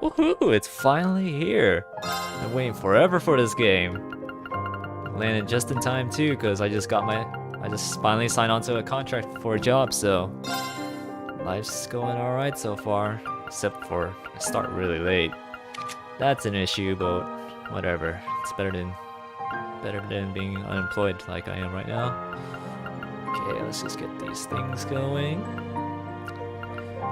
Woohoo! It's finally here! I've been waiting forever for this game. Landed just in time too, because I just finally signed on to a contract for a job, so life's going alright so far. Except for I start really late. That's an issue, but whatever. It's better than being unemployed like I am right now. Okay, let's just get these things going.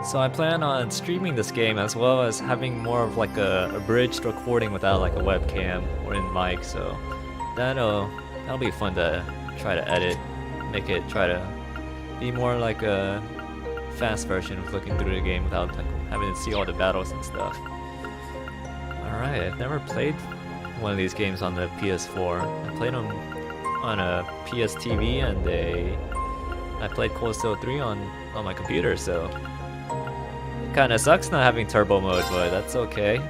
So I plan on streaming this game as well as having more of like a abridged recording without like a webcam or in mic, so that'll be fun to try to edit, make it try to be more like a fast version of looking through the game without like having to see all the battles and stuff. Alright, I've never played one of these games on the PS4. I played them on a PS TV and I played Cold Steel 3 on my computer, so kinda sucks not having turbo mode, but that's okay.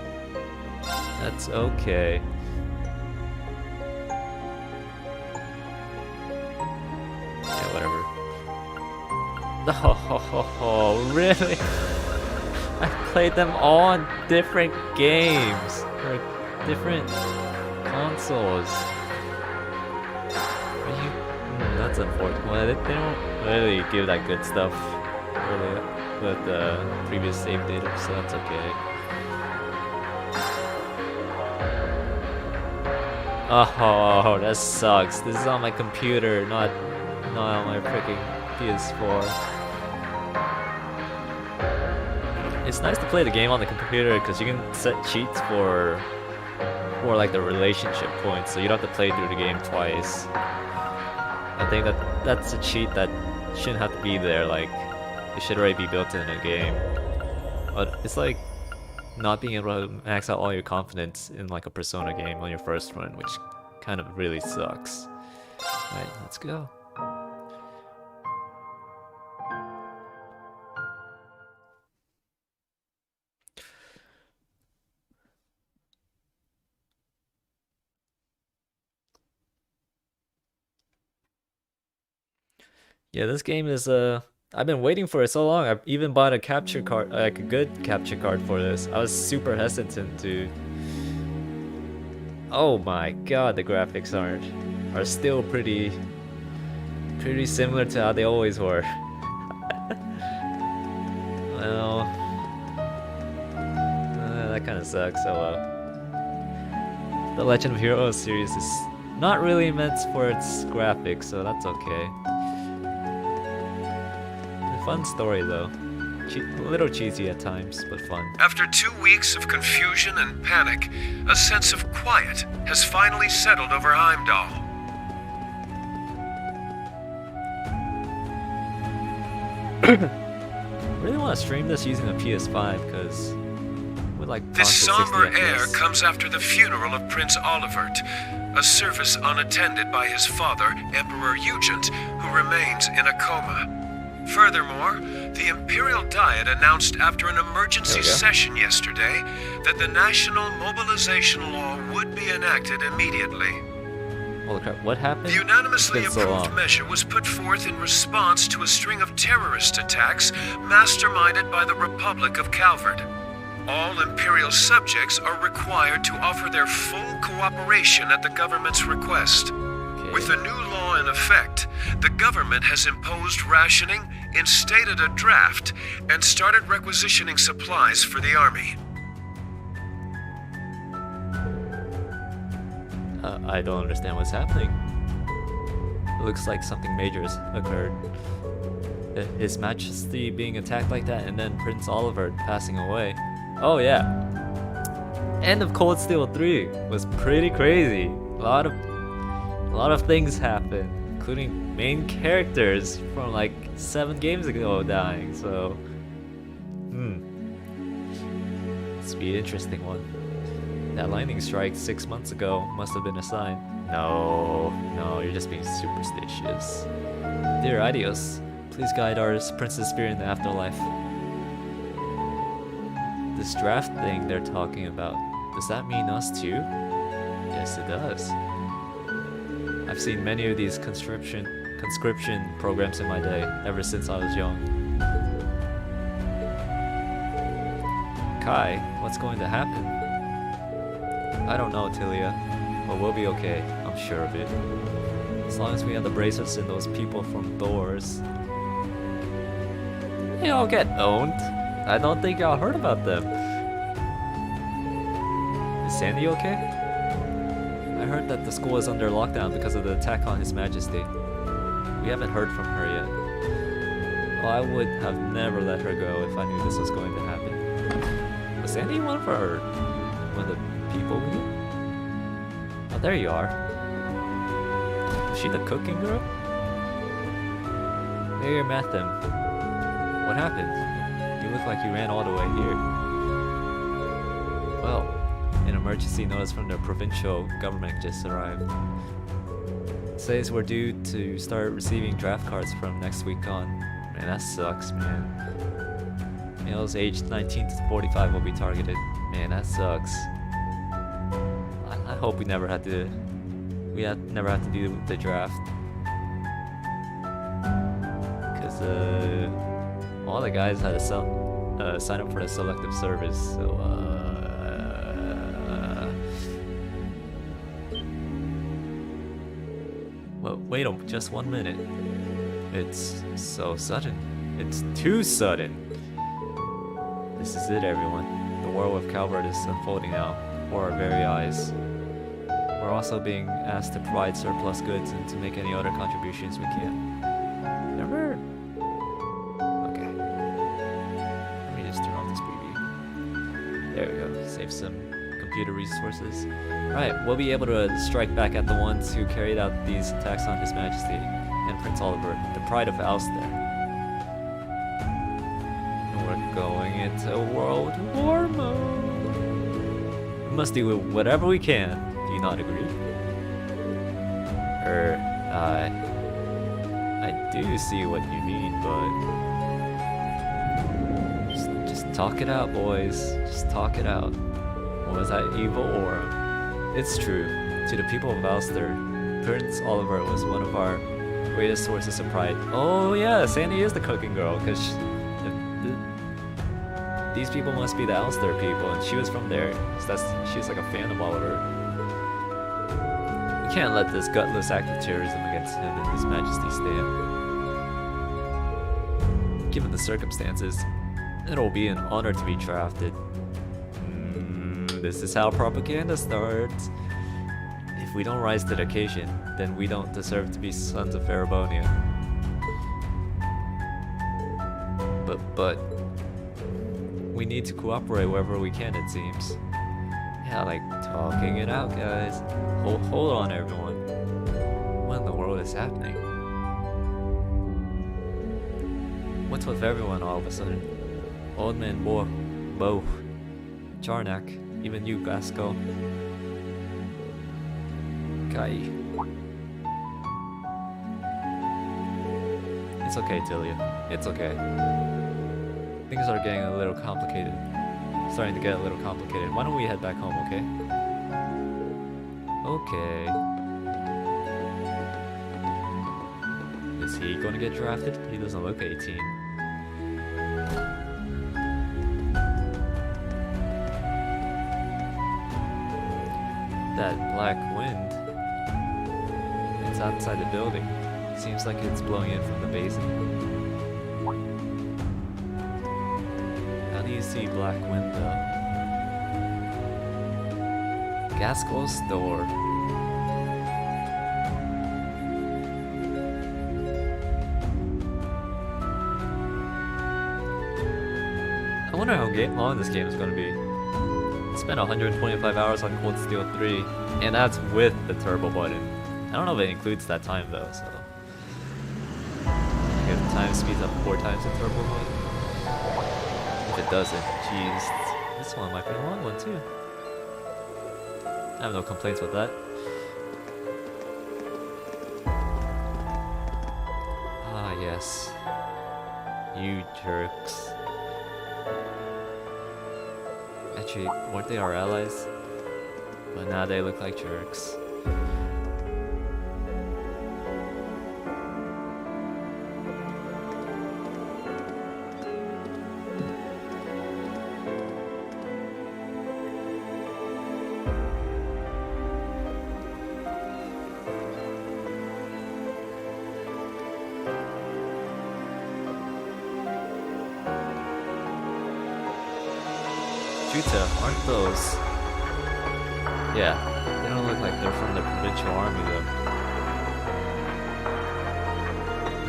That's okay. Yeah, whatever. Oh, really? I played them all on different games or different consoles. That's unfortunate. Well, they don't really give that good stuff really with the previous save data, so that's okay. Oh, that sucks. This is on my computer, not on my freaking PS4. It's nice to play the game on the computer because you can set cheats for like the relationship points, so you don't have to play through the game twice. I think that's a cheat that shouldn't have to be there. Like, it should already be built in a game. But it's like not being able to max out all your confidence in like a Persona game on your first run, which kind of really sucks. Alright, let's go. Yeah, this game is I've been waiting for it so long. I've even bought a capture card, like a good capture card for this. I was super hesitant to. Oh my god, the graphics are still pretty similar to how they always were. Well, that kind of sucks. Oh well. The Legend of Heroes series is not really meant for its graphics, so that's okay. Fun story though. A little cheesy at times, but fun. After 2 weeks of confusion and panic, a sense of quiet has finally settled over Heimdall. I really want to stream this using a PS5 because with like this somber air comes after the funeral of Prince Olivert, a service unattended by his father, Emperor Eugent, who remains in a coma. Furthermore, the Imperial Diet announced after an emergency session yesterday that the national mobilization law would be enacted immediately. Holy crap, what happened? The unanimously It's been so approved long. measure was put forth in response to a string of terrorist attacks masterminded by the Republic of Calvard. All Imperial subjects are required to offer their full cooperation at the government's request. With the new law in effect, the government has imposed rationing, instated a draft, and started requisitioning supplies for the army. I don't understand what's happening. It looks like something major has occurred. His Majesty being attacked like that, and then Prince Oliver passing away. Oh yeah. End of Cold Steel 3 was pretty crazy. A lot of things happened, including main characters from like 7 games ago dying. So, this will be an interesting one. That lightning strike 6 months ago must have been a sign. No, you're just being superstitious. Dear Adios, please guide our Princess Spirit in the afterlife. This draft thing they're talking about, does that mean us too? Yes, it does. I've seen many of these conscription programs in my day, ever since I was young. Kai, what's going to happen? I don't know, Tilia, but we'll be okay, I'm sure of it. As long as we have the bracelets and those people from Thor's. They all get owned. I don't think y'all heard about them. Is Sandy okay? I heard that the school is under lockdown because of the attack on His Majesty. We haven't heard from her yet. Well, I would have never let her go if I knew this was going to happen. Was Sandy one of the people we knew? Oh, there you are. Was she the cooking girl? Mayor Matham. What happened? You look like you ran all the way here. Well, an emergency notice from the provincial government just arrived. It says we're due to start receiving draft cards from next week on. Man, that sucks, man. Males aged 19 to 45 will be targeted. Man, that sucks. I hope we never have to do the draft. Cause all the guys had to sign up for the selective service, so well, wait just 1 minute. It's so sudden. It's too sudden. This is it, everyone. The world of Calvert is unfolding now before our very eyes. We're also being asked to provide surplus goods and to make any other contributions we can. Remember? Okay. Let me just turn off this preview. There we go. Save some computer resources. Right, we'll be able to strike back at the ones who carried out these attacks on His Majesty and Prince Oliver, the pride of Ulster. And we're going into World War mode. We must do whatever we can. Do you not agree? I do see what you mean, but just talk it out, boys. Just talk it out. What was that evil aura? It's true. To the people of Ulster, Prince Oliver was one of our greatest sources of pride. Oh yeah, Sandy is the cooking girl, because these people must be the Ulster people, and she was from there. So she's like a fan of Oliver. We can't let this gutless act of terrorism against him and His Majesty stand. Given the circumstances, it'll be an honor to be drafted. This is how propaganda starts. If we don't rise to the occasion, then we don't deserve to be sons of Erebonian. But we need to cooperate wherever we can, it seems. Yeah, like talking it out, guys. Hold on, everyone. What in the world is happening? What's with everyone all of a sudden? Old Man Bo, Charnak, even you, Gasco. Kai. It's okay, Tilia. It's okay. Things are getting a little complicated. Starting to get a little complicated. Why don't we head back home, okay? Okay. Is he gonna get drafted? He doesn't look 18. That black wind. It's outside the building. Seems like it's blowing in from the basin. How do you see black wind though? Gaskell's store. I wonder how long this game is going to be. I spent 125 hours on Cold Steel 3, and that's with the turbo button. I don't know if it includes that time though, so... I guess the time speeds up 4 times the turbo button. If it doesn't, jeez. This one might be a long one too. I have no complaints with that. Ah yes. You jerks. Actually, weren't they our allies? But now they look like jerks. Aren't those? Yeah, they don't look like they're from the provincial army though.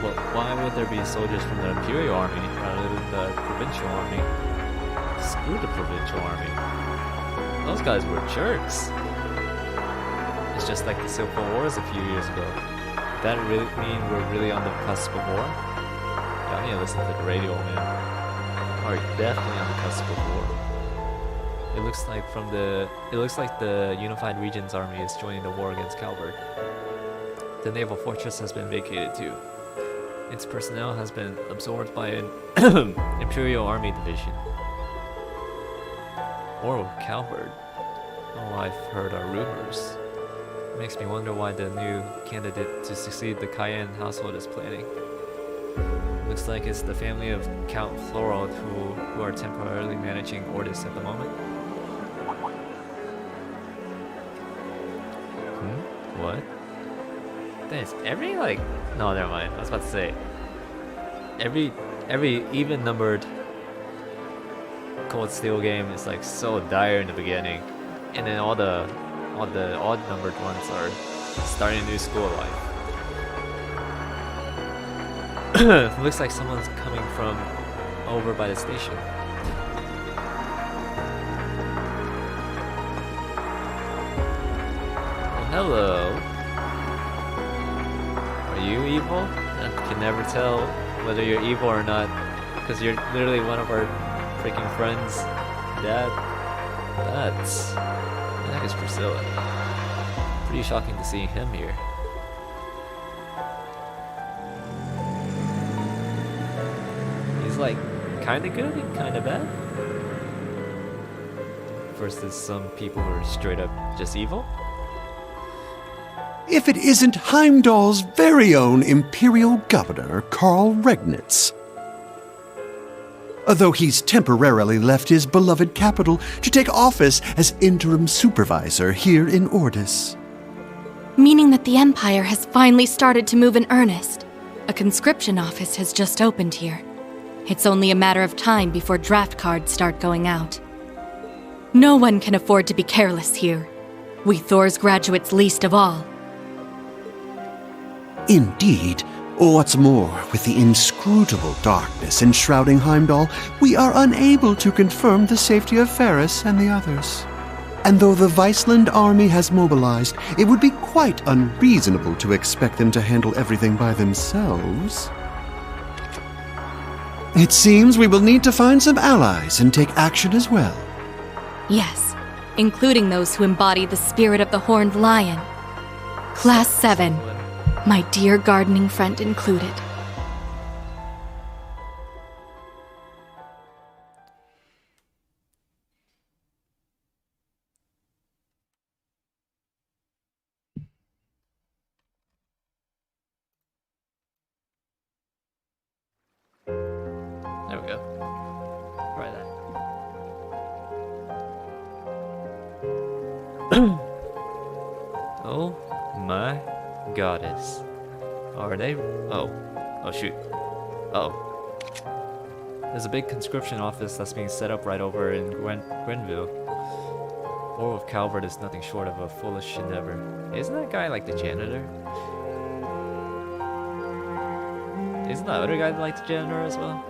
Well, why would there be soldiers from the imperial army rather than the provincial army? Screw the provincial army. Those guys were jerks. It's just like the Civil Wars a few years ago. Does that really mean we're really on the cusp of war? Yeah, I need to listen to the radio, man. We're definitely on the cusp of war. It looks like the Unified Regions Army is joining the war against Calvert. The naval fortress has been vacated too. Its personnel has been absorbed by an Imperial Army division. War with Calvert? Oh, I've heard our rumors. It makes me wonder why the new candidate to succeed the Cayenne household is planning. Looks like it's the family of Count Florald who are temporarily managing Ordis at the moment. What? There's every no, never mind. I was about to say every even numbered Cold Steel game is like so dire in the beginning, and then all the odd numbered ones are starting a new school life. Looks like someone's coming from over by the station. Hello. Are you evil? I can never tell whether you're evil or not, because you're literally one of our freaking friends. That is Priscilla. Pretty shocking to see him here. He's like kinda good and kinda bad. Versus some people who are straight up just evil. If it isn't Heimdall's very own Imperial Governor, Karl Regnitz. Though he's temporarily left his beloved capital to take office as interim supervisor here in Ordis. Meaning that the Empire has finally started to move in earnest. A conscription office has just opened here. It's only a matter of time before draft cards start going out. No one can afford to be careless here. We Thor's graduates least of all. Indeed. What's more, with the inscrutable darkness enshrouding Heimdall, we are unable to confirm the safety of Ferris and the others. And though the Viceland army has mobilized, it would be quite unreasonable to expect them to handle everything by themselves. It seems we will need to find some allies and take action as well. Yes, including those who embody the spirit of the Horned Lion. Class 7. My dear gardening friend included. There we go. Try that. Oh my goddess. Are they? Oh. Oh shoot. Oh. There's a big conscription office that's being set up right over in Grenville. War with Calvert is nothing short of a foolish endeavor. Isn't that guy like the janitor? Isn't that other guy like the janitor as well?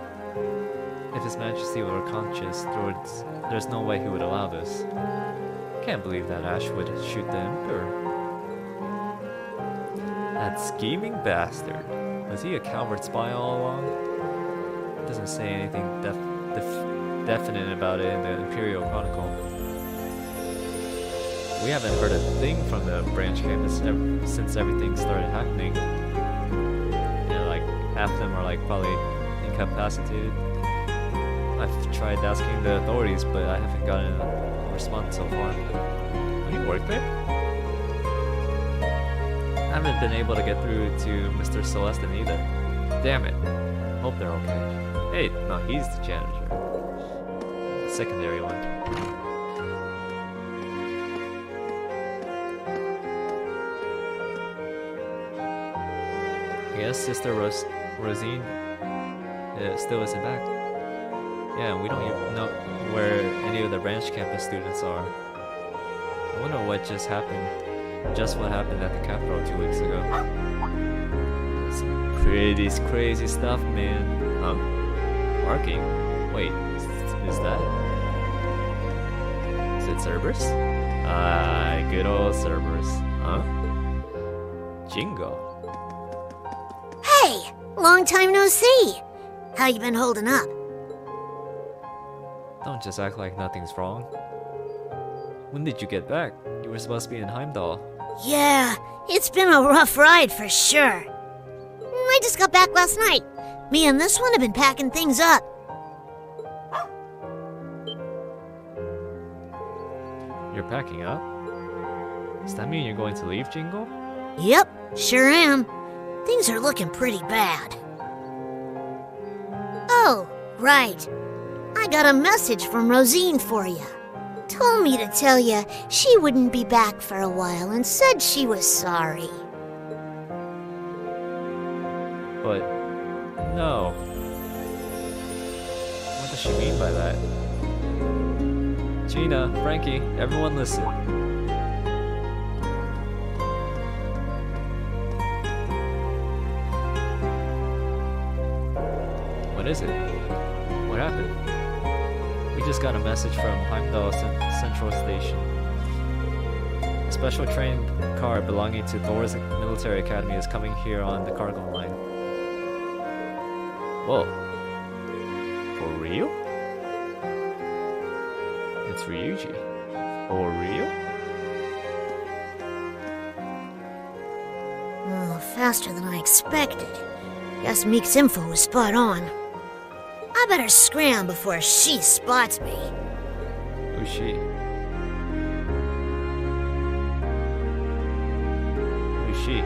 If His Majesty were conscious, there's no way he would allow this. Can't believe that Ash would shoot the Emperor. That scheming bastard. Was he a Calvert spy all along? Doesn't say anything definite about it in the Imperial Chronicle. We haven't heard a thing from the branch campus since everything started happening. Yeah, like half of them are like probably incapacitated. I've tried asking the authorities, but I haven't gotten a response so far. Do you work there? I haven't been able to get through to Mr. Celestin either. Damn it. Hope they're okay. Hey, no, he's the janitor. The secondary one. I guess Sister Rosine still isn't back. Yeah, and we don't even know where any of the branch campus students are. I wonder what just happened. Just what happened at the Capitol 2 weeks ago. Some crazy stuff, man. Marking? Wait, is that? Is it Cerberus? Good old Cerberus. Huh? Jingo. Hey! Long time no see! How you been holding up? Don't just act like nothing's wrong. When did you get back? You were supposed to be in Heimdall. Yeah, it's been a rough ride for sure. I just got back last night. Me and this one have been packing things up. You're packing up? Does that mean you're going to leave, Jingle? Yep, sure am. Things are looking pretty bad. Oh, right. I got a message from Rosine for you. Told me to tell you she wouldn't be back for a while and said she was sorry. But, no. What does she mean by that? Gina, Frankie, everyone listen. What is it? What happened? We just got a message from Heimdall Central Station. A special train car belonging to Thor's military academy is coming here on the cargo line. Whoa. For real? It's Ryuji. For real? Oh, faster than I expected. Guess Meek's info was spot on. I better scram before she spots me. Who's she? Who's she?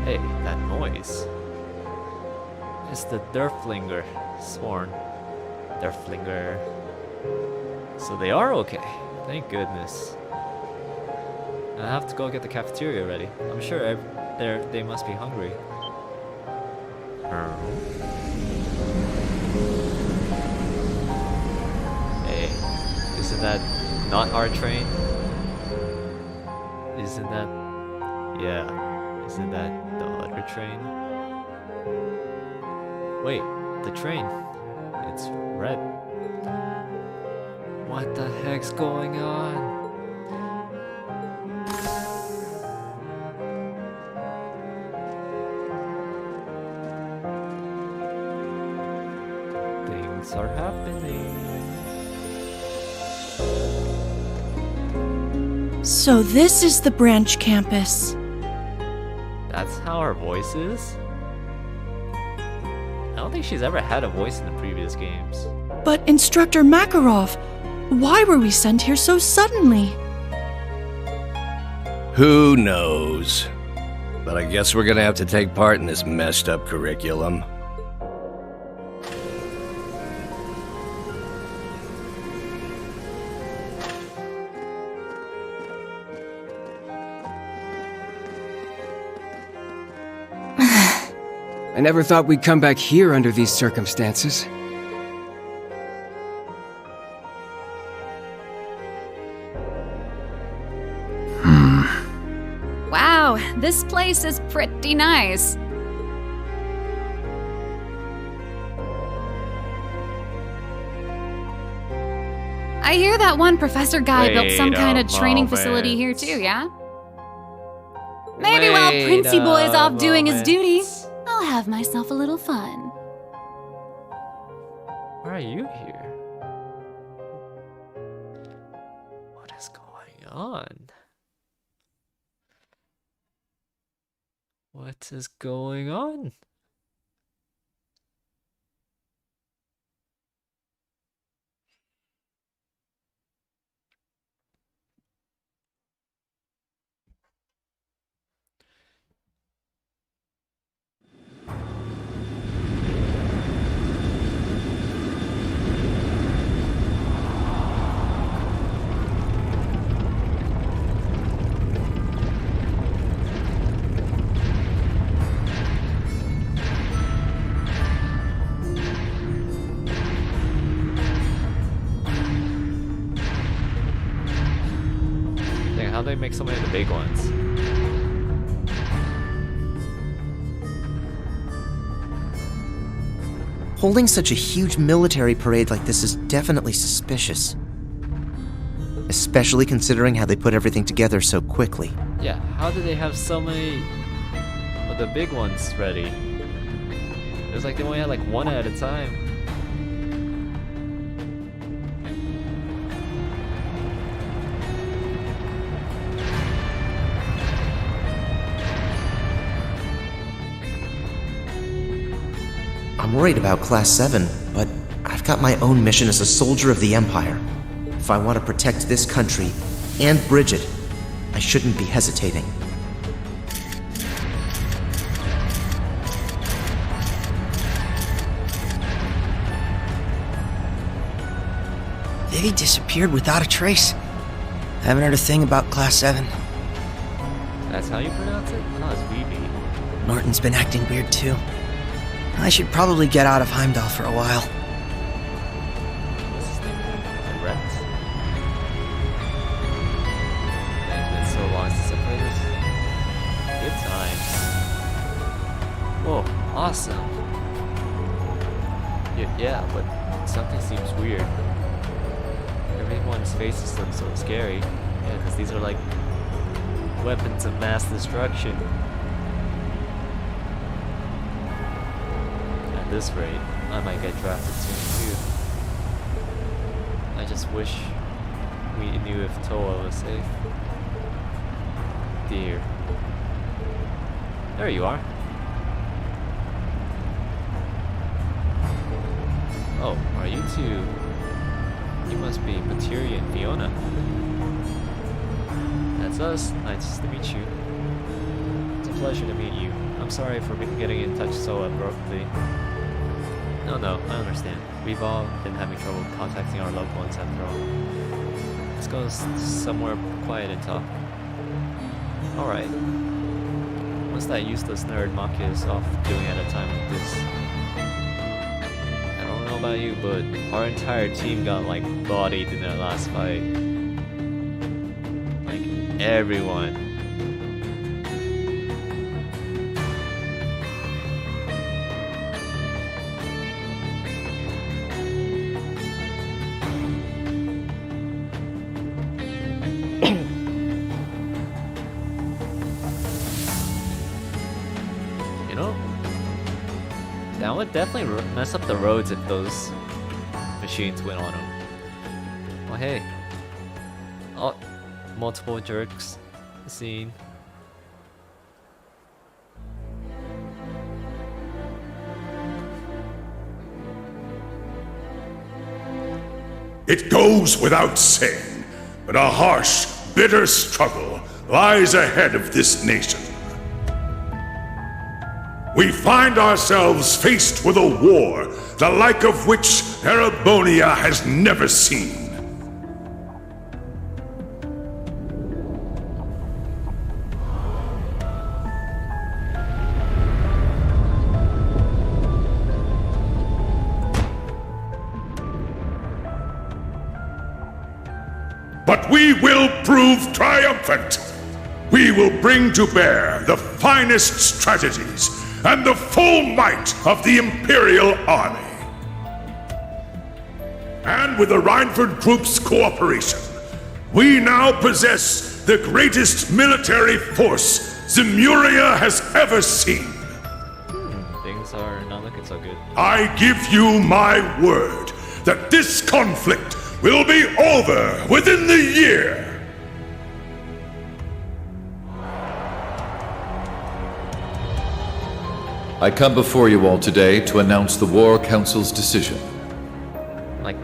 Hey, that noise. It's the Derflinger sworn. Derflinger. So they are okay. Thank goodness. I have to go get the cafeteria ready. I'm sure they must be hungry. Hey, isn't that not our train? Isn't that... Yeah, isn't that the other train? Wait, the train. It's red. What the heck's going on? Things are happening. So this is the branch campus. That's how her voice is? I don't think she's ever had a voice in the previous games. But Instructor Makarov, why were we sent here so suddenly? Who knows? But I guess we're gonna have to take part in this messed up curriculum. I never thought we'd come back here under these circumstances. Wow, this place is pretty nice. I hear that one professor guy built some kind of training facility here too, yeah? Maybe while Princey Boy's off doing his duty, I'll have myself a little fun. Why are you here? What is going on? What is going on? How do they make so many of the big ones? Holding such a huge military parade like this is definitely suspicious. Especially considering how they put everything together so quickly. Yeah, how do they have so many of the big ones ready? It was like they only had like one at a time. I'm worried about Class 7, but I've got my own mission as a soldier of the Empire. If I want to protect this country and Bridget, I shouldn't be hesitating. Vivi disappeared without a trace. I haven't heard a thing about Class 7. That's how you pronounce it? I thought it was Vivi. Norton's been acting weird too. I should probably get out of Heimdall for a while. What's his name? Rex? It's been so long since I played this. Good times. Whoa, awesome. Yeah, but something seems weird. Everyone's faces look so scary. Yeah, because these are like weapons of mass destruction. At this rate, I might get drafted soon too. I just wish we knew if Toa was safe. Dear. There you are. Oh, are you two? You must be Materia and Fiona. That's us. Nice to meet you. It's a pleasure to meet you. I'm sorry for getting in touch so abruptly. No, I understand. We've all been having trouble contacting our loved ones after all. Let's go somewhere quiet and talk. Alright. What's that useless nerd Maki is off doing at a time like this? I don't know about you, but our entire team got like bodied in that last fight. Like everyone. You know, that would definitely mess up the roads if those machines went on them. Well, hey. Oh, multiple jerks scene. It goes without saying, but a harsh, bitter struggle lies ahead of this nation. We find ourselves faced with a war, the like of which Erebonia has never seen. But we will prove triumphant. We will bring to bear the finest strategies and the full might of the Imperial Army. And with the Rhineford Group's cooperation, we now possess the greatest military force Zemuria has ever seen. Things are not looking so good. I give you my word that this conflict will be over within the year. I come before you all today to announce the War Council's decision. Like,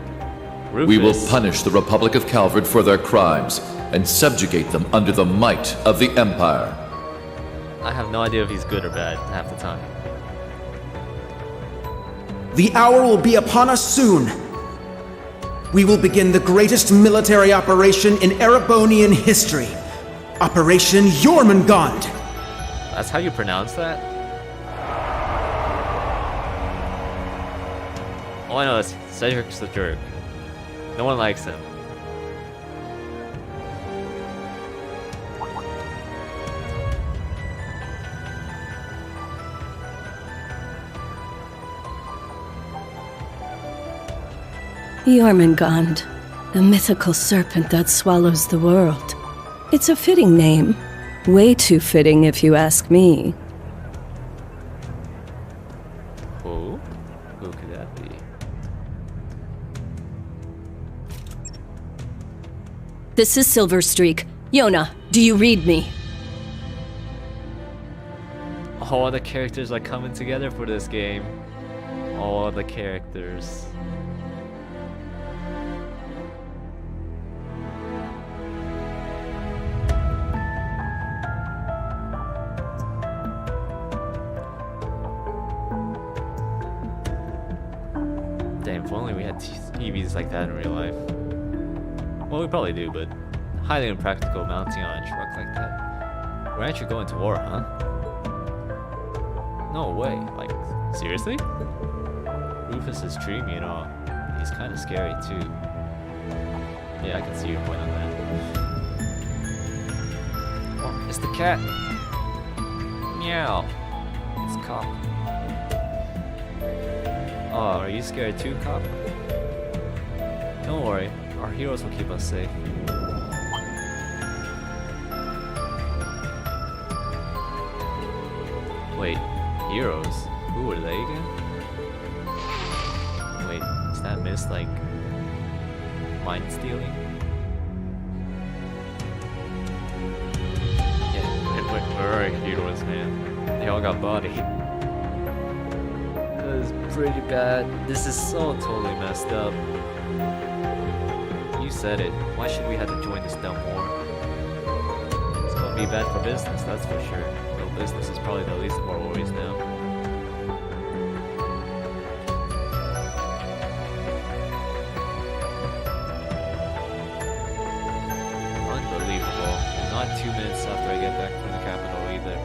Rufus. We will punish the Republic of Calvard for their crimes and subjugate them under the might of the Empire. I have no idea if he's good or bad half the time. The hour will be upon us soon. We will begin the greatest military operation in Erebonian history. Operation Jormungand. That's how you pronounce that? All I know is Cedric's a jerk. No one likes him. Jormungand, the mythical serpent that swallows the world. It's a fitting name. Way too fitting if you ask me. Who? Who could that be? This is Silverstreak. Yona, do you read me? All the characters are coming together for this game. All the characters. Damn, if only we had TVs like that in real life. Well, we probably do, but highly impractical mounting on a truck like that. We're actually going to war, huh? No way. Like, seriously? Rufus' dream, you know, he's kind of scary too. Yeah, I can see your point on that. Oh, it's the cat. Meow. It's Cop. Oh, are you scared too, Cop? Don't worry, our heroes will keep us safe. Wait, heroes? Who were they again? Wait, is that Miss like mind stealing? Yeah, where are heroes, man? They all got body. This is pretty bad. This is so totally messed up. You said it. Why should we have to join this dumb war? It's gonna be bad for business, that's for sure. Though business is probably the least of our worries now. Unbelievable. Not 2 minutes after I get back from the capital either.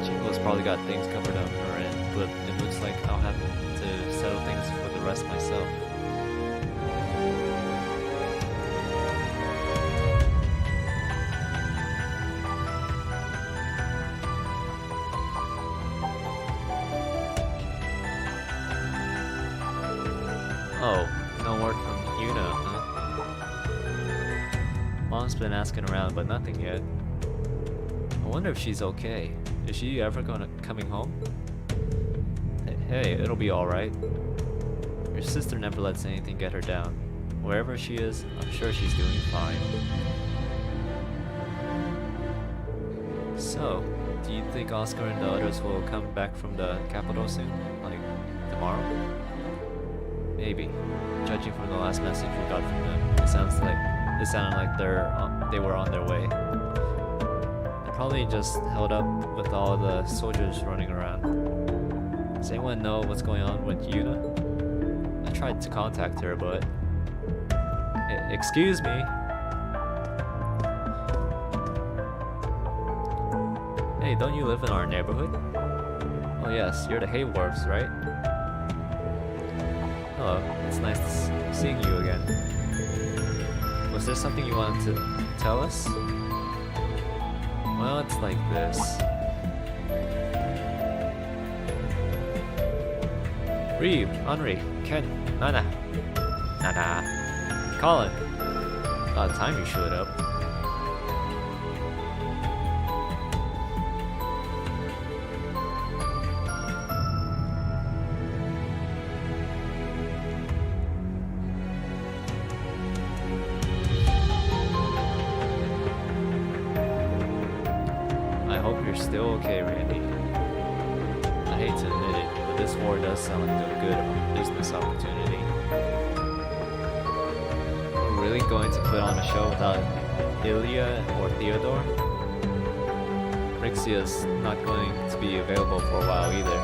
Chingo's probably got things covered up her end, but it looks like I'll have to settle things for the rest myself. Oh, no word from Yuna, huh? Mom's been asking around, but nothing yet. I wonder if she's okay. Is she ever coming home? Hey, it'll be alright. Your sister never lets anything get her down. Wherever she is, I'm sure she's doing fine. So, do you think Oscar and the others will come back from the capital soon? Like, tomorrow? Maybe. Judging from the last message we got from them, it sounded like they were on their way. Probably just held up with all the soldiers running around. Does anyone know what's going on with Yuna? I tried to contact her, but... Excuse me? Hey, don't you live in our neighborhood? Oh yes, you're the Hayworths, right? Hello, it's nice seeing you again. Was there something you wanted to tell us? Well, it's like this. Reeve, Henri, Ken, Nana. Colin. About time you showed up. I hope you're still okay, Randy. I hate to admit it, but this war does sound like a good business opportunity. We're really going to put on a show without Ilya or Theodore? Rixia's not going to be available for a while either.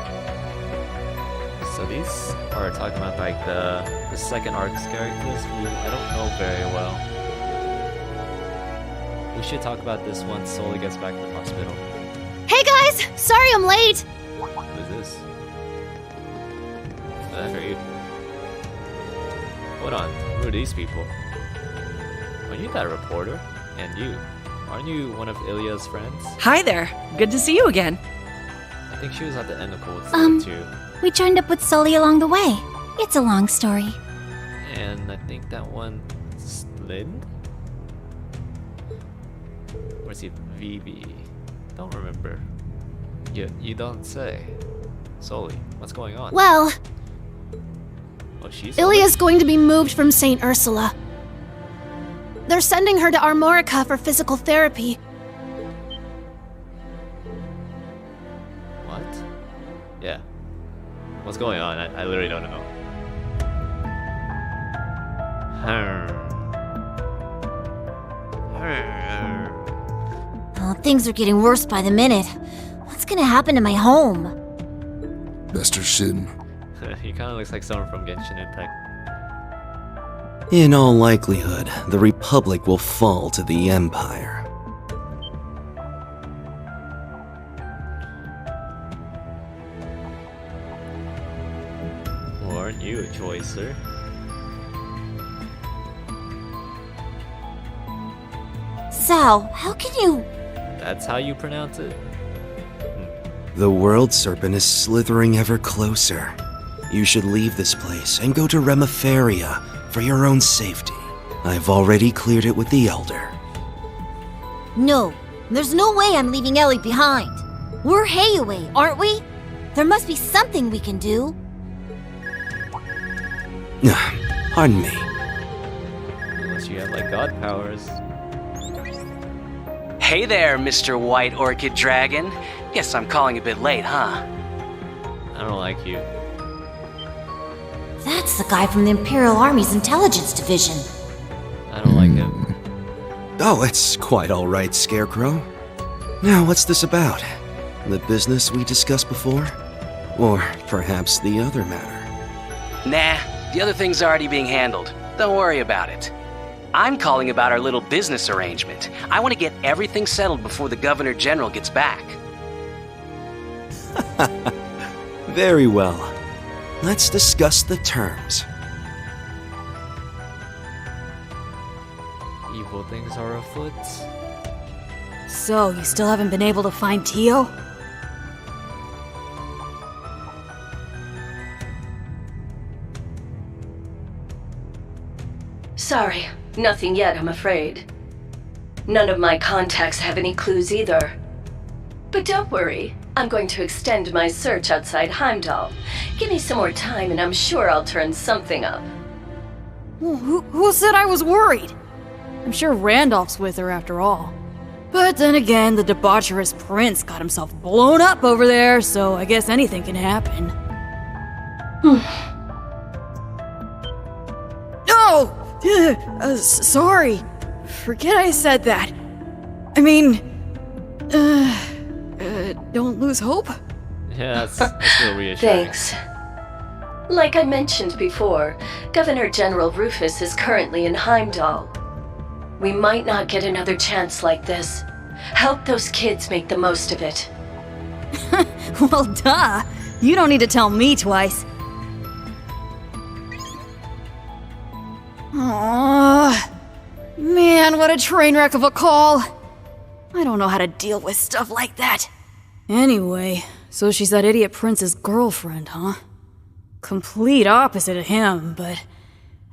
So these are talking about like the second arc's characters who I don't know very well. We should talk about this once Sully gets back to the hospital. Hey guys! Sorry I'm late! Who's this? That hurt you. Hold on, who are these people? Are you that reporter? And you? Aren't you one of Ilya's friends? Hi there. Good to see you again. I think she was at the end of Cold Steel too. We joined up with Sully along the way. It's a long story. And I think that one slid? Or is it Vivi? Don't remember. You don't say. Sully, what's going on? Well, Oh, she's Ilya's going to be moved from St. Ursula. They're sending her to Armorica for physical therapy. What? Yeah. What's going on? I literally don't know. Oh, things are getting worse by the minute. What's gonna happen to my home? Mr. Shin. He kind of looks like someone from Genshin Impact. In all likelihood, the Republic will fall to the Empire. Well, aren't you a choice, sir? Sal, how can you... That's how you pronounce it? The World Serpent is slithering ever closer. You should leave this place and go to Remiferia for your own safety. I've already cleared it with the Elder. No, there's no way I'm leaving Ellie behind. We're Hayaway, aren't we? There must be something we can do. Pardon me. Unless you have like god powers. Hey there, Mr. White Orchid Dragon. Guess I'm calling a bit late, huh? I don't like you. That's the guy from the Imperial Army's Intelligence Division. I don't like him. Oh, it's quite all right, Scarecrow. Now, what's this about? The business we discussed before? Or perhaps the other matter? Nah, the other thing's already being handled. Don't worry about it. I'm calling about our little business arrangement. I want to get everything settled before the Governor General gets back. Very well. Let's discuss the terms. Evil things are afoot. So, you still haven't been able to find Tio? Sorry, nothing yet, I'm afraid. None of my contacts have any clues either. But don't worry, I'm going to extend my search outside Heimdall. Give me some more time and I'm sure I'll turn something up. Who said I was worried? I'm sure Randolph's with her after all. But then again, the debaucherous prince got himself blown up over there, so I guess anything can happen. No! Sorry. Forget I said that. I mean, Don't lose hope? Yeah, that's real reassuring. Thanks. Like I mentioned before, Governor General Rufus is currently in Heimdall. We might not get another chance like this. Help those kids make the most of it. Well, duh. You don't need to tell me twice. Aww. Man, what a train wreck of a call. I don't know how to deal with stuff like that. Anyway, so she's that idiot prince's girlfriend, huh? Complete opposite of him, but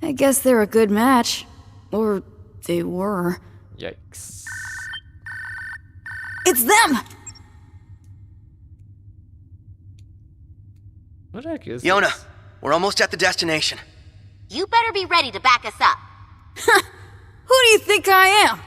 I guess they're a good match. Or they were. Yikes. It's them! What the heck is Yona, this? we're almost at the destination. You better be ready to back us up. Who do you think I am?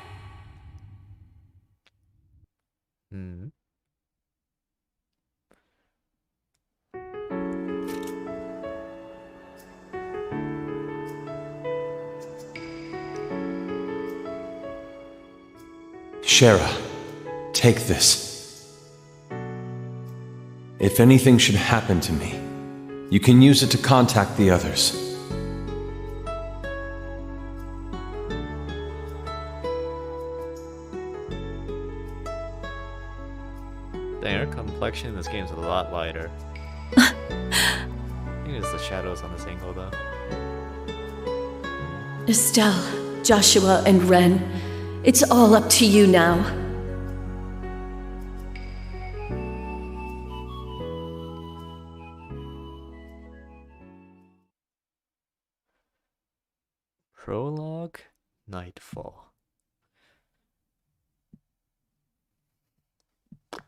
Shara, take this. If anything should happen to me, you can use it to contact the others. Their complexion in this game is a lot lighter. I think it's the shadows on this angle, though. Estelle, Joshua, and Ren, it's all up to you now. Prologue, Nightfall. Do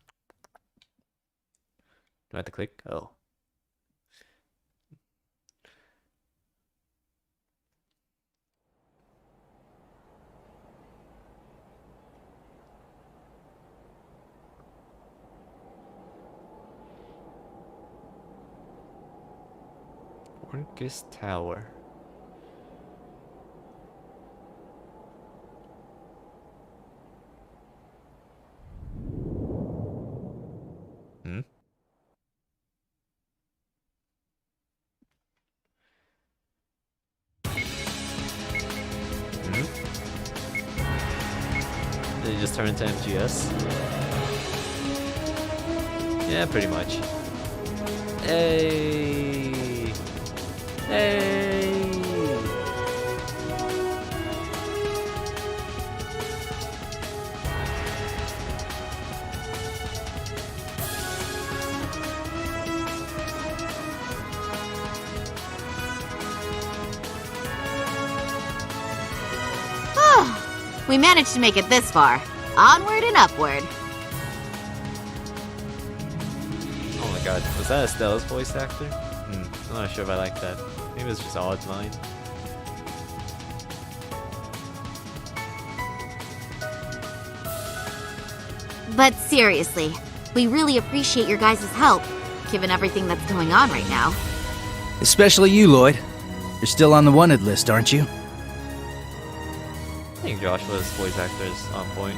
I have to click? Oh. Orcus Tower. Did it just turn into MGS? Yeah, pretty much. Hey! Hey! We managed to make it this far. Onward and upward. Oh my god, was that Estella's voice actor? I'm not sure if I like that. Maybe it's just Odd's mind. But seriously, we really appreciate your guys' help, given everything that's going on right now. Especially you, Lloyd. You're still on the wanted list, aren't you? I think Joshua's voice actor is on point.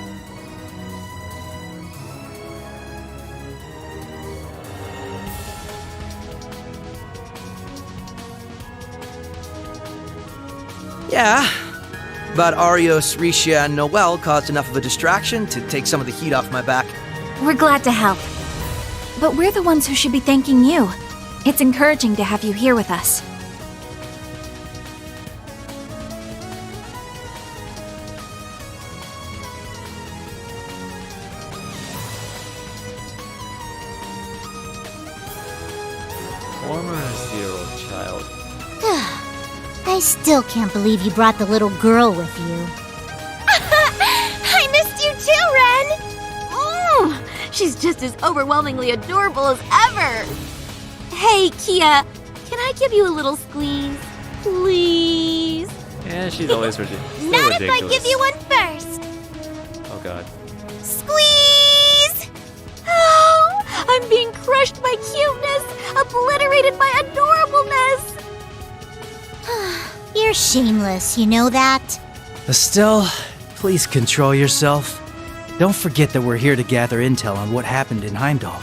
Yeah. But Arios, Risha, and Noel caused enough of a distraction to take some of the heat off my back. We're glad to help. But we're the ones who should be thanking you. It's encouraging to have you here with us. Former Zero Child. I still can't believe you brought the little girl with you. I missed you too, Ren! She's just as overwhelmingly adorable as ever! Hey, Kia, can I give you a little squeeze? Please? Yeah, she's always ridiculous. Not if I give you one first! Oh god. Squeeze! Oh, I'm being crushed by cuteness, obliterated by adorableness! You're shameless, you know that? Estelle, please control yourself. Don't forget that we're here to gather intel on what happened in Heimdall.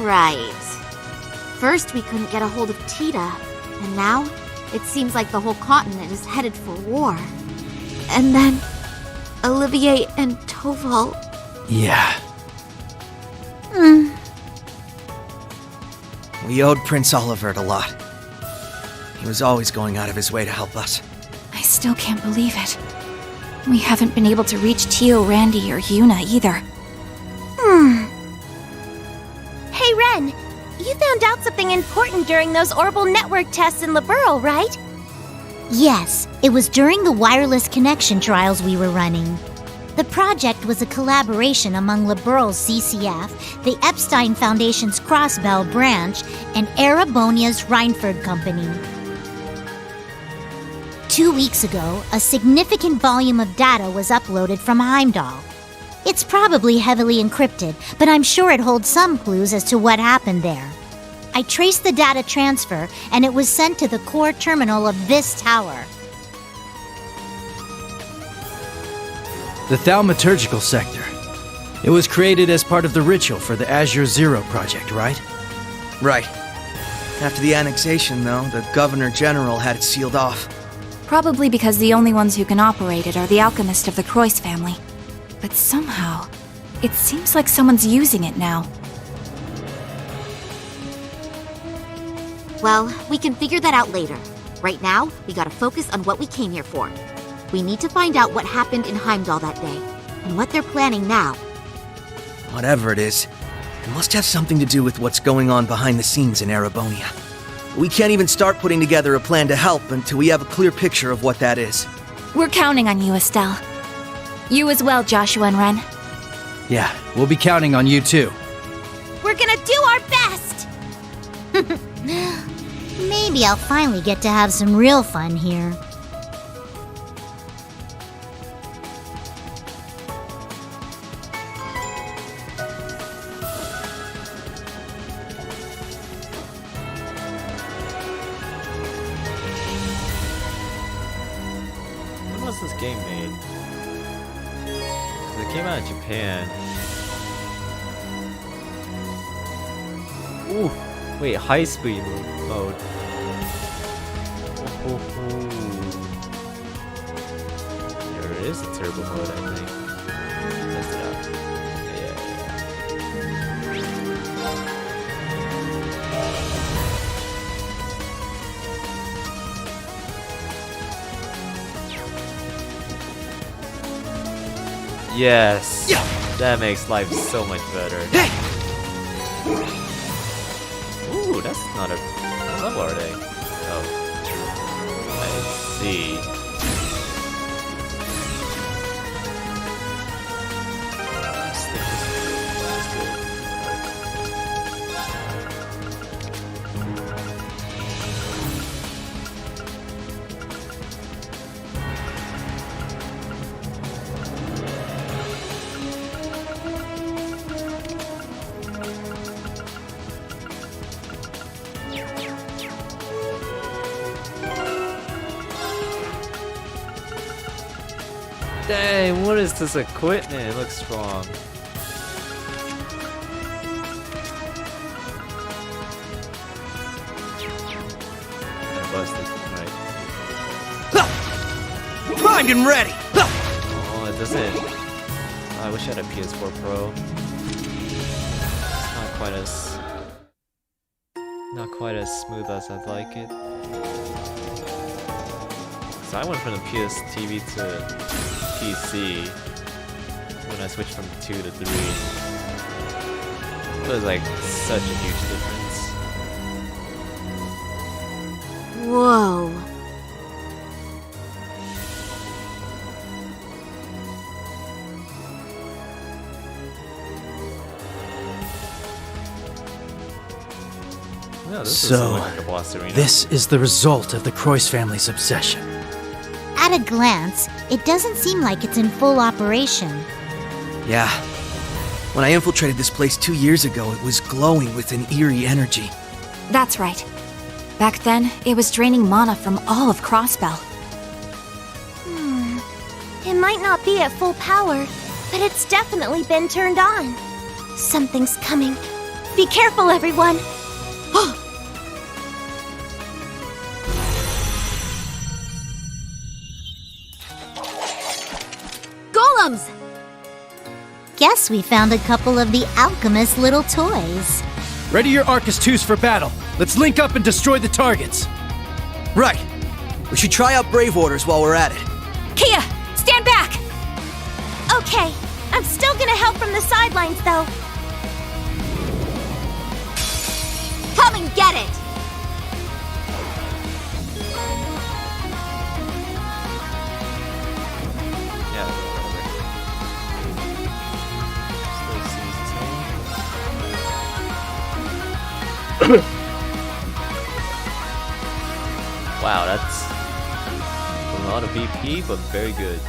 Right. First, we couldn't get a hold of Tita, and now it seems like the whole continent is headed for war. And then Olivier and Toval. Yeah. We owed Prince Olivert a lot. He was always going out of his way to help us. I still can't believe it. We haven't been able to reach Tio, Randy, or Yuna either. Hey, Ren! You found out something important during those orbital network tests in Liberl, right? Yes, it was during the wireless connection trials we were running. The project was a collaboration among Liberl's CCF, the Epstein Foundation's Crossbell branch, and Erebonia's Reinford Company. 2 weeks ago, a significant volume of data was uploaded from Heimdall. It's probably heavily encrypted, but I'm sure it holds some clues as to what happened there. I traced the data transfer, and it was sent to the core terminal of this tower. The Thaumaturgical Sector. It was created as part of the ritual for the Azure Zero project, right? Right. After the annexation, though, the Governor General had it sealed off. Probably because the only ones who can operate it are the alchemists of the Croix family. But somehow, it seems like someone's using it now. Well, we can figure that out later. Right now, we gotta focus on what we came here for. We need to find out what happened in Heimdall that day, and what they're planning now. Whatever it is, it must have something to do with what's going on behind the scenes in Erebonia. We can't even start putting together a plan to help until we have a clear picture of what that is. We're counting on you, Estelle. You as well, Joshua and Ren. Yeah, we'll be counting on you too. We're gonna do our best! Maybe I'll finally get to have some real fun here. When was this game made? 'Cause it came out in Japan. Ooh, wait, high speed mode. There it is, a turbo mode, I think. Test it out. Yes, that makes life so much better. Ooh, that's not a what level are they? Oh, I see. Dang, what is this equipment? It looks strong. Busted, right. Primed and ready! Oh, it doesn't. Oh, I wish I had a PS4 Pro. It's not quite as smooth as I'd like it. So I went from the PS TV to PC when I switched from 2 to 3. It was like such a huge difference. Whoa. No, So, like a boss arena. this is the result of the Croix family's obsession. At a glance, it doesn't seem like it's in full operation. Yeah. When I infiltrated this place 2 years ago, it was glowing with an eerie energy. That's right. Back then, it was draining mana from all of Crossbell. It might not be at full power, but it's definitely been turned on. Something's coming. Be careful, everyone. Golems! Guess we found a couple of the alchemist's little toys. Ready your Arcus 2s for battle. Let's link up and destroy the targets. Right. We should try out Brave Orders while we're at it. Kia, stand back! Okay, I'm still gonna help from the sidelines, though. Come and get it! Wow, that's a lot of BP, but very good.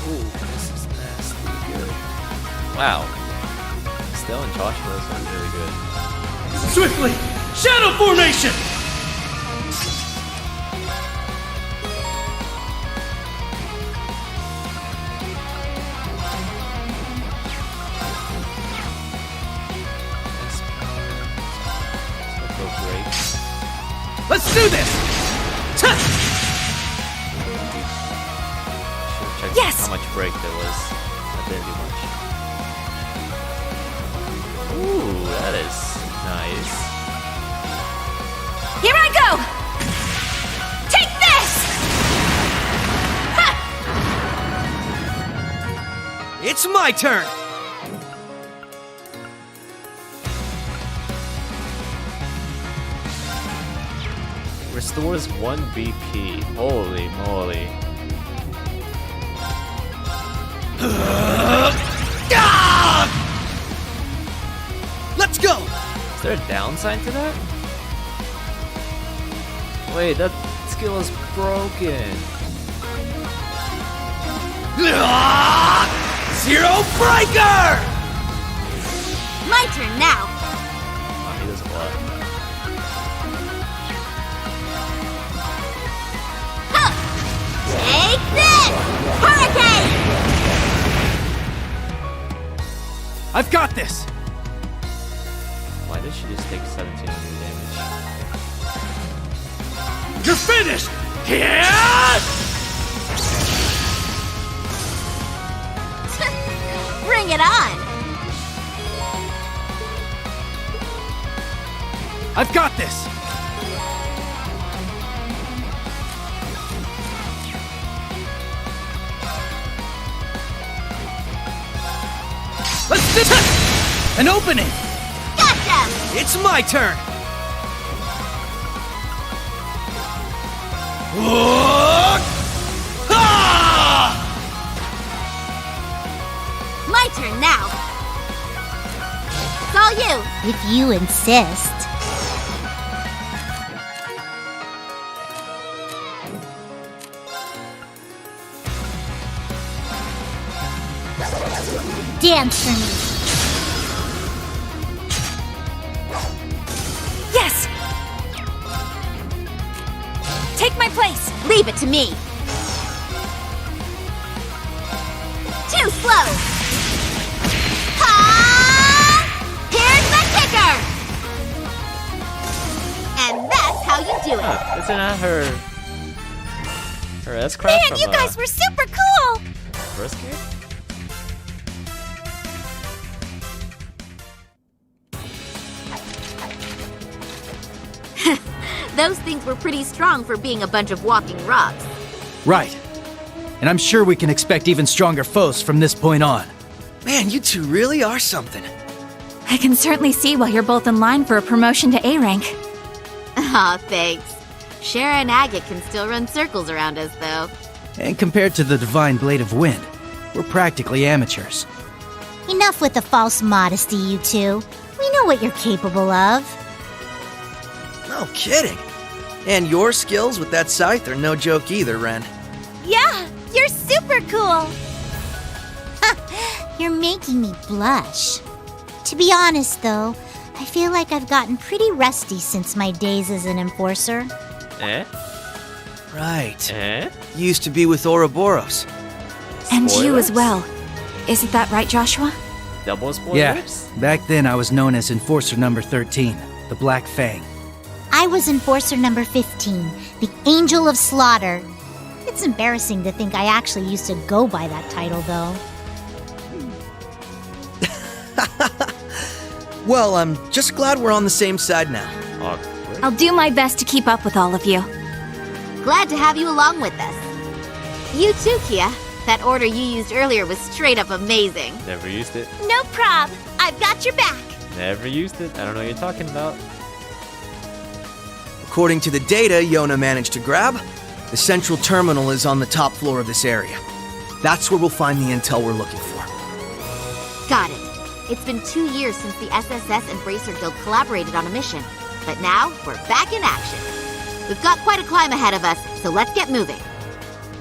Ooh, this is nasty good. Wow. Still and Joshua sounds really good. Swiftly! Shadow formation! Let's do this! Yes! How much break there was. That didn't do much. Ooh, that is nice. Here I go! Take this! Ha! It's my turn! Restores 1 BP. Holy moly. Let's go! Is there a downside to that? Wait, that skill is broken. Zero Breaker! My turn now. Oh, he does a lot. Take this! Hurricane! I've got this! Why did she just take 1700 damage? You're finished! Yeah! Bring it on! I've got this! Let's do it! An opening! Gotcha! It's my turn! My turn now. It's all you. If you insist. Dance for me. Yes! Take my place! Leave it to me. Too slow. Ha! Here's the kicker! And that's how you do it. Isn't that her S-Craft Man, from, you guys were super cool! first game? Those things were pretty strong for being a bunch of walking rocks. Right. And I'm sure we can expect even stronger foes from this point on. Man, you two really are something. I can certainly see why you're both in line for a promotion to A rank. Aw, thanks. Shara and Agate can still run circles around us, though. And compared to the Divine Blade of Wind, we're practically amateurs. Enough with the false modesty, you two. We know what you're capable of. No kidding. And your skills with that scythe are no joke either, Ren. Yeah, you're super cool! You're making me blush. To be honest, though, I feel like I've gotten pretty rusty since my days as an enforcer. Eh? Right. Eh? You used to be with Ouroboros. And you as well. Isn't that right, Joshua? Double spoilers? Yeah, back then I was known as Enforcer number 13, the Black Fang. I was enforcer number 15, the Angel of Slaughter. It's embarrassing to think I actually used to go by that title, though. Well, I'm just glad we're on the same side now. I'll do my best to keep up with all of you. Glad to have you along with us. You too, Kia. That order you used earlier was straight up amazing. Never used it. No prob. I've got your back. Never used it. I don't know what you're talking about. According to the data Yona managed to grab, the central terminal is on the top floor of this area. That's where we'll find the intel we're looking for. Got it. It's been 2 years since the SSS and Bracer Guild collaborated on a mission. But now, we're back in action. We've got quite a climb ahead of us, so let's get moving.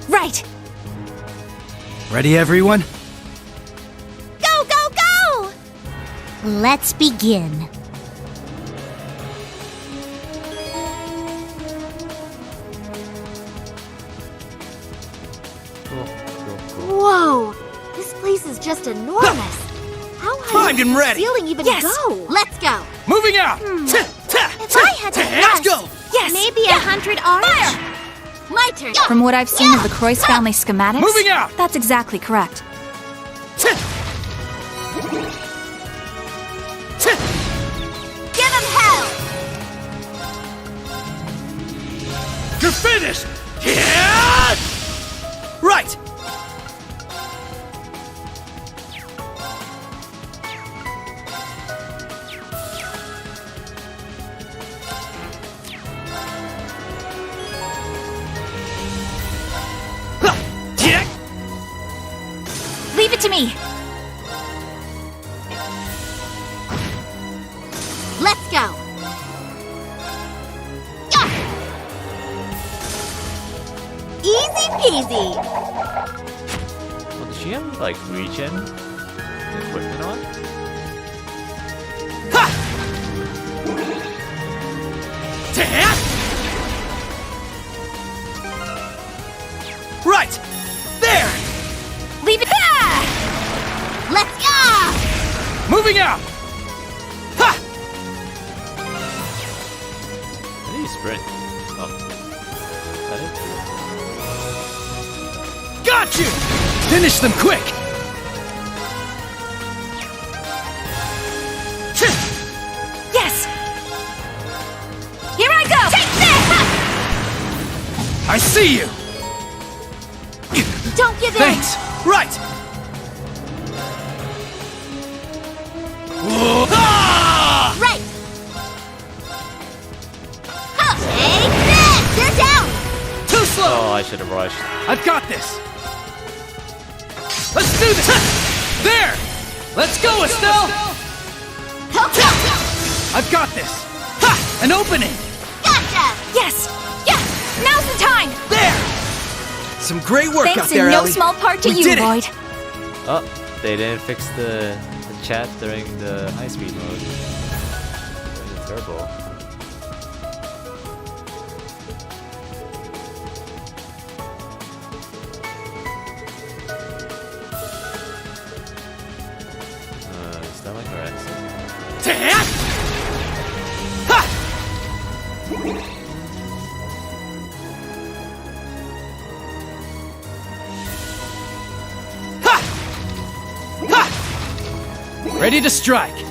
Right! Ready, everyone? Go, go, go! Let's begin. Whoa! This place is just enormous. How high Primed and does the ready. ceiling even go? Let's go. Moving out! If I had to Let's guess, go! Yes! maybe 100 arch? My turn. From what I've seen of the Croix family schematics, Moving out! that's exactly correct. Give him hell! You're finished! Yeah! Right! Leave it to me! Let's go. Yeah. Easy peasy. Well, does she have, like, regen equipment on? Right! There! Leave it there! Let's go! Moving out! Ha! How do you sprint? Oh. Is that it? Got you! Finish them quick! Yes! Here I go! Take this! I see you! Don't give in. Thanks! Right! Ah! Right. Take this. You're down. Too slow! Oh, I should have rushed. I've got this! Let's do this! There! Let's go, Estelle! I've got this! Ha! An opening! Gotcha. Yes! Yes! Now's the time! There! Some great work Thanks out there, in no Ellie. small part to We you, did it. Lloyd. Oh, they didn't fix the chat during the high-speed mode. During the turbo. Is that like our exit? Ready to strike! Good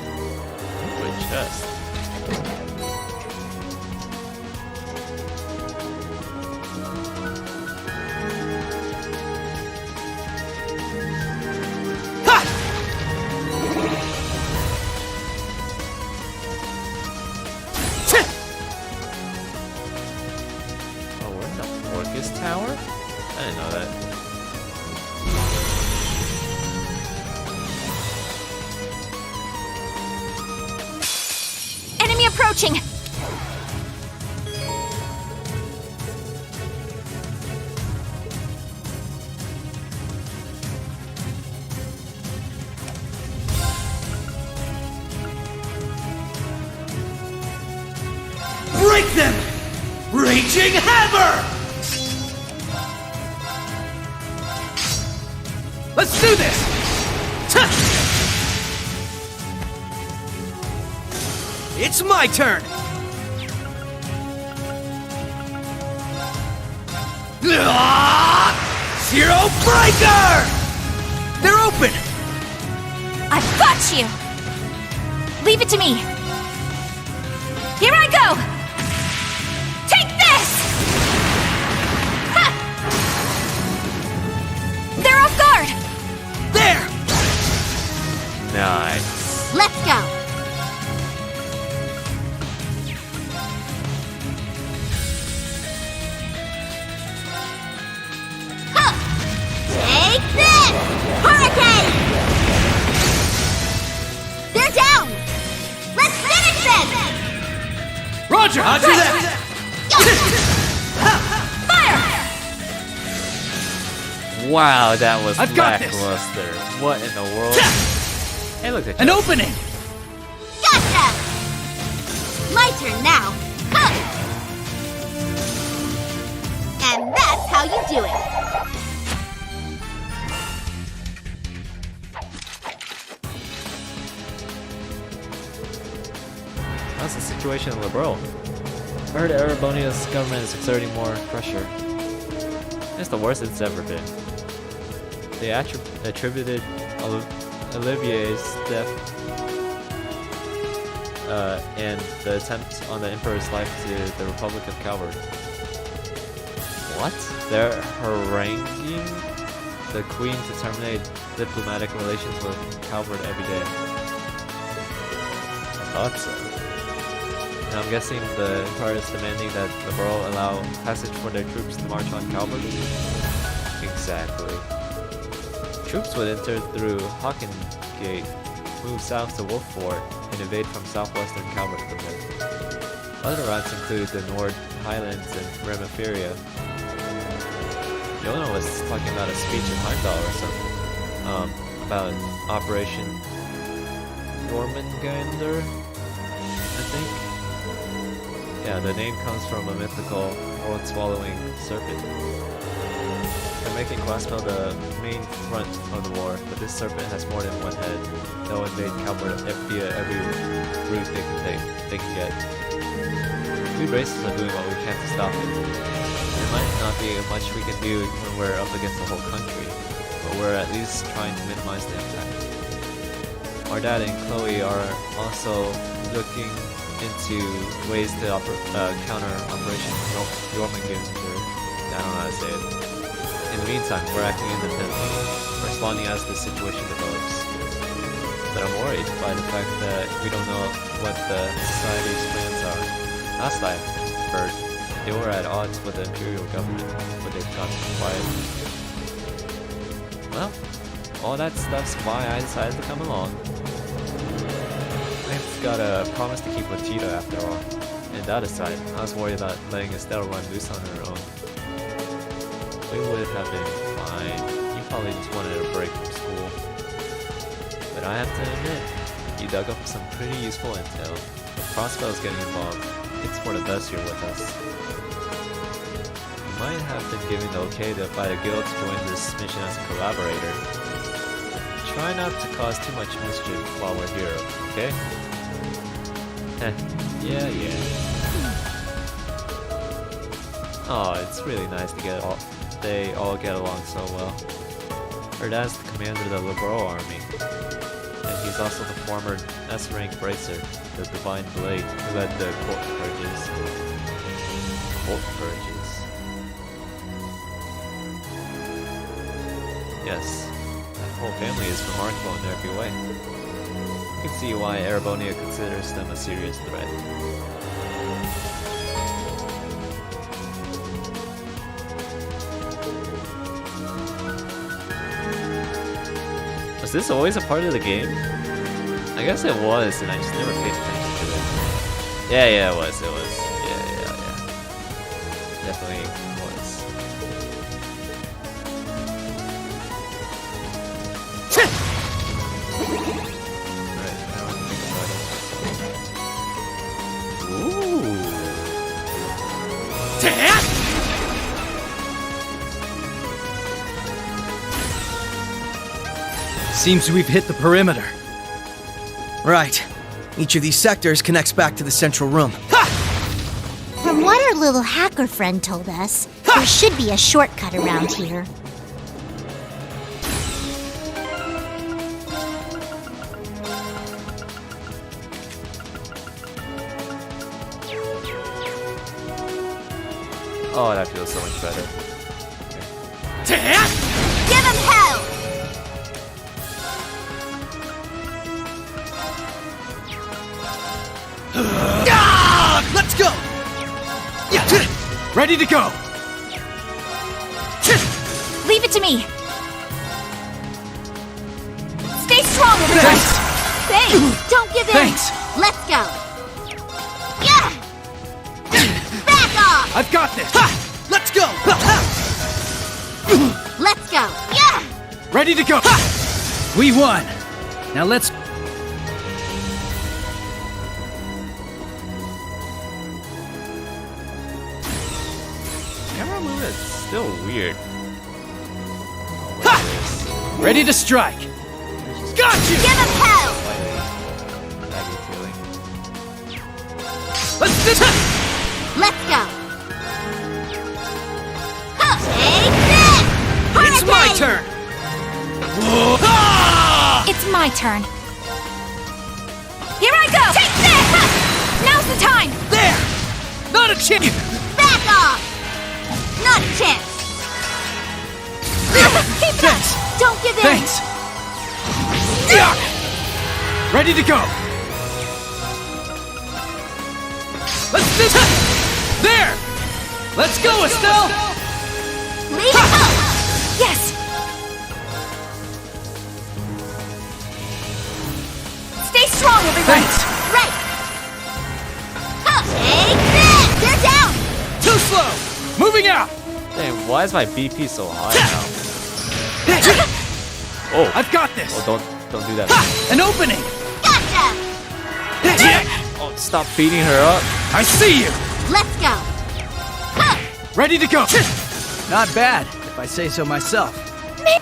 chest. Oh, we're in the Orcus Tower? I didn't know that. Enemy approaching! break them! Raging Hammer! Let's do this! It's my turn! Zero Breaker! They're open! I've got you! Leave it to me! Here I go! Take this! Ha! They're off guard! There! Nice. Let's go! Take this! Hurricane! They're down! Let's finish this! Roger! Roger that! Fire! Wow, that was I've got this. lackluster. What in the world? Hey, look at An you. opening! Gotcha! My turn now. Huh. And that's how you do it. How's the situation in Liberal? I heard Erebonia's government is exerting more pressure. It's the worst it's ever been. They attributed Olivier's death and the attempt on the Emperor's life to the Republic of Calvard. What? They're haranguing the Queen to terminate diplomatic relations with Calvard every day. I thought so. And I'm guessing the Empire is demanding that Liberal allow passage for their troops to march on Calvard? Exactly. Troops would enter through Hawken Gate, move south to Wolf Fort, and invade from southwestern Calvard from there. Other routes include the Nord Highlands and Remiferia. Yona was talking about a speech in Heimdall or something. About Operation Jormungandr, I think. Yeah, the name comes from a mythical world-swallowing serpent. They're making Quaspel the main front of the war, but this serpent has more than one head. They'll invade Calvard via every route they can get. We races are doing what we can to stop it. There might not be much we can do when we're up against the whole country, but we're at least trying to minimize the impact. Our dad and Chloe are also looking into ways to counter Operation Jormungandr. I don't know how to say it. In the meantime, we're acting independently, responding as the situation develops. But I'm worried by the fact that we don't know what the Society's plans are. Last I heard, they were at odds with the Imperial government, but they've gotten quiet. Well, all that stuff's why I decided to come along. I've got a promise to keep with Cheetah after all. And that aside, I was worried about letting Estelle run loose on her own. We would have been fine. You probably just wanted a break from school. But I have to admit, you dug up some pretty useful intel. If Prosper's getting involved, it's for the best you're with us. You might have been given the okay by the guild to join this mission as a collaborator. Try not to cause too much mischief while we're here, okay? Yeah. Oh, it's really nice to they all get along so well. Her dad's the commander of the Liberal army, and he's also the former S-rank bracer, the Divine Blade, who led the Court Purges. Yes, that whole family is remarkable in every way. You can see why Erebonia considers them a serious threat. Was this always a part of the game? I guess it was, and I just never paid attention to it. Yeah, it was. Yeah. Definitely was. Right, I don't think about it. Ooh. Seems we've hit the perimeter. Right. Each of these sectors connects back to the central room. Ha! From what our little hacker friend told us, there should be a shortcut around here. Oh, that feels so much better. Give him hell! Let's go! Ready to go! Leave it to me! Stay strong, everyone! Thanks! Don't give in! Thanks! Let's go! Yeah! Back off! I've got this! Ha! Let's go! Let's go! Yeah! Ready to go! Ha! We won! Now let's... Camera movement's still weird. Ready to strike! Got you! Give him hell! Laggy feeling. Let's do Let's go! Huh. Take this! It's my turn! Whoa. Ah! It's my turn. Here I go! Take this! Ha! Now's the time! There! Not a chance! Back off! Not a chance! Keep it up! Don't give in! Thanks! Ready to go! Let's do this! There! Let's go, Estelle! Lead up! Yes! Stay strong, everyone! Thanks! Right! Take this! They're down! Too slow! Moving out! Damn, why is my BP so high now? Oh, I've got this! Oh, don't do that. An opening! Gotcha! Oh, stop beating her up. I see you! Let's go! Ready to go! Not bad, if I say so myself. The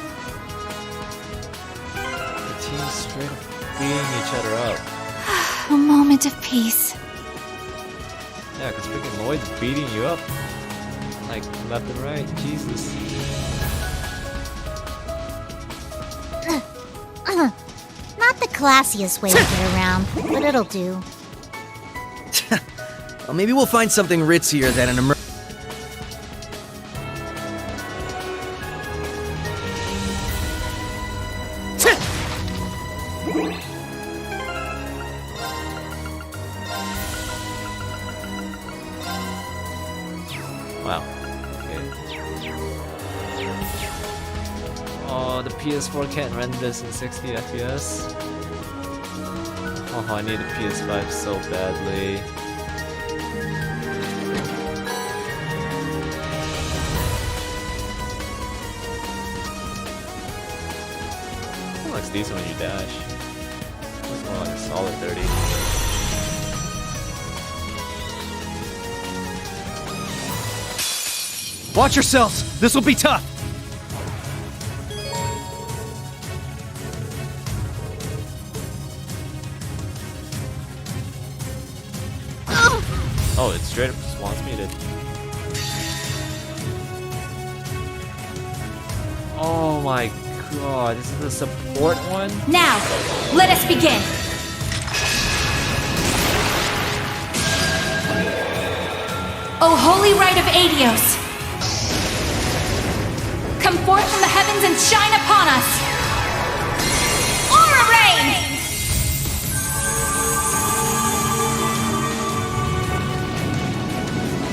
team's straight up beating each other up. A moment of peace. Yeah, because freaking Lloyd's beating you up. Like, left and right. Jesus. Not the classiest way to get around, but it'll do. Well, maybe we'll find something ritzier than an Wow. Okay. Oh, the PS4 can't render this in 60 FPS. Oh, I need a PS5 so badly. It looks decent when you dash. It's more like a solid 30. Watch yourselves! This will be tough! Oh, it straight up just wants me to... Oh my god, this is the support one? Now, let us begin! O holy rite of Adios! Come forth from the heavens and shine upon us! Aura Rain!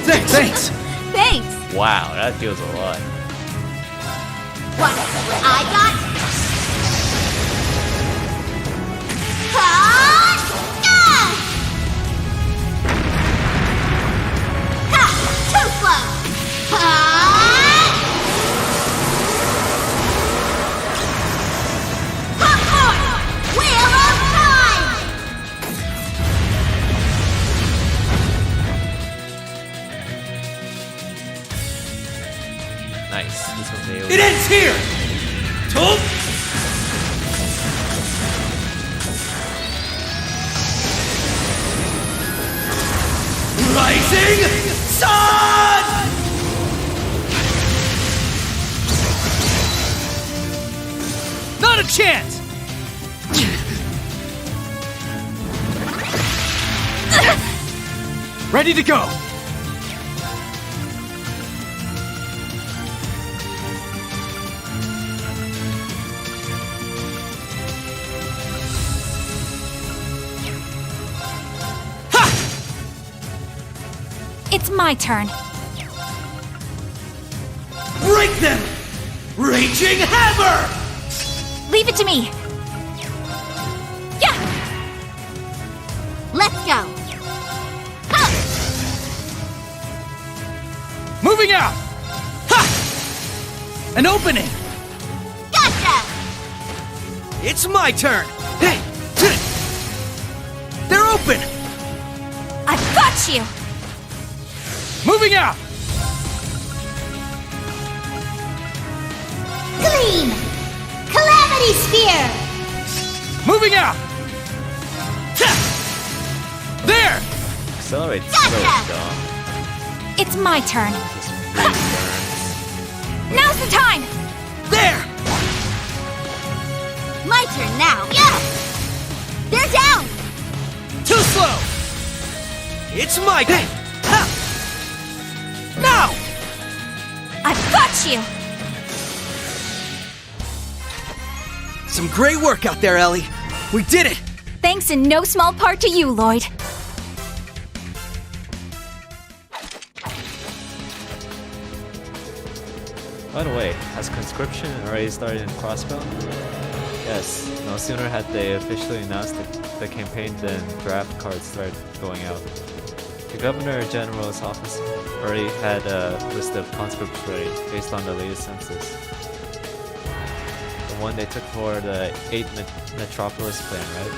Thanks! Thanks! Wow, that feels a lot. What I got? Ha! Too slow! Ha! Popcorn! Wheel of Time! Nice. This one's AoE. It ends here! Told? Raging Sun! Not a chance! Ready to go! It's my turn. Break them! Raging Hammer! Leave it to me. Yeah! Let's go. Moving out! Ha! An opening! Gotcha! It's my turn! Hey! They're open! I've got you! Moving out! Gleam! Calamity Sphere! Moving out! There! Accelerate Gotcha! so dumb. It's my turn. Just really burns. Now's the time! There! My turn now. Yeah! They're down! Too slow! It's my turn! Now! I've got you! Some great work out there, Ellie. We did it! Thanks in no small part to you, Lloyd. By the way, has conscription already started in Crossbow? Yes, no sooner had they officially announced the campaign than draft cards started going out. The Governor General's office already had a list of conscripts ready based on the latest census. The one they took for the 8 Metropolis plan, right?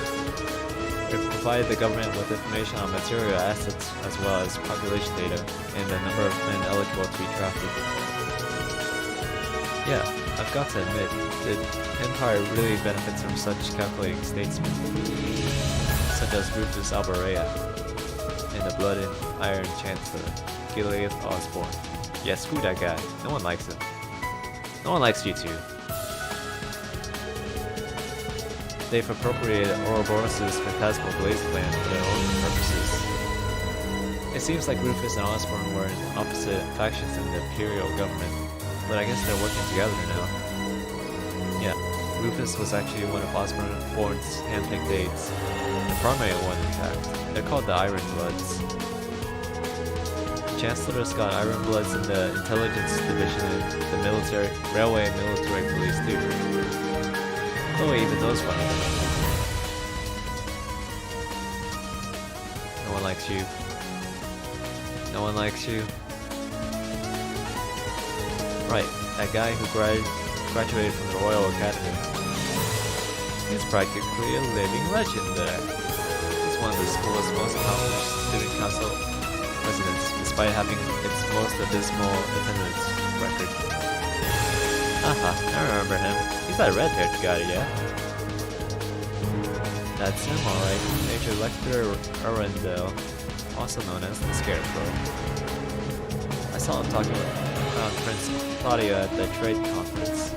It provided the government with information on material assets as well as population data and the number of men eligible to be drafted. Yeah, I've got to admit, the Empire really benefits from such calculating statesmen, such as Rufus Alberea, and the Blood and Iron Chancellor, Gilead Osborne. Yeah, screw that guy. No one likes him. No one likes you two. They've appropriated Ouroboros' phantasmal blaze plan for their own purposes. It seems like Rufus and Osborne were in opposite factions in the Imperial government, but I guess they're working together now. Yeah, Rufus was actually one of Osborne's handpicked aides. The primary one, in fact. They're called the Iron Bloods. The Chancellor's got Iron Bloods in the Intelligence Division and the military, Railway and Military Police too. Oh, even those funny. No one likes you. No one likes you. Right, that guy who graduated from the Royal Academy. He's practically a living legend there. He's one of the school's most accomplished student council presidents, despite having its most abysmal attendance record. Haha, I remember him. He's that red-haired guy, yeah? That's him, alright. Major Lecter Arundel, also known as the Scarecrow. I saw him talking around Prince Claudia at the trade conference.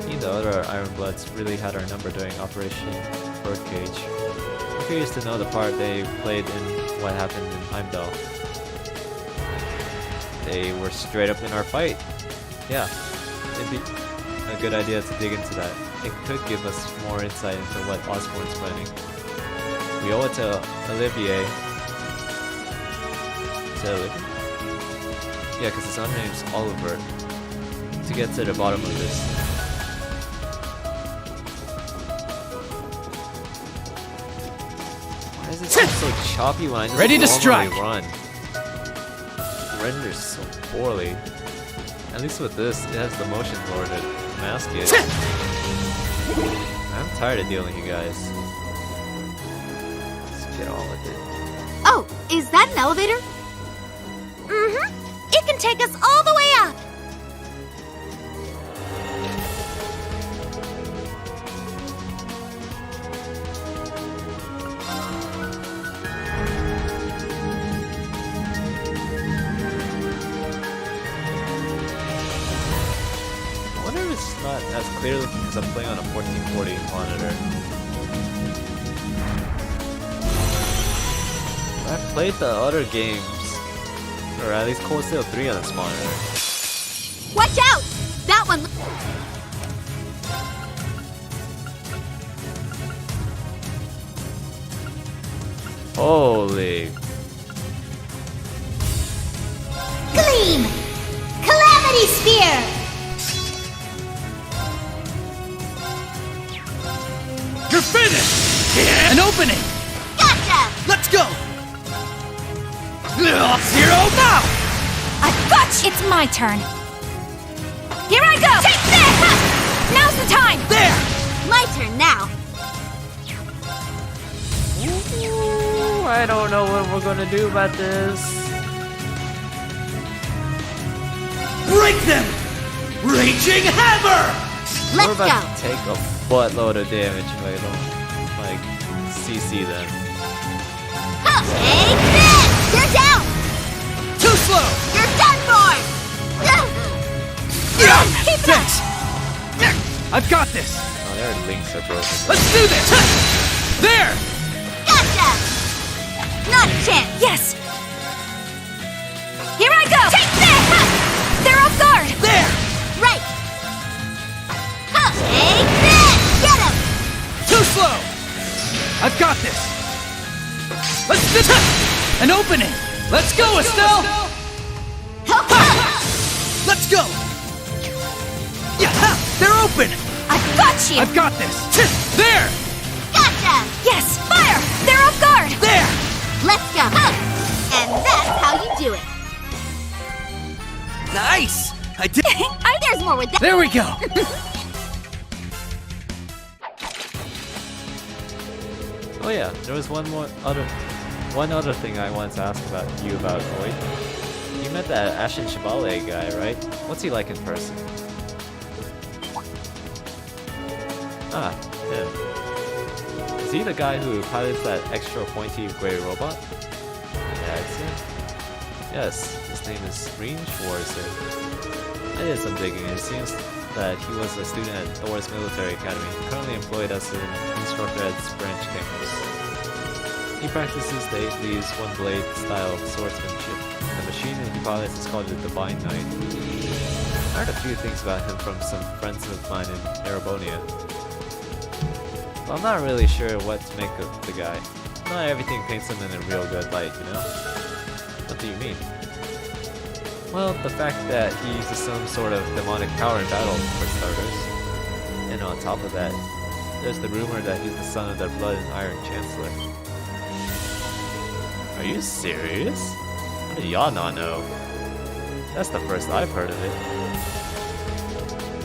He and the other Iron Bloods really had our number during Operation Birdcage. I'm curious to know the part they played in what happened in Heimdall. They were straight up in our fight. Yeah, it'd be a good idea to dig into that. It could give us more insight into what Osborne's planning. We owe it to Olivier. Is that Olivier? Yeah, because his own name's Oliver. To get to the bottom of this. Why does it seem so choppy when I just Ready to normally strike. run? It renders so poorly. At least with this, it has the motion blur to mask it. I'm tired of dealing with you guys. Let's get on with it. Oh, is that an elevator? Mm-hmm. It can take us all the way up. not as clearly because I'm playing on a 1440 monitor. I've played the other games, or at least Cold Steel 3 on this monitor. Watch out! That one. Holy. Gleam! Calamity Spear! You're finished! An opening! Gotcha! Let's go! Zero now! I've got you! It's my turn. Here I go! Take this! Now's the time! There! My turn now. Ooh, I don't know what we're gonna do about this. Break them! Raging Hammer! We're about to take a buttload of damage if I don't, like, CC them. Take this! You're down! Too slow! You're done for! Keep it up! I've got this! Oh, their links are broken. Let's do this! There! Gotcha! Not a chance! Yes! Here I go! Take this! They're off guard! There! Right! Take this! Get him! Too slow! I've got this! Let's do an opening! Let's go, Estelle! Let's go! Yeah, they're open! I've got you! I've got this! There! Gotcha! Yes! Fire! They're off guard! There! Let's go! And that's how you do it! Nice! I did. There's more with that. There we go. Oh yeah, there was one other thing I wanted to ask about you about, Void. You met that Ashen Chevalier guy, right? What's he like in person? Ah, him. Is he the guy who pilots that extra pointy gray robot? Yeah, it's him. Yes, his name is Green Schwarzer. I did some digging, and it seems that he was a student at Thor's Military Academy, currently employed as an instructor at Branch campus. He practices the 8-leaves, one-blade style of swordsmanship. The machine that he pilots is called the Divine Knight. I heard a few things about him from some friends of mine in Erebonian. But I'm not really sure what to make of the guy. Not everything paints him in a real good light, you know? What do you mean? Well, the fact that he uses some sort of demonic power in battle, for starters. And on top of that, there's the rumor that he's the son of their Blood and Iron Chancellor. Are you serious? How do y'all not know? That's the first I've heard of it.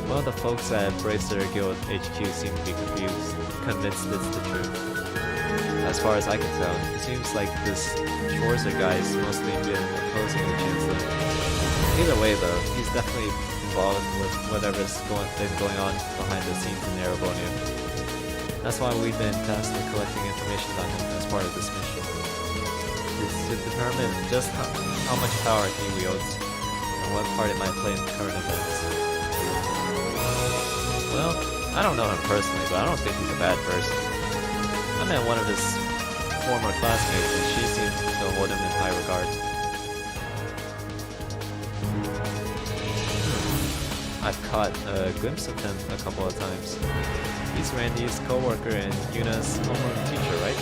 Well, the folks at Bracer Guild HQ seem to be convinced it's the truth. As far as I can tell, it seems like this Schwarzer guy's mostly been opposing the Chancellor. Either way though, he's definitely involved with whatever's been going on behind the scenes in Erebonian. That's why we've been tasked with collecting information on him as part of this mission. It's to determine just how much power he wields, and what part it might play in the current events. Well, I don't know him personally, but I don't think he's a bad person. I met one of his former classmates, and she seemed to hold him in high regard. I've caught a glimpse of him a couple of times. He's Randy's co-worker and Yuna's homeroom teacher, right?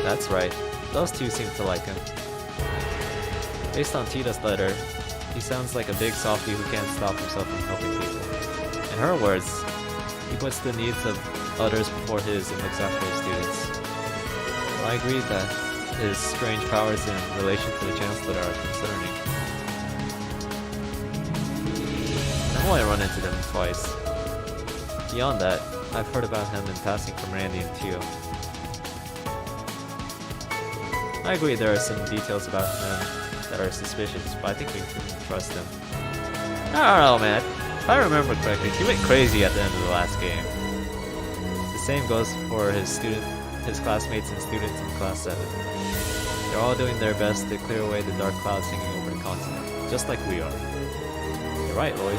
That's right. Those two seem to like him. Based on Tita's letter, he sounds like a big softie who can't stop himself from helping people. In her words, he puts the needs of others before his and looks after his students. I agree that his strange powers in relation to the Chancellor are concerning. I've only run into them twice. Beyond that, I've heard about him in passing from Randy and Tio. I agree there are some details about him that are suspicious, but I think we can trust him. I don't know, man. If I remember correctly, he went crazy at the end of the last game. The same goes for his student his classmates and students in Class 7. They're all doing their best to clear away the dark clouds hanging over the continent, just like we are. You're right, Lloyd.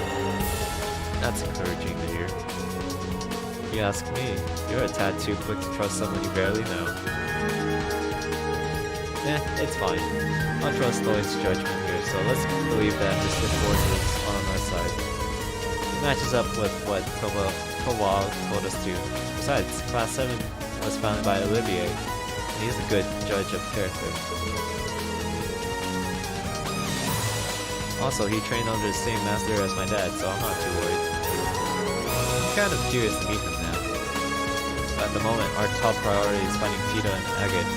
That's encouraging to hear. If you ask me, you're a tad too quick to trust someone you barely know. It's fine. I'll trust Lloyd's judgment here, so let's believe that Mr. Force is on our side. It matches up with what Kowal told us to. Besides, Class 7 was founded by Olivier, and he's a good judge of character. Also, he trained under the same master as my dad, so I'm not too worried. I'm kind of curious to meet him now. But at the moment, our top priority is finding Tita and Agate.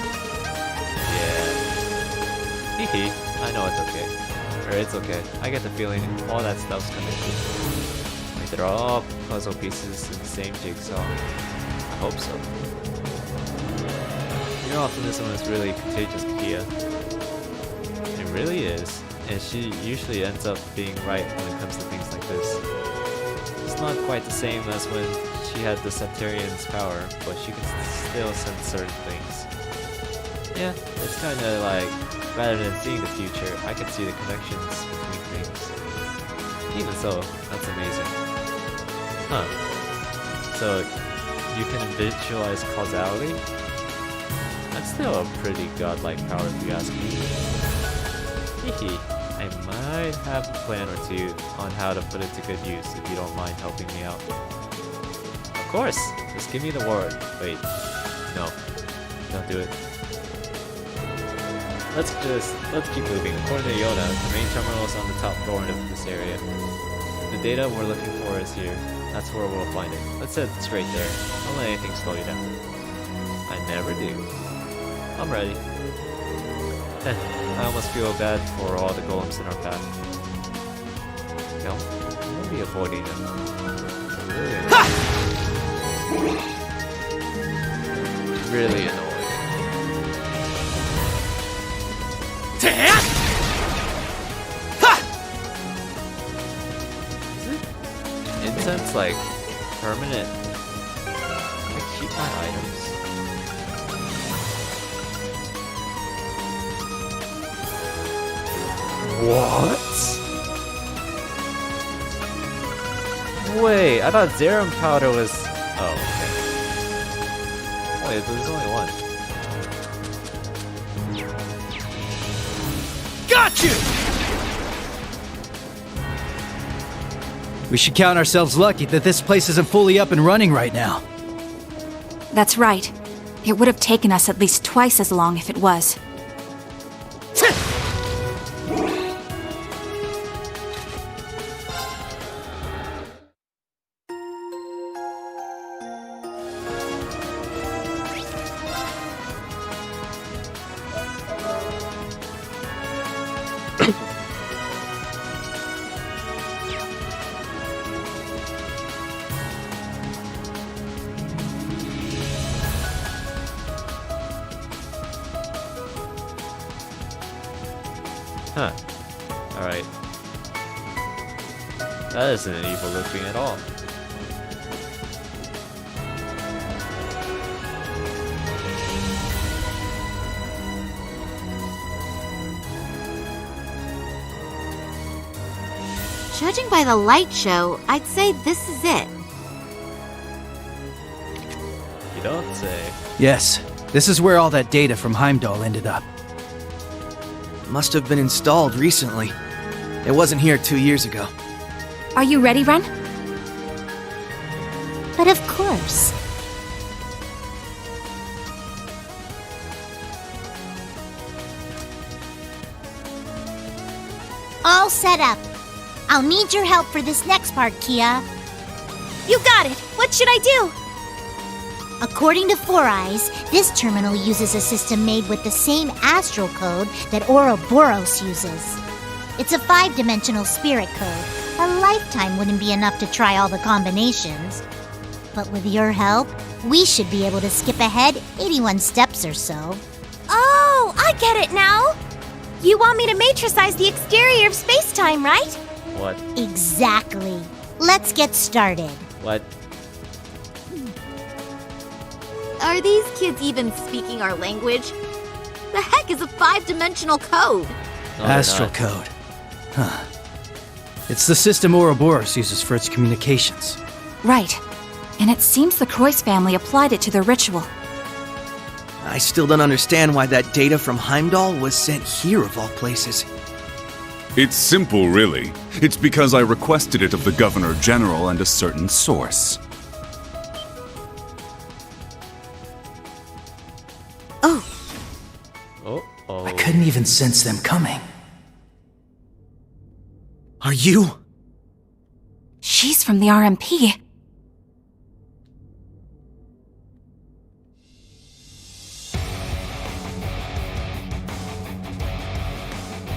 Yeah. Hehe, I know it's okay. Or it's okay. I get the feeling all that stuff's connected. Like they're all puzzle pieces in the same jigsaw. I hope so. Your optimism is really contagious, Kia. It really is. And she usually ends up being right when it comes to things like this. It's not quite the same as when she had the Centurion's power, but she can still sense certain things. Yeah, it's kinda like, rather than seeing the future, I can see the connections between things. Even so, that's amazing. Huh. So, you can visualize causality? That's still a pretty godlike power if you ask me. Hehe, I might have a plan or two on how to put it to good use if you don't mind helping me out. Of course! Just give me the word. Wait. No. Don't do it. Let's keep moving. According to Yoda, the main terminal is on the top floor of this area. The data we're looking for is here. That's where we'll find it. Let's head straight there. Don't let anything slow you down. I never do. I'm ready. I almost feel bad for all the golems in our path. No, we'll be avoiding them. Really annoying. Incense like permanent. I keep my items. What? Wait, I thought Zerum powder was. Oh, okay. Wait, there's only one. Got you! We should count ourselves lucky that this place isn't fully up and running right now. That's right. It would have taken us at least twice as long if it was. Huh. Alright. That isn't an evil looking at all. Judging by the light show, I'd say this is it. You don't say. Yes, this is where all that data from Heimdall ended up. Must have been installed recently. It wasn't here 2 years ago. Are you ready, Ren? But of course. All set up. I'll need your help for this next part, Kia. You got it! What should I do? According to Four Eyes, this terminal uses a system made with the same astral code that Ouroboros uses. It's a 5-dimensional spirit code. A lifetime wouldn't be enough to try all the combinations. But with your help, we should be able to skip ahead 81 steps or so. Oh, I get it now! You want me to matricize the exterior of space-time, right? What? Exactly. Let's get started. What? Are these kids even speaking our language? The heck is a 5-dimensional code? No, Astral code. Huh. It's the system Ouroboros uses for its communications. Right. And it seems the Croix family applied it to their ritual. I still don't understand why that data from Heimdall was sent here of all places. It's simple, really. It's because I requested it of the Governor General and a certain source. Oh. I couldn't even sense them coming. Are you? She's from the RMP.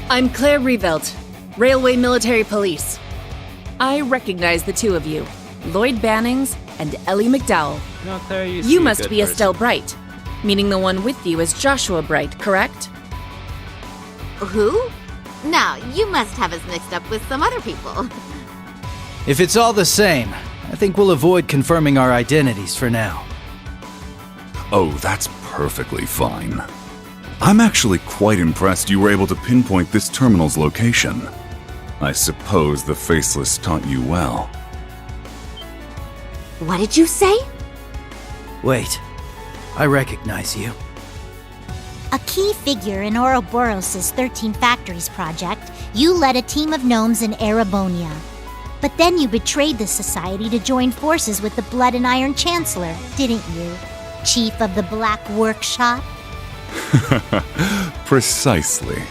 I'm Claire Revelt, Railway Military Police. I recognize the two of you, Lloyd Bannings and Ellie McDowell. No, Claire, You must be Estelle Bright, meaning the one with you is Joshua Bright, correct? Who? No, you must have us mixed up with some other people. If it's all the same, I think we'll avoid confirming our identities for now. Oh, that's perfectly fine. I'm actually quite impressed you were able to pinpoint this terminal's location. I suppose the Faceless taught you well. What did you say? Wait, I recognize you. A key figure in Ouroboros' 13 Factories project, you led a team of gnomes in Erebonian. But then you betrayed the society to join forces with the Blood and Iron Chancellor, didn't you? Chief of the Black Workshop? Precisely.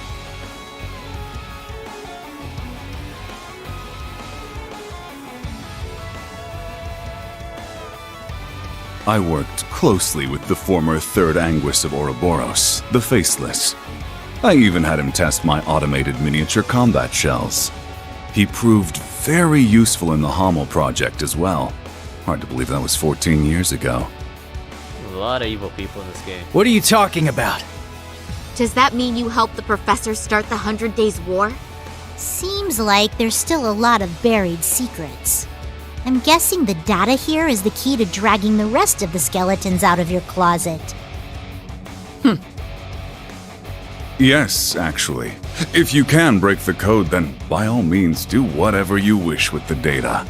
I worked closely with the former Third Anguis of Ouroboros, the Faceless. I even had him test my automated miniature combat shells. He proved very useful in the Hommel project as well. Hard to believe that was 14 years ago. A lot of evil people in this game. What are you talking about? Does that mean you helped the professor start the 100 Days War? Seems like there's still a lot of buried secrets. I'm guessing the data here is the key to dragging the rest of the skeletons out of your closet. Yes, actually. If you can break the code, then by all means do whatever you wish with the data.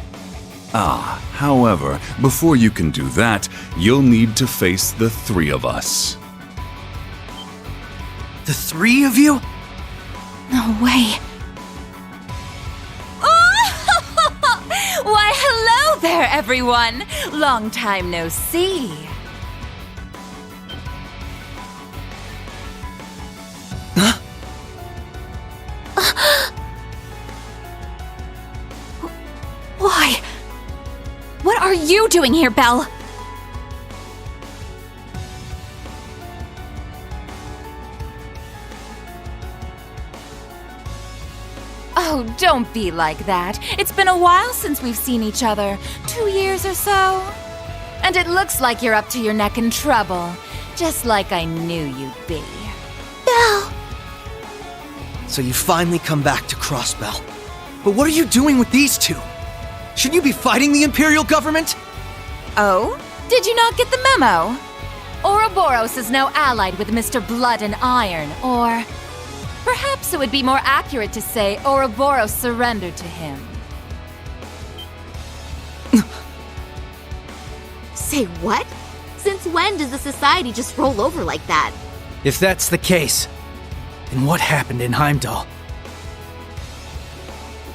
However, before you can do that, you'll need to face the three of us. The three of you? No way. Why, hello there, everyone! Long time no see. Huh? Why? What are you doing here, Belle? Oh, don't be like that. It's been a while since we've seen each other. 2 years or so. And it looks like you're up to your neck in trouble. Just like I knew you'd be. Belle! So you finally come back to Crossbell. But what are you doing with these two? Shouldn't you be fighting the Imperial government? Oh? Did you not get the memo? Ouroboros is now allied with Mr. Blood and Iron, or... perhaps it would be more accurate to say Ouroboros surrendered to him. Say what? Since when does the society just roll over like that? If that's the case, then what happened in Heimdall?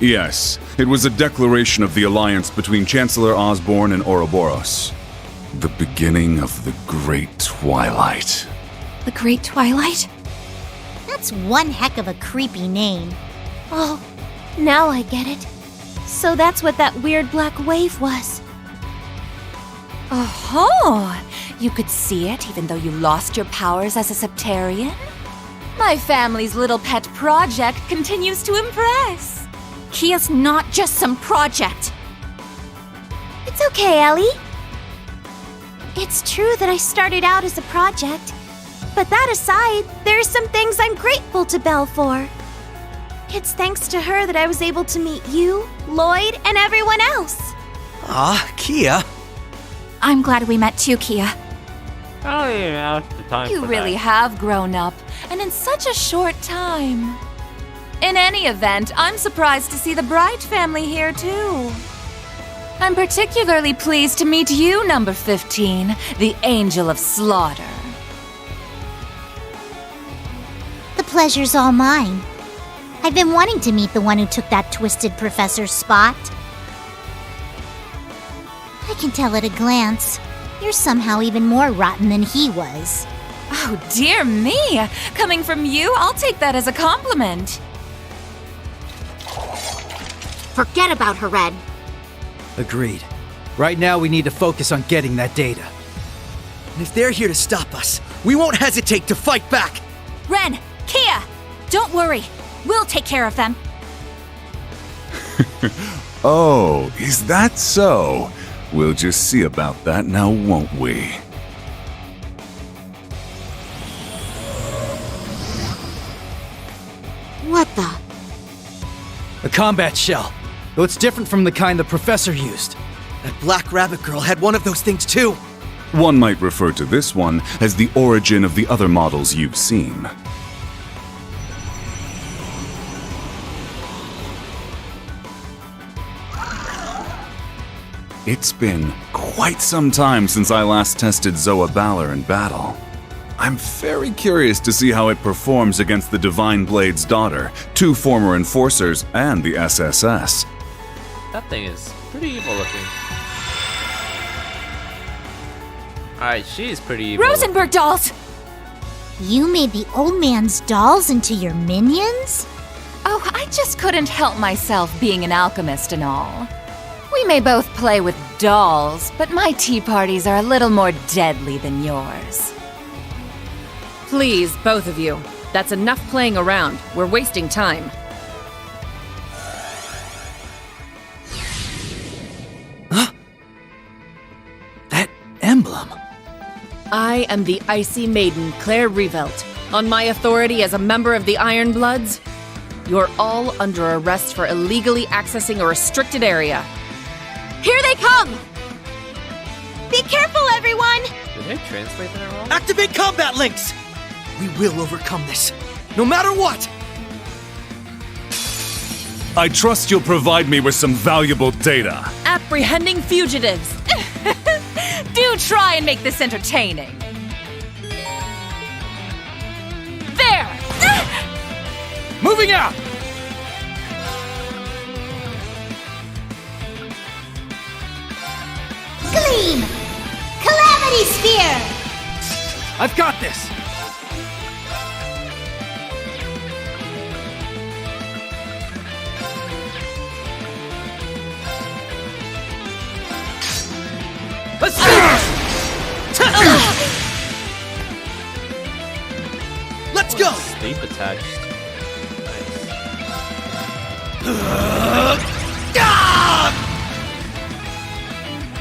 Yes, it was a declaration of the alliance between Chancellor Osborne and Ouroboros. The beginning of the Great Twilight. The Great Twilight? That's one heck of a creepy name. Oh, now I get it. So that's what that weird black wave was. Oh, you could see it even though you lost your powers as a Septarian? My family's little pet project continues to impress. Kia's not just some project. It's okay, Ellie. It's true that I started out as a project, but that aside, there are some things I'm grateful to Belle for. It's thanks to her that I was able to meet you, Lloyd, and everyone else. Ah, Kia. I'm glad we met too, Kia. I don't even have the time You for really that. have grown up, and in such a short time. In any event, I'm surprised to see the Bright family here, too. I'm particularly pleased to meet you, number 15, the Angel of Slaughter. The pleasure's all mine. I've been wanting to meet the one who took that twisted professor's spot. I can tell at a glance. You're somehow even more rotten than he was. Oh, dear me! Coming from you, I'll take that as a compliment. Forget about her, Red. Agreed. Right now, we need to focus on getting that data. And if they're here to stop us, we won't hesitate to fight back! Ren! Kia! Don't worry. We'll take care of them. Oh, is that so? We'll just see about that now, won't we? What the? A combat shell. Though it's different from the kind the professor used. That black rabbit girl had one of those things too. One might refer to this one as the origin of the other models you've seen. It's been quite some time since I last tested Zoa Balor in battle. I'm very curious to see how it performs against the Divine Blade's daughter, 2 former enforcers, and the SSS. That thing is pretty evil looking. Alright, she's pretty evil. Rosenberg dolls! You made the old man's dolls into your minions? Oh, I just couldn't help myself being an alchemist and all. We may both play with dolls, but my tea parties are a little more deadly than yours. Please, both of you. That's enough playing around. We're wasting time. That emblem. I am the Icy Maiden, Claire Revelt. On my authority as a member of the Iron Bloods, you're all under arrest for illegally accessing a restricted area. Here they come! Be careful, everyone! Did they translate that wrong? Activate combat links! We will overcome this, no matter what! I trust you'll provide me with some valuable data. Apprehending fugitives. Do try and make this entertaining. There! Moving out! Gleam! Calamity Sphere! I've got this! Let's do this! Let's go! Sleep attached.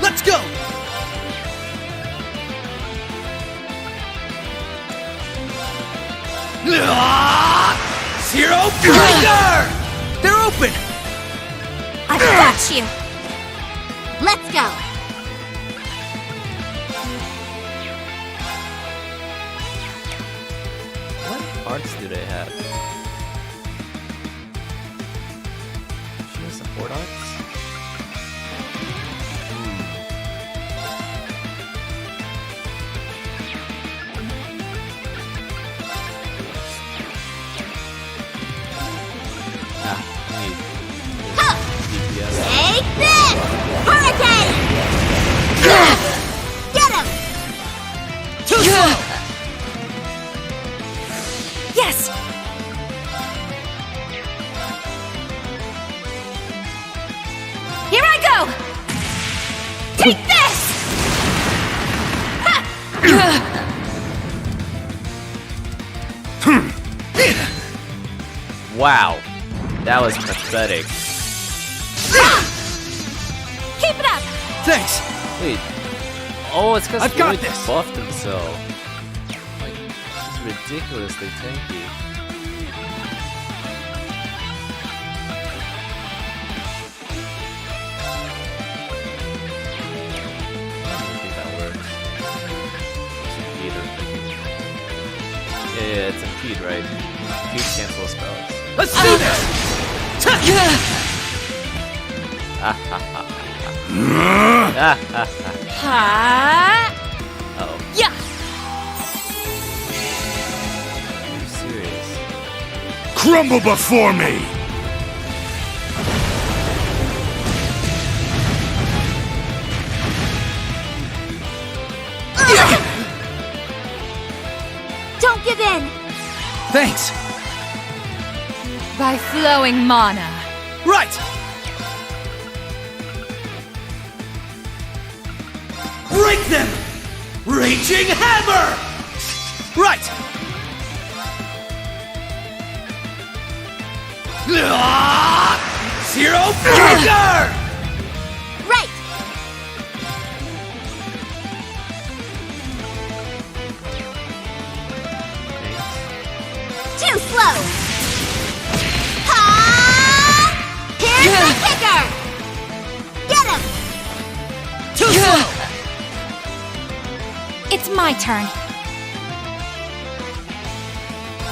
Let's go! Zero Breaker! They're open! I've got you! Let's go! What arts do they have? She has support arts? Take this! Hurricane! Get him! Too slow! Yes! Here I go! Take this! Wow, that was pathetic. Keep it up! Thanks! Wait. Oh, it's because I've got Lloyd this. buffed himself. Like, it's ridiculously tanky. I don't think that works. impede or yeah, it's impede, right? Impede cancel spells. Let's do this! Uh-oh. Yeah. Are you serious? Crumble before me! Don't give in! Thanks! By flowing mana. Right! Break them! Raging hammer! Right! Zero finger! Right! Too slow! Ha! Here's the kicker! Get him! Too slow! It's my turn.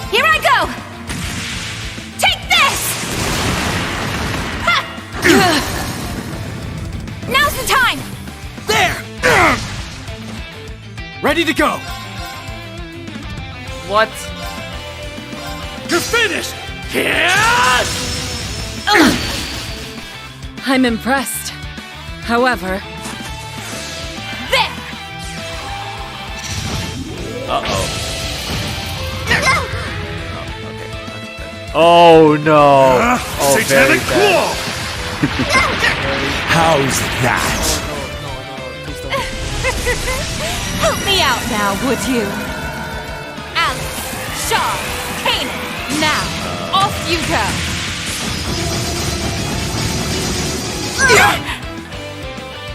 Here I go! Take this! Ha! Now's the time! There! Ready to go! What? You're finished! Yes! I'm impressed. However, There! Uh-oh. Oh no! Oh, very Satanic bad. How's that? Help me out now, would you? Alex, Shaw, Kanan, now, off you go!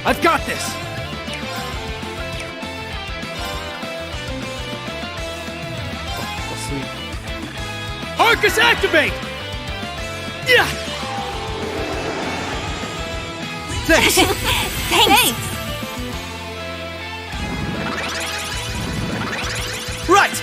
I've got this! Oh, sweet. Arcus activate! Yeah! Thanks! Thanks! Right!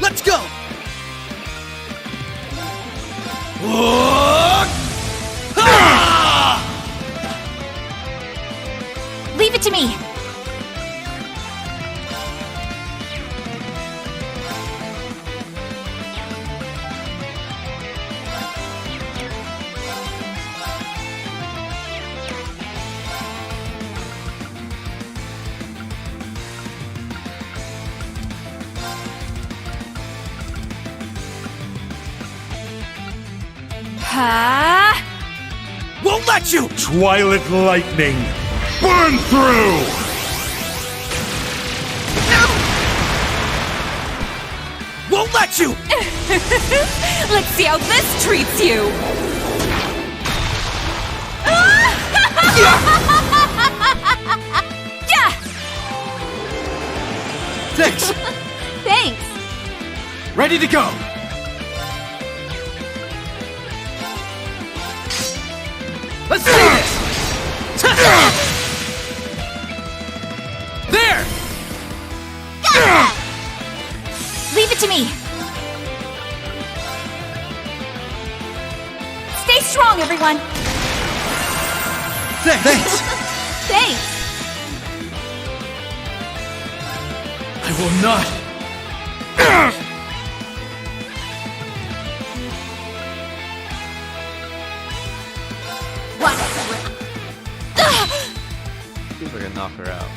Let's go! Leave it to me! Ha! Won't let you! Twilight lightning! Burn through! Won't let you! Let's see how this treats you! Yeah! Thanks! Thanks! Ready to go! Let's do this! There! Gotcha! Leave it to me! Stay strong, everyone! Thanks! Thanks! I will not! People are gonna knock her out.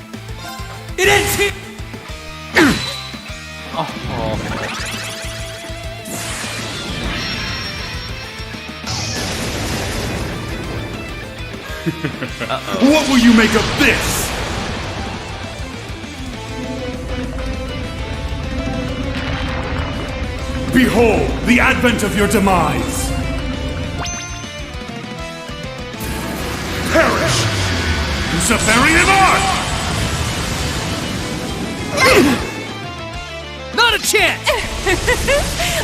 It ends here! Oh. Uh-oh. What will you make of this? Behold the advent of your demise! Perish! Luciferian art! Not a a chance!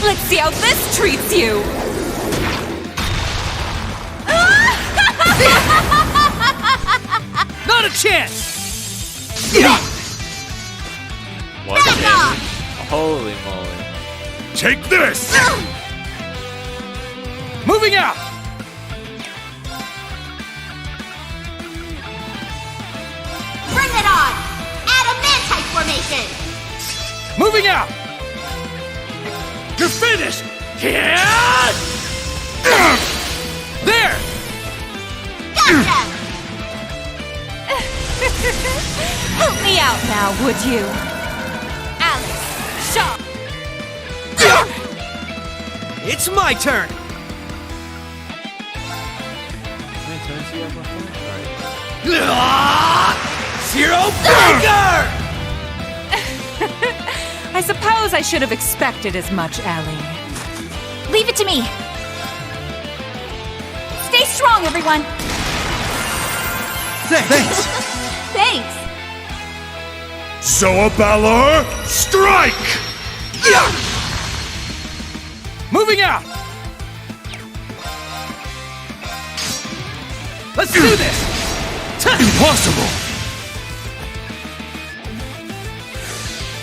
Let's see how this treats you! Not a chance! What damage? Holy moly. Take this! Moving out! Bring it on! Adamantite formation! Moving out! You're finished! There! Gotcha! Help me out now, would you? Alice, Shaw! It's my turn! How many turns do you have left? Zero Breaker! I suppose I should have expected as much, Ellie. Leave it to me! Stay strong, everyone! Thanks! Thanks! Zoa Balor, strike! Moving out! Let's do this! Impossible!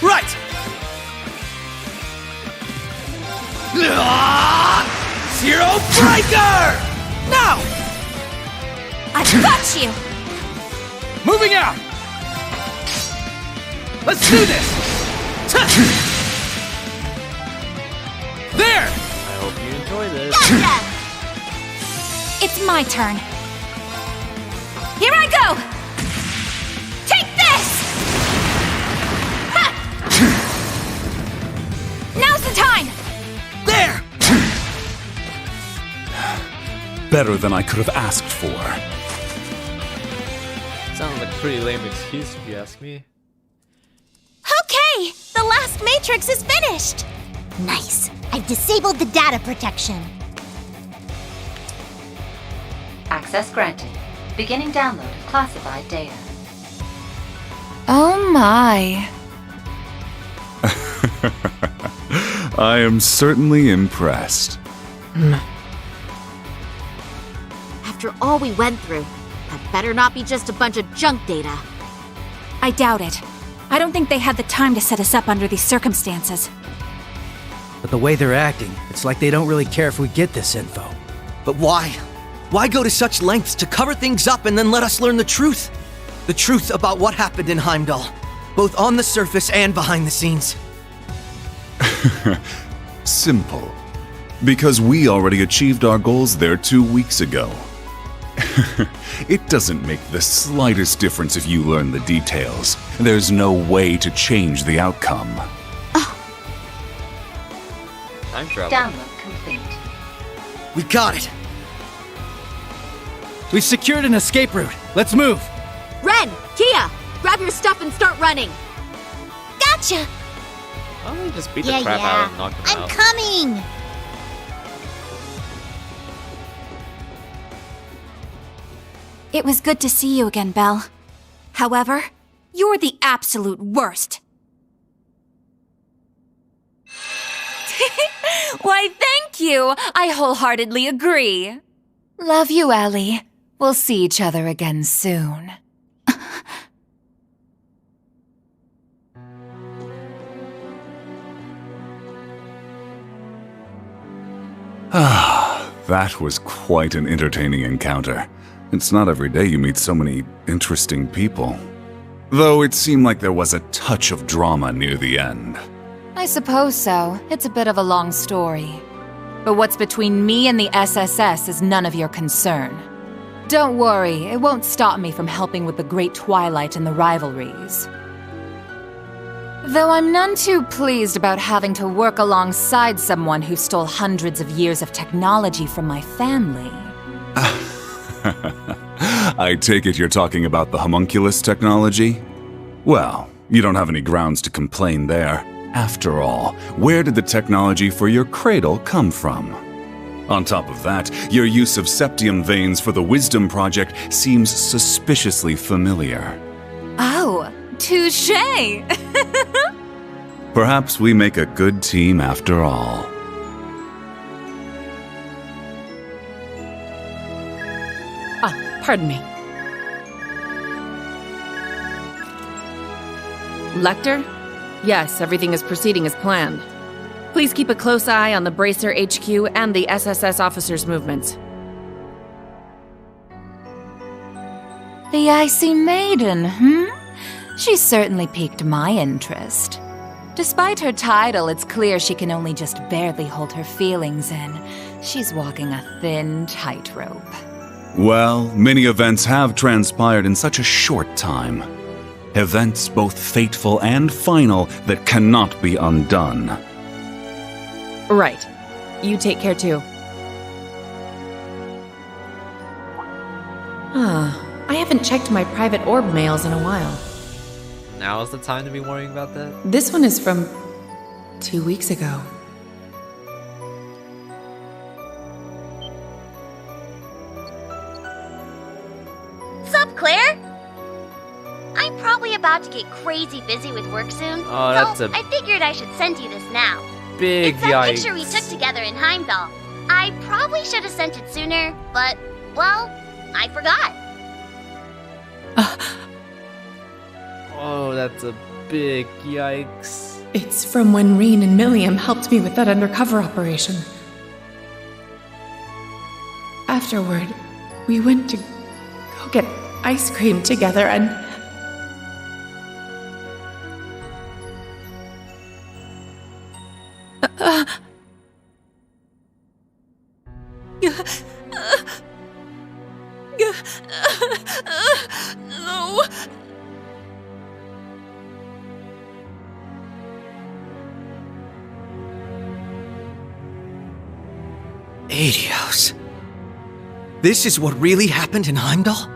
Right! Zero Breaker! Now! I've got you! Moving out! Let's do this! There! I hope you enjoy this. Gotcha! It's my turn. Here I go! Take this! Ha! Now's the time! There! Better than I could have asked for. Sounds like a pretty lame excuse if you ask me. Okay! The last matrix is finished! Nice. I've disabled the data protection. Access granted. Beginning download of classified data. Oh my. I am certainly impressed. After all we went through, that better not be just a bunch of junk data. I doubt it. I don't think they had the time to set us up under these circumstances. But the way they're acting, it's like they don't really care if we get this info. But why? Why go to such lengths to cover things up and then let us learn the truth? The truth about what happened in Heimdall, both on the surface and behind the scenes. Simple. Because we already achieved our goals there 2 weeks ago. It doesn't make the slightest difference if you learn the details. There's no way to change the outcome. Time travel. Download complete. We got it! We've secured an escape route. Let's move! Ren! Kia! Grab your stuff and start running! Gotcha! Why don't we just beat the crap out of him and knock him I'm out? coming! It was good to see you again, Belle. However, you're the absolute worst. Why, thank you! I wholeheartedly agree. Love you, Ellie. We'll see each other again soon. That was quite an entertaining encounter. It's not every day you meet so many interesting people. Though it seemed like there was a touch of drama near the end. I suppose so. It's a bit of a long story. But what's between me and the SSS is none of your concern. Don't worry, it won't stop me from helping with the Great Twilight and the rivalries. Though I'm none too pleased about having to work alongside someone who stole hundreds of years of technology from my family. I take it you're talking about the homunculus technology? Well, you don't have any grounds to complain there. After all, where did the technology for your cradle come from? On top of that, your use of septium veins for the Wisdom Project seems suspiciously familiar. Oh, touché! Perhaps we make a good team after all. Pardon me. Lecter? Yes, everything is proceeding as planned. Please keep a close eye on the Bracer HQ and the SSS officers' movements. The Icy Maiden, She certainly piqued my interest. Despite her title, it's clear she can only just barely hold her feelings in. She's walking a thin tightrope. Well, many events have transpired in such a short time. Events both fateful and final that cannot be undone. Right. You take care too. I haven't checked my private orb mails in a while. Now is the time to be worrying about that? This one is from 2 weeks ago. Sup, Claire? I'm probably about to get crazy busy with work soon, Oh, that's so a I figured I should send you this now. big It's that yikes. picture we took together in Heimdall. I probably should have sent it sooner, but, well, I forgot. Oh, that's a big yikes. It's from when Reen and Milliam helped me with that undercover operation. Afterward, we went to go get ice cream together and... No. Adios. This is what really happened in Heimdall?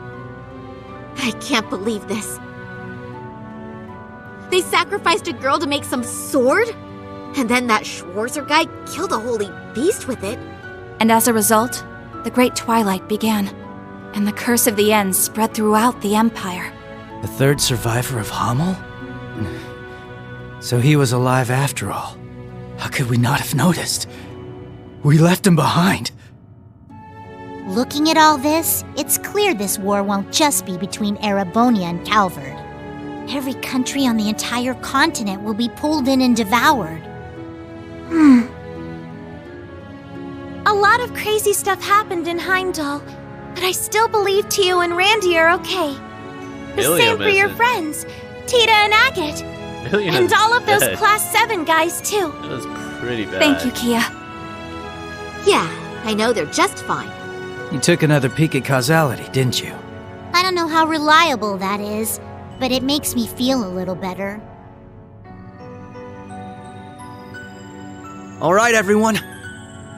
I can't believe this. They sacrificed a girl to make some sword? And then that Schwarzer guy killed a holy beast with it. And as a result, the Great Twilight began, and the curse of the End spread throughout the Empire. The third survivor of Hamel? So he was alive after all. How could we not have noticed? We left him behind. Looking at all this, it's clear this war won't just be between Erebonia and Calvard. Every country on the entire continent will be pulled in and devoured. A lot of crazy stuff happened in Heimdall, but I still believe Tio and Randy are okay. The same for your friends, Tita and Agate. And all of those Class 7 guys, too. That was pretty bad. Thank you, Kia. Yeah, I know they're just fine. You took another peek at causality, didn't you? I don't know how reliable that is, but it makes me feel a little better. All right, everyone.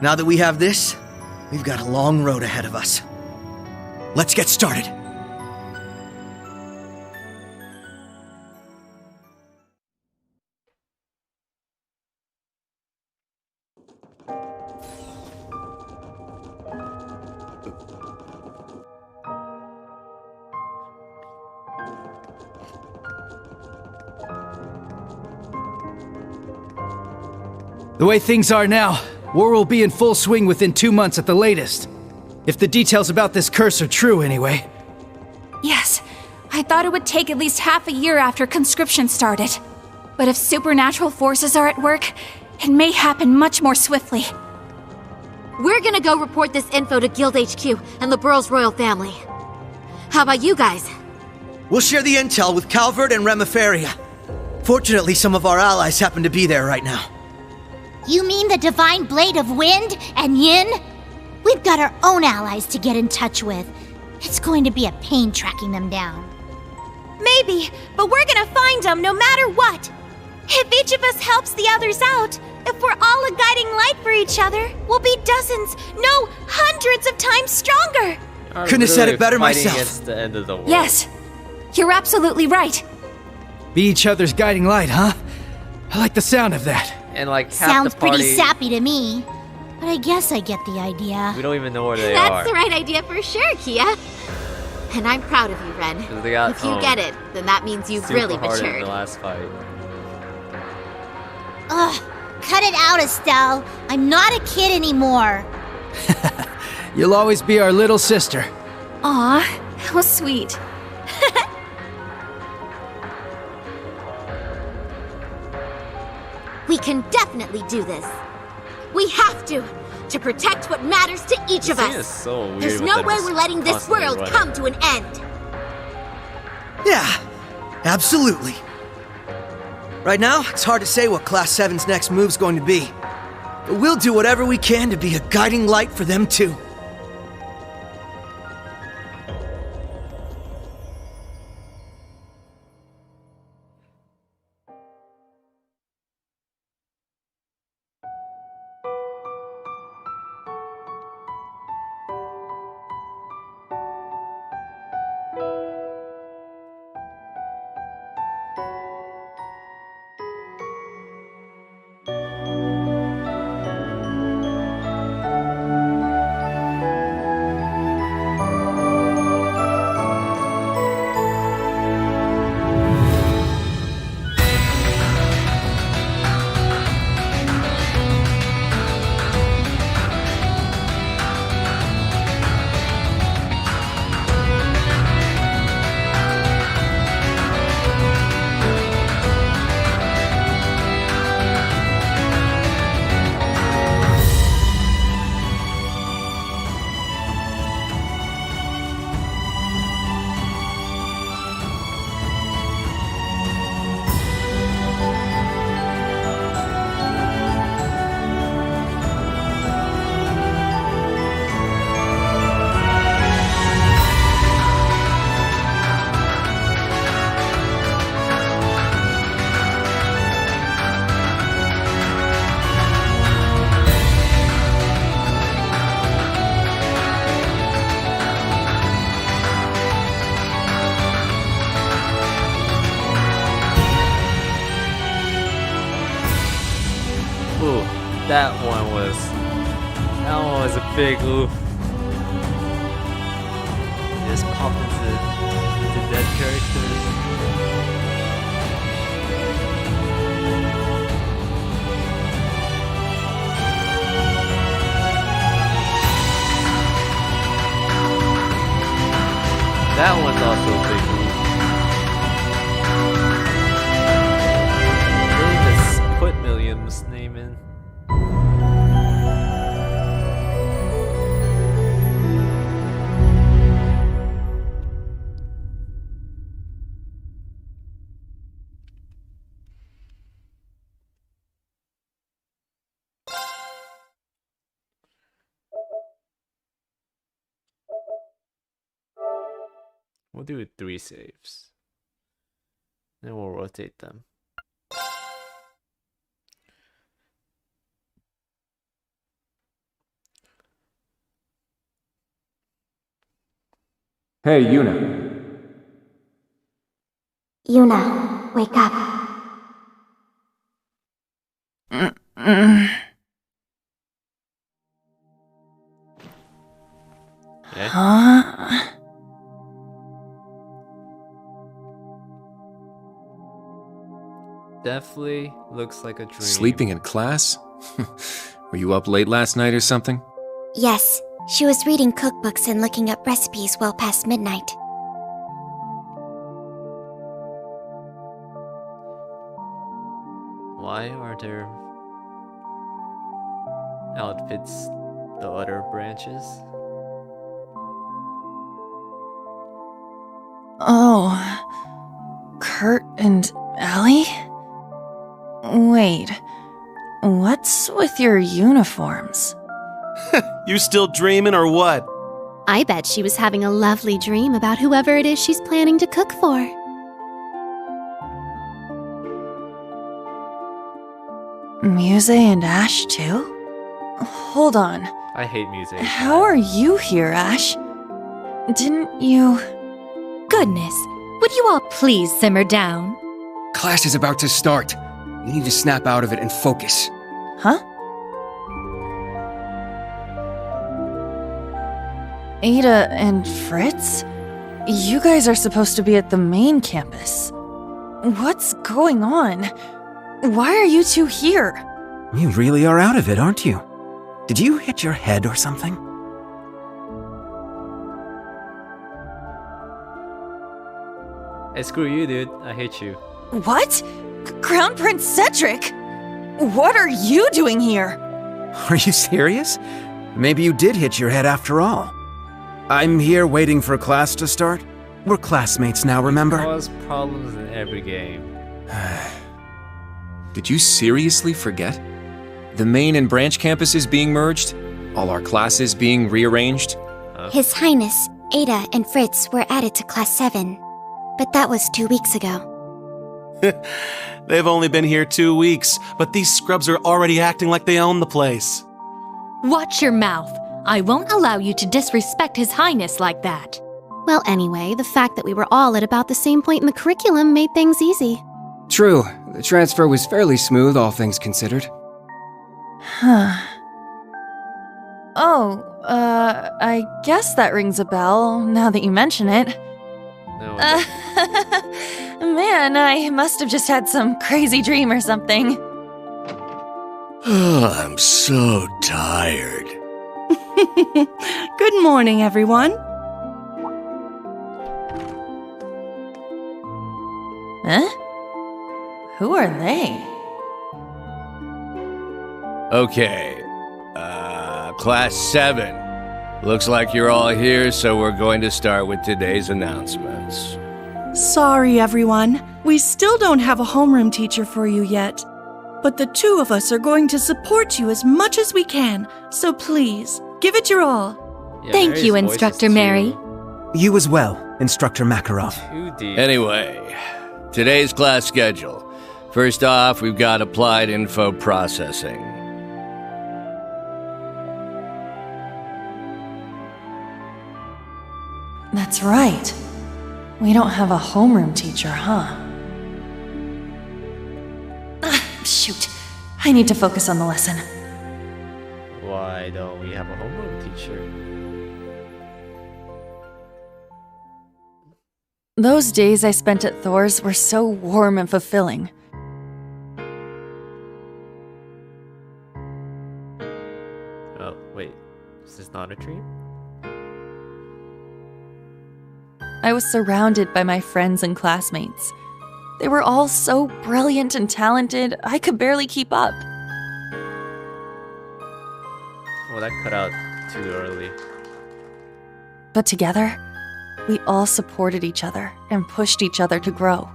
Now that we have this, we've got a long road ahead of us. Let's get started. The way things are now, war will be in full swing within 2 months at the latest. If the details about this curse are true, anyway. Yes, I thought it would take at least half a year after conscription started. But if supernatural forces are at work, it may happen much more swiftly. We're gonna go report this info to Guild HQ and the Burrow's royal family. How about you guys? We'll share the intel with Calvard and Remiferia. Fortunately, some of our allies happen to be there right now. You mean the Divine Blade of Wind and Yin? We've got our own allies to get in touch with. It's going to be a pain tracking them down. Maybe, but we're gonna find them no matter what. If each of us helps the others out, if we're all a guiding light for each other, we'll be dozens, no, hundreds of times stronger. Couldn't have said it better Fighting myself. against the end of the world. Yes, you're absolutely right. Be each other's guiding light, huh? I like the sound of that. And like half Sounds the party, pretty sappy to me, but I guess I get the idea. we don't even know where they That's are. the right idea for sure, Kia. And I'm proud of you, Ren. 'Cause they got If you owned get it, then that means you've super really hard in matured. the last fight. Ugh, cut it out, Estelle. I'm not a kid anymore. You'll always be our little sister. Aw, how sweet. We can definitely do this. We have to protect what matters to each of us. Is so weird There's with no them way just we're letting this constantly world running. come to an end. Yeah, absolutely. Right now, it's hard to say what Class 7's next move's going to be. But we'll do whatever we can to be a guiding light for them too. Ooh, that one was a big oof. Just pop into dead characters. That one's also a big move. Really just put Milliam's name in. We'll do 3 saves. Then we'll rotate them. Hey, Yuna. Yuna, wake up. Huh? Definitely looks like a dream. Sleeping in class? Were you up late last night or something? Yes, she was reading cookbooks and looking up recipes well past midnight. Why are there outfits the other branches? Oh, Kurt and Ellie? Wait, what's with your uniforms? You still dreaming or what? I bet she was having a lovely dream about whoever it is she's planning to cook for. Muse and Ash too? Hold on. I hate music. How are you here, Ash? Didn't you... Goodness, would you all please simmer down? Class is about to start. You need to snap out of it and focus. Huh? Ada and Fritz? You guys are supposed to be at the main campus. What's going on? Why are you two here? You really are out of it, aren't you? Did you hit your head or something? Hey, screw you, dude. I hate you. What? Crown Prince Cedric? What are you doing here? Are you serious? Maybe you did hit your head after all. I'm here waiting for class to start. We're classmates now, remember? Cause problems in every game. Did you seriously forget? The main and branch campuses being merged? All our classes being rearranged? His Highness, Ada, and Fritz were added to Class 7. But that was 2 weeks ago. They've only been here 2 weeks, but these scrubs are already acting like they own the place. Watch your mouth. I won't allow you to disrespect His Highness like that. Well, anyway, the fact that we were all at about the same point in the curriculum made things easy. True. The transfer was fairly smooth, all things considered. I guess that rings a bell, now that you mention it. No, Man, I must have just had some crazy dream or something. I'm so tired. Good morning, everyone. Huh? Who are they? Okay. Class 7. Looks like you're all here, so we're going to start with today's announcements. Sorry, everyone. We still don't have a homeroom teacher for you yet. But the two of us are going to support you as much as we can, so please, give it your all. Yeah, Thank Mary's you, voice is Instructor too- Mary. You as well, Instructor Makarov. Too deep. Anyway, today's class schedule. First off, we've got applied info processing. That's right. We don't have a homeroom teacher, huh? Shoot. I need to focus on the lesson. Why don't we have a homeroom teacher? Those days I spent at Thor's were so warm and fulfilling. Oh, wait. Is this not a dream? I was surrounded by my friends and classmates. They were all so brilliant and talented, I could barely keep up. Well, that cut out too early. But together, we all supported each other and pushed each other to grow.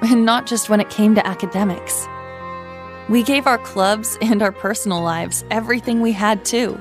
And not just when it came to academics. We gave our clubs and our personal lives everything we had, too.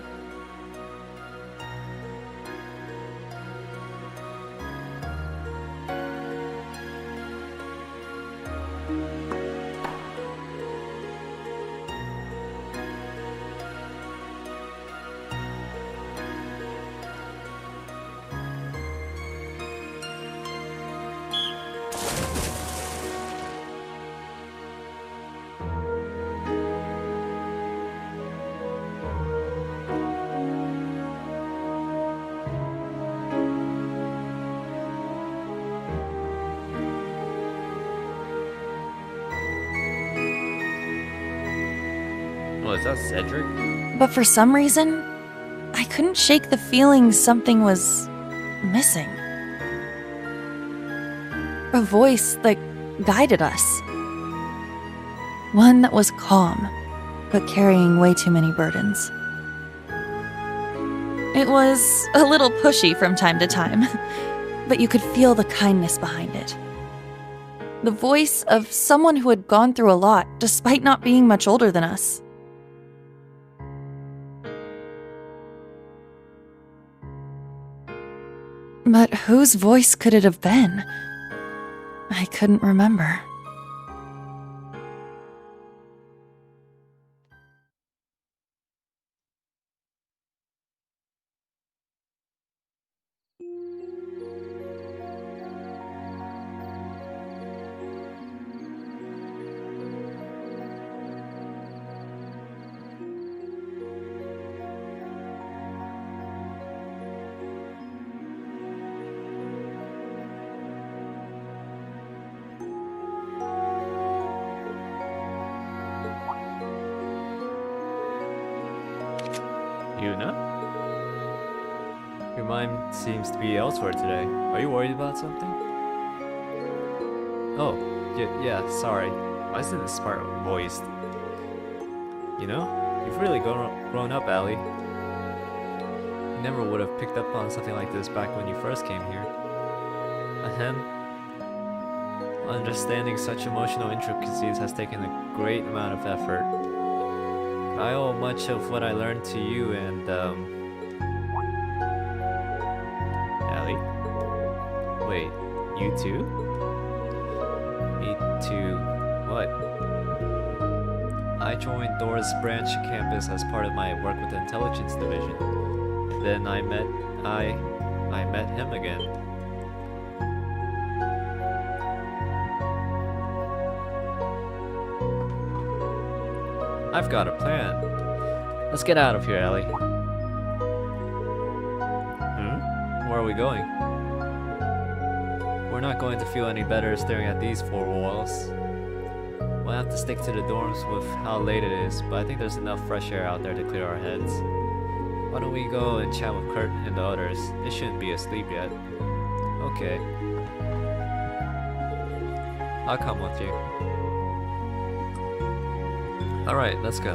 Oh, is that Cedric? But for some reason, I couldn't shake the feeling something was missing. A voice that guided us. One that was calm, but carrying way too many burdens. It was a little pushy from time to time, but you could feel the kindness behind it. The voice of someone who had gone through a lot, despite not being much older than us. But whose voice could it have been? I couldn't remember. Yuna? Your mind seems to be elsewhere today. Are you worried about something? Oh, yeah, sorry. Why isn't this part voiced? You know, you've really grown up, Allie. You never would have picked up on something like this back when you first came here. Ahem. Understanding such emotional intricacies has taken a great amount of effort. I owe much of what I learned to you and, Allie? Wait, you too? Me too. What? I joined Dora's branch campus as part of my work with the intelligence division. Then I met him again. I've got a plan. Let's get out of here, Ellie. Where are we going? We're not going to feel any better staring at these four walls. We'll have to stick to the dorms with how late it is, but I think there's enough fresh air out there to clear our heads. Why don't we go and chat with Kurt and the others? They shouldn't be asleep yet. Okay. I'll come with you. Alright, let's go.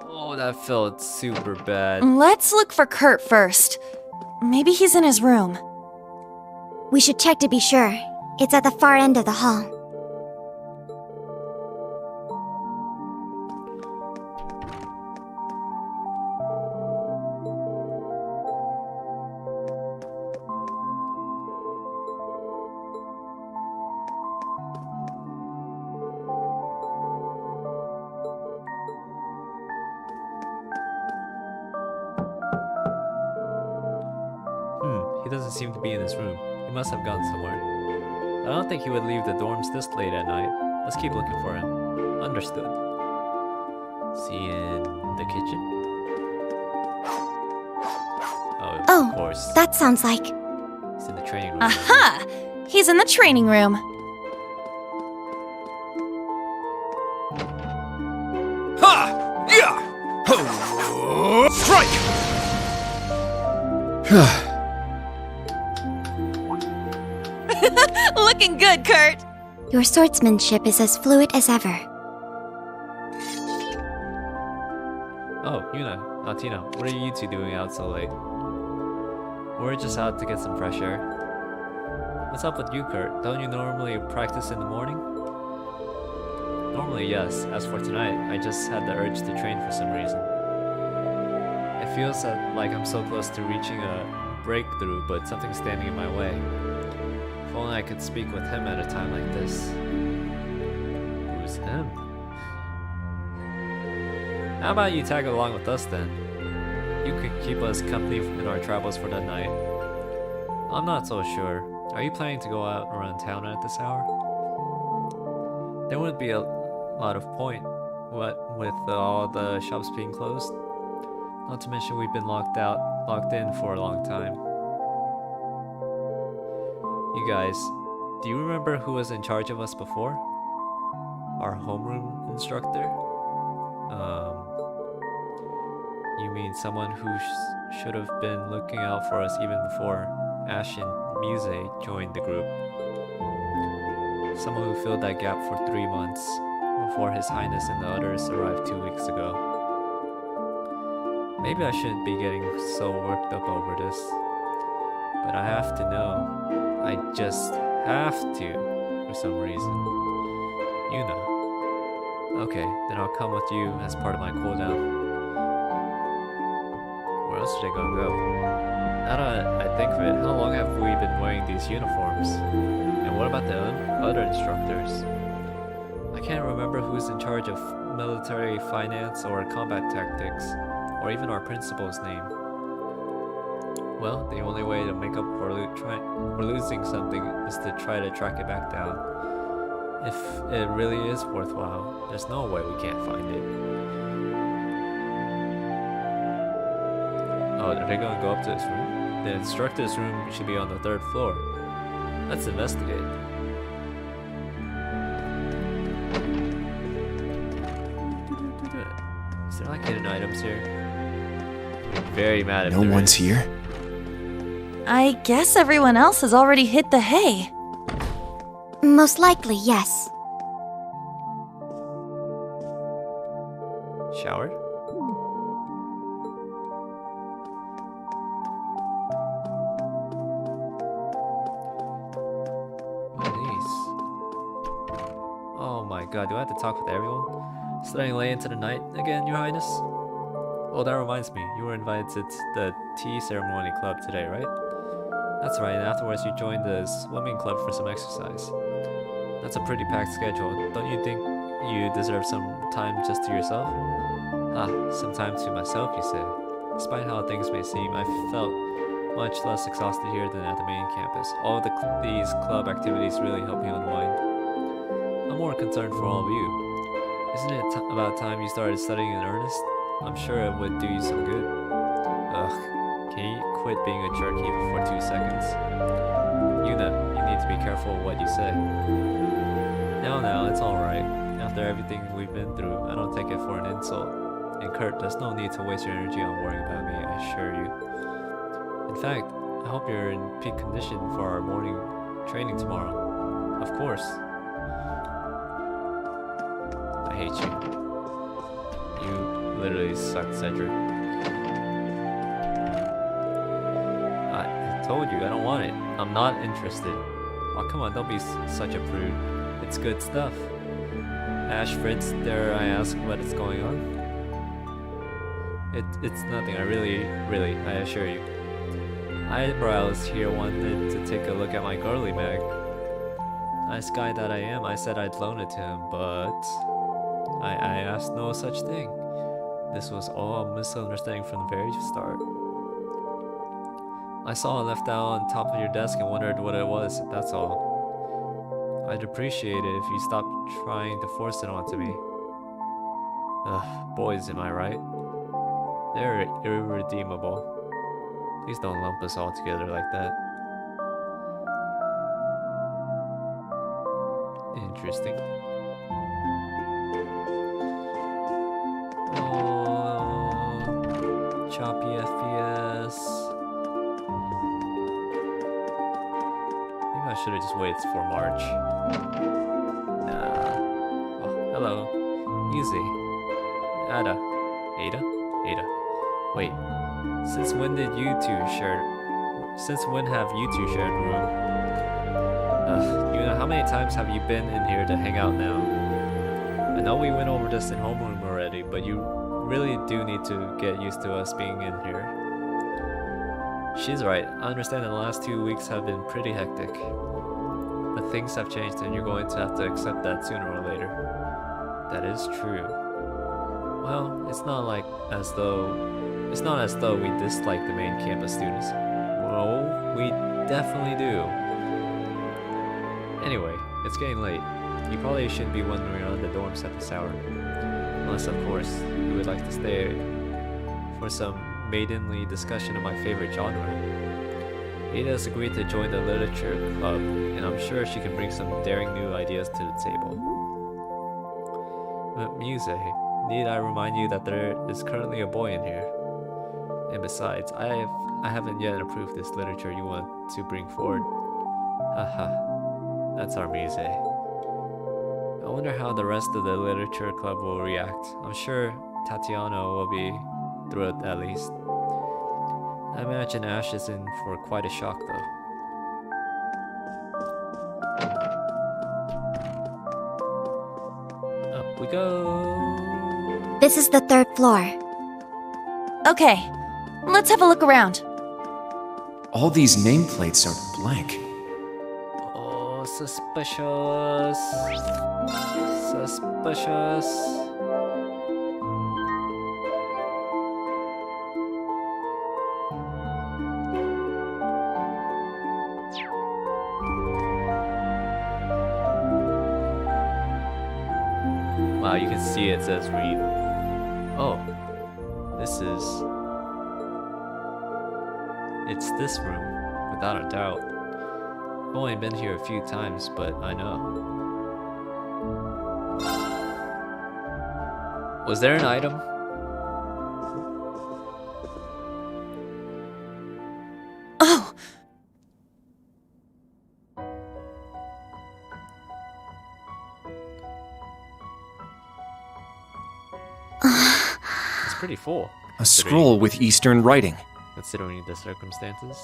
Oh, that felt super bad. Let's look for Kurt first. Maybe he's in his room. We should check to be sure. It's at the far end of the hall. He doesn't seem to be in his room. He must have gone somewhere. I don't think he would leave the dorms this late at night. Let's keep looking for him. Understood. See you in the kitchen? Oh, of course. That sounds like... He's in the training room. Aha! He's in the training room. Ha! Yeah! Ho! Strike! Looking good, Kurt. Your swordsmanship is as fluid as ever. Oh, Yuna, Tina, what are you two doing out so late? We're just out to get some fresh air. What's up with you, Kurt? Don't you normally practice in the morning? Normally, yes. As for tonight, I just had the urge to train for some reason. It feels like I'm so close to reaching a breakthrough, but something's standing in my way. If only I could speak with him at a time like this. Who's him? How about you tag along with us then? You could keep us company in our travels for the night. I'm not so sure. Are you planning to go out around town at this hour? There wouldn't be a lot of point, what with all the shops being closed. Not to mention we've been locked in for a long time. You guys, do you remember who was in charge of us before? Our homeroom instructor? You mean someone who should have been looking out for us even before Ash and Muse joined the group. Someone who filled that gap for 3 months before His Highness and the others arrived 2 weeks ago. Maybe I shouldn't be getting so worked up over this, but I have to know. I just have to, for some reason. You know. Okay, then I'll come with you as part of my cooldown. Where else should I go? Now that I think of it, how long have we been wearing these uniforms? And what about the other instructors? I can't remember who's in charge of military finance or combat tactics, or even our principal's name. Well, the only way to make up for losing something is to try to track it back down. If it really is worthwhile, there's no way we can't find it. Oh, are they gonna go up to this room? The instructor's room should be on the 3rd floor. Let's investigate. Is there like hidden items here? I'm very mad if No there one's is. here? I guess everyone else has already hit the hay. Most likely, yes. Showered? What are these? Oh my god, do I have to talk with everyone? Studying late into the night again, Your Highness? Oh, that reminds me, you were invited to the tea ceremony club today, right? That's right, and afterwards you joined the swimming club for some exercise. That's a pretty packed schedule. Don't you think you deserve some time just to yourself? Some time to myself, you say. Despite how things may seem, I felt much less exhausted here than at the main campus. All of these club activities really help me unwind. I'm more concerned for all of you. Isn't it about time you started studying in earnest? I'm sure it would do you some good. Ugh, can you quit being a jerk even for 2 seconds? Yuna, you need to be careful of what you say. No, it's alright. After everything we've been through, I don't take it for an insult. And Kurt, there's no need to waste your energy on worrying about me, I assure you. In fact, I hope you're in peak condition for our morning training tomorrow. Of course. I hate you. You literally suck, Cedric. I told you, I don't want it. I'm not interested. Oh, come on, don't be such a prude. It's good stuff. Ash, Fritz, dare I ask what is going on? It's nothing, I really, I assure you. Eyebrows here wanted to take a look at my girly bag. Nice guy that I am, I said I'd loan it to him, but I asked no such thing. This was all a misunderstanding from the very start. I saw it left out on top of your desk and wondered what it was, that's all. I'd appreciate it if you stopped trying to force it onto me. Ugh, boys, am I right? They're irredeemable. Please don't lump us all together like that. Interesting. Oh, choppy FPS. Maybe I should have just waited for March. Nah. Oh, hello. Easy. Ada. Wait. Since when have you two shared a room? You know, how many times have you been in here to hang out now? I know we went over this in homeroom already, but you really do need to get used to us being in here. She's right. I understand that the last 2 weeks have been pretty hectic. But things have changed and you're going to have to accept that sooner or later. That is true. Well, it's not as though we dislike the main campus students. Well, we definitely do. Anyway, it's getting late. You probably shouldn't be wandering around the dorms at this hour. Unless, of course, you would like to stay for some maidenly discussion of my favorite genre. Ada's agreed to join the literature club, and I'm sure she can bring some daring new ideas to the table. But Muse, need I remind you that there is currently a boy in here? And besides, I haven't yet approved this literature you want to bring forward. Haha, that's our Muse. I wonder how the rest of the literature club will react. I'm sure Tatiana will be thrilled at least. I imagine Ash is in for quite a shock though. Up we go! This is the 3rd floor. Okay, let's have a look around. All these nameplates are blank. Oh, suspicious. Suspicious. Wow, you can see it says read. Oh, this is... It's this room, without a doubt. I've only been here a few times, but I know. Was there an item? Oh! It's pretty full. A scroll with Eastern writing. Considering the circumstances.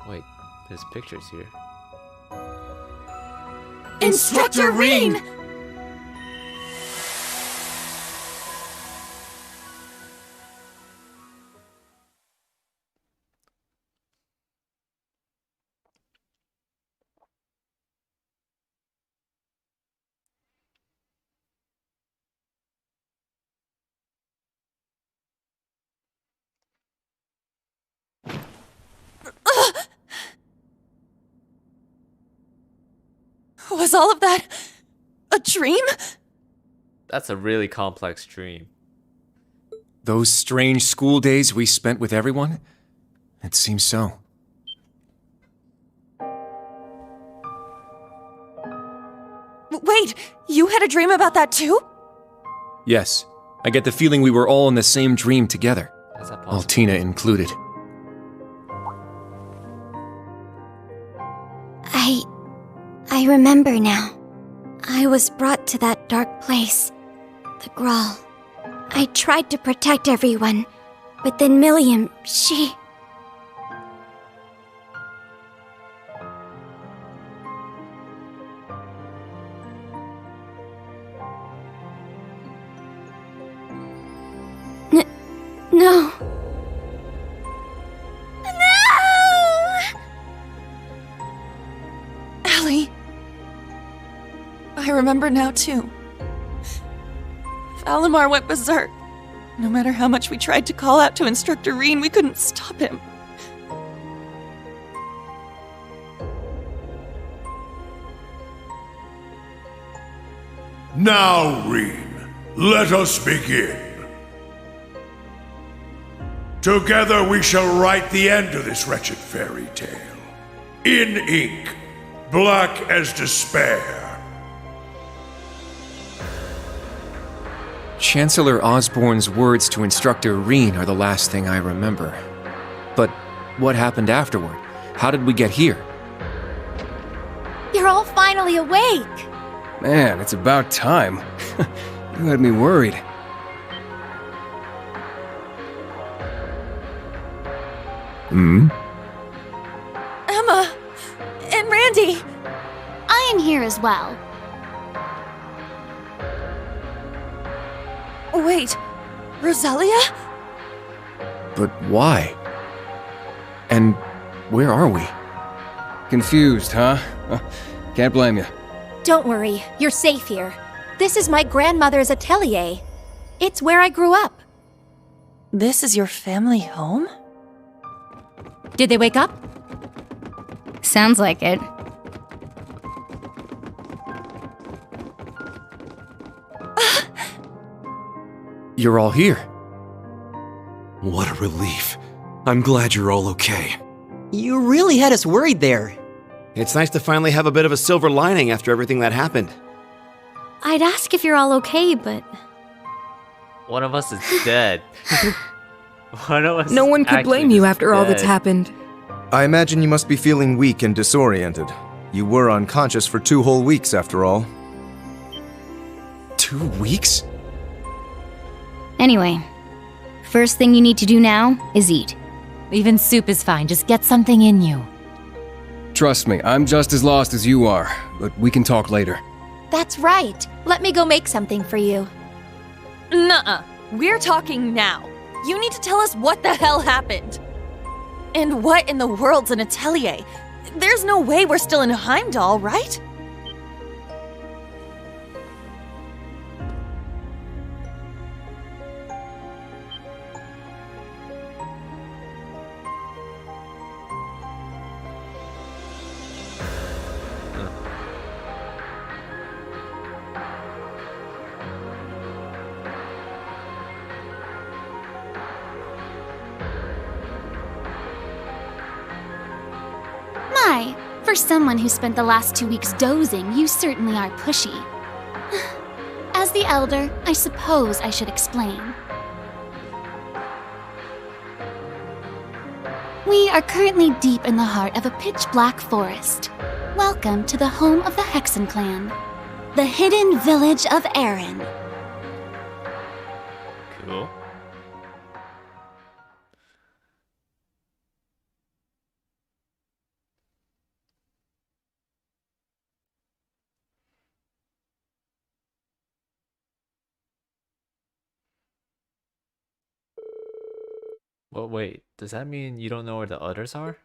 Wait, there's pictures here. Instructor Reen! Was all of that a dream? That's a really complex dream. Those strange school days we spent with everyone? It seems so. Wait, you had a dream about that too? Yes, I get the feeling we were all in the same dream together. Is that possible? Altina included. I remember now. I was brought to that dark place, the Grawl. I tried to protect everyone, but then Milliam, she... No. Allie. I remember now too. Valimar went berserk. No matter how much we tried to call out to Instructor Reen, we couldn't stop him. Now, Reen, let us begin. Together we shall write the end of this wretched fairy tale. In ink, black as despair. Chancellor Osborne's words to Instructor Reen are the last thing I remember. But what happened afterward? How did we get here? You're all finally awake! Man, it's about time. You had me worried. Emma! And Randy! I am here as well. Wait, Rosalia? But why? And where are we? Confused, huh? Can't blame you. Don't worry, you're safe here. This is my grandmother's atelier. It's where I grew up. This is your family home? Did they wake up? Sounds like it. You're all here. What a relief. I'm glad you're all okay. You really had us worried there. It's nice to finally have a bit of a silver lining after everything that happened. I'd ask if you're all okay, but... One of us is dead. One of us No one could blame you after all that's dead. happened. I imagine you must be feeling weak and disoriented. You were unconscious for 2 whole weeks, after all. 2 weeks? Anyway, first thing you need to do now is eat. Even soup is fine, just get something in you. Trust me, I'm just as lost as you are, but we can talk later. That's right. Let me go make something for you. Nuh-uh. We're talking now. You need to tell us what the hell happened. And what in the world's an atelier? There's no way we're still in Heimdall, right? For someone who spent the last 2 weeks dozing, you certainly are pushy. As the elder, I suppose I should explain. We are currently deep in the heart of a pitch-black forest. Welcome to the home of the Hexen clan, the hidden village of Erin. Cool. Well, wait, does that mean you don't know where the others are?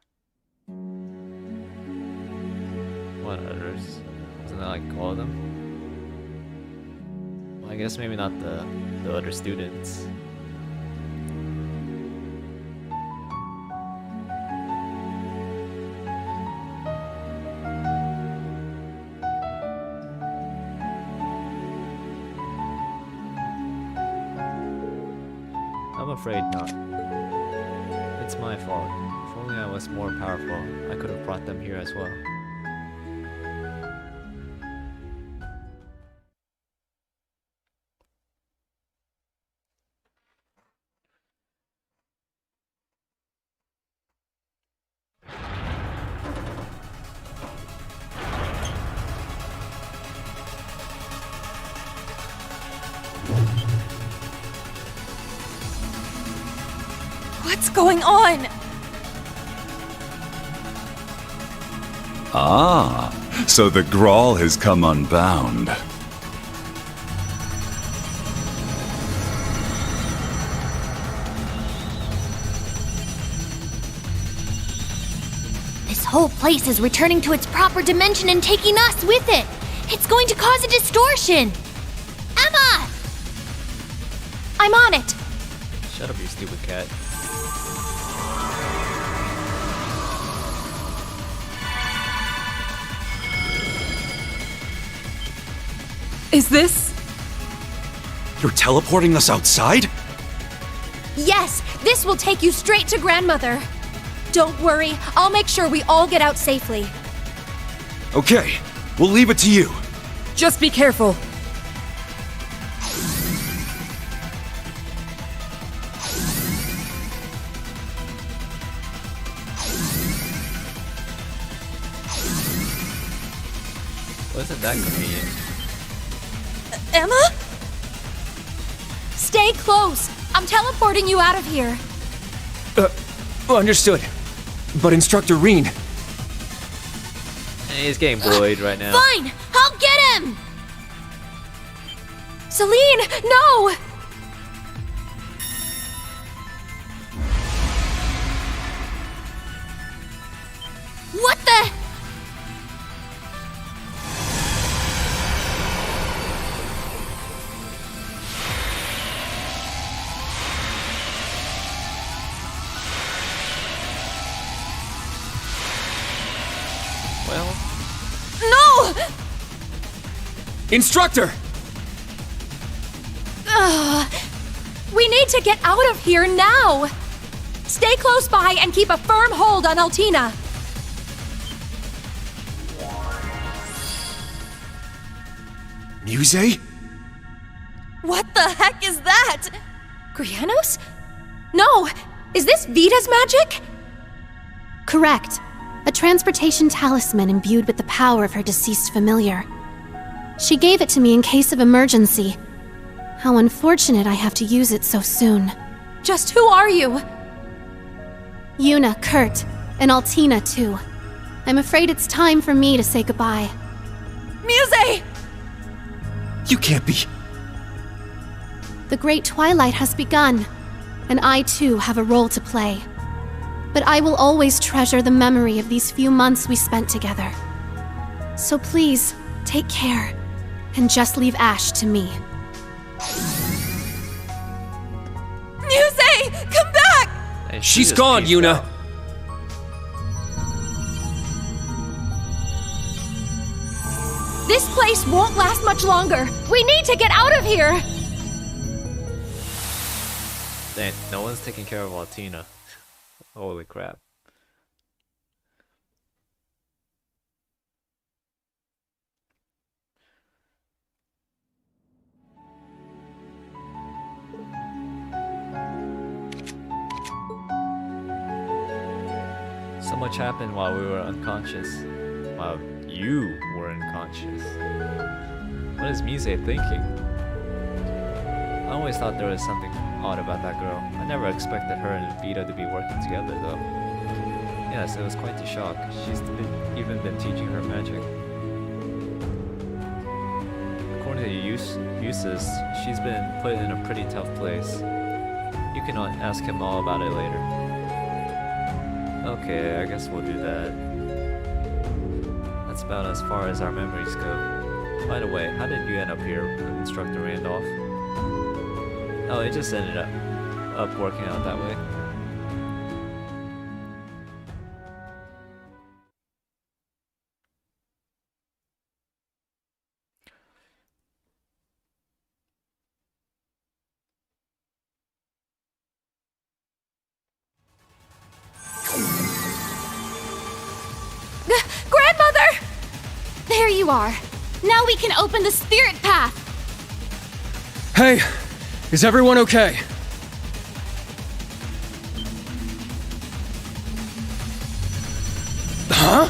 What others? Isn't that like all of them? Well, I guess maybe not the other students. I'm afraid not. It's my fault. If only I was more powerful, I could have brought them here as well. What's going on? Ah, so the Grawl has come unbound. This whole place is returning to its proper dimension and taking us with it. It's going to cause a distortion. Emma! I'm on it. Shut up, you stupid cat. Is this? You're teleporting us outside? Yes, this will take you straight to Grandmother. Don't worry, I'll make sure we all get out safely. Okay, we'll leave it to you. Just be careful. Wasn't that convenient? Emma? Stay close. I'm teleporting you out of here. Understood. But Instructor Reen... He's getting bullied right now. Fine, I'll get him! Celine, no! What the? Well... No! Instructor! We need to get out of here now! Stay close by and keep a firm hold on Altina. Muse? What the heck is that? Grianos? No! Is this Vita's magic? Correct. A transportation talisman imbued with the power of her deceased familiar. She gave it to me in case of emergency. How unfortunate I have to use it so soon. Just who are you? Yuna, Kurt, and Altina too. I'm afraid it's time for me to say goodbye. Muse! You can't be... The Great Twilight has begun, and I too have a role to play. But I will always treasure the memory of these few months we spent together. So please, take care, and just leave Ash to me. Muse! Come back! And She's just gone, peaced Yuna! out. This place won't last much longer. We need to get out of here! Dang, no one's taking care of Altina. Holy crap. So much happened while we were unconscious. While you were unconscious. What is Mise thinking? I always thought there was something odd about that girl. I never expected her and Vita to be working together though. Yes, it was quite the shock. She's even been teaching her magic. According to Eustace, she's been put in a pretty tough place. You can ask him all about it later. Okay, I guess we'll do that. That's about as far as our memories go. By the way, how did you end up here with Instructor Randolph? Oh, it just ended up working out that way. Grandmother! There you are. Now we can open the spirit path. Hey, is everyone okay? Huh?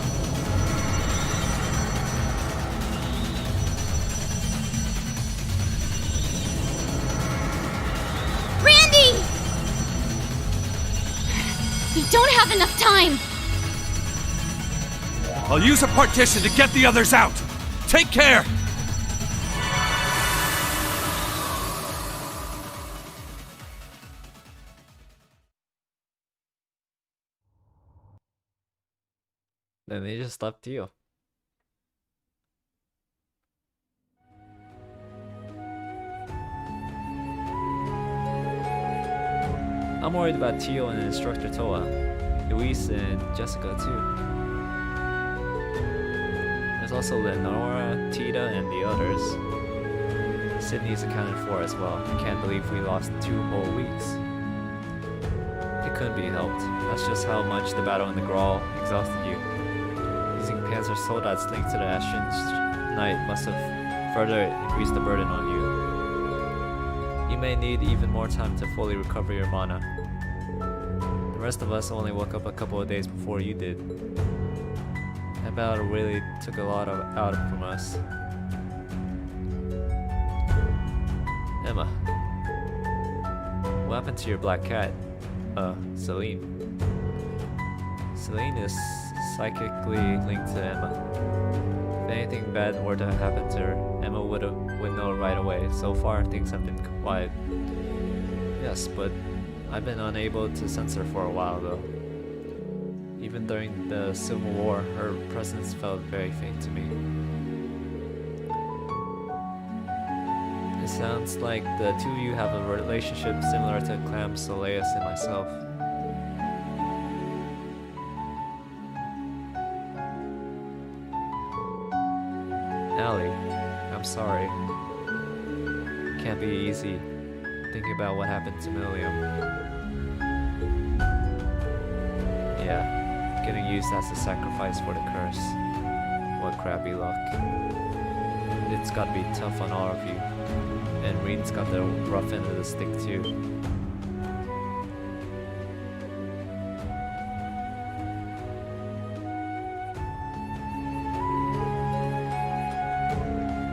Randy! We don't have enough time. I'll use a partition to get the others out. Take care! Then they just left you. I'm worried about Tio and Instructor Toa, Luis and Jessica too. There's also Lenora, Tita, and the others. Sydney's accounted for as well. I can't believe we lost 2 whole weeks. It couldn't be helped. That's just how much the battle in the Grawl exhausted you. Using Panzer Soldat's link to the Ashen Knight must have further increased the burden on you. You may need even more time to fully recover your mana. The rest of us only woke up a couple of days before you did. That battle really took a lot out from us. Emma. What happened to your black cat? Celine. Celine is psychically linked to Emma. If anything bad were to happen to her, Emma would know right away. So far, things have been quiet. Yes, but I've been unable to sense her for a while though. Even during the Civil War, her presence felt very faint to me. It sounds like the two of you have a relationship similar to Clam, Soleus, and myself. Allie, I'm sorry. It can't be easy thinking about what happened to Milliam. Yeah, getting used as a sacrifice for the curse. What crappy luck. It's gotta be tough on all of you. And Reen's got the rough end of the stick too.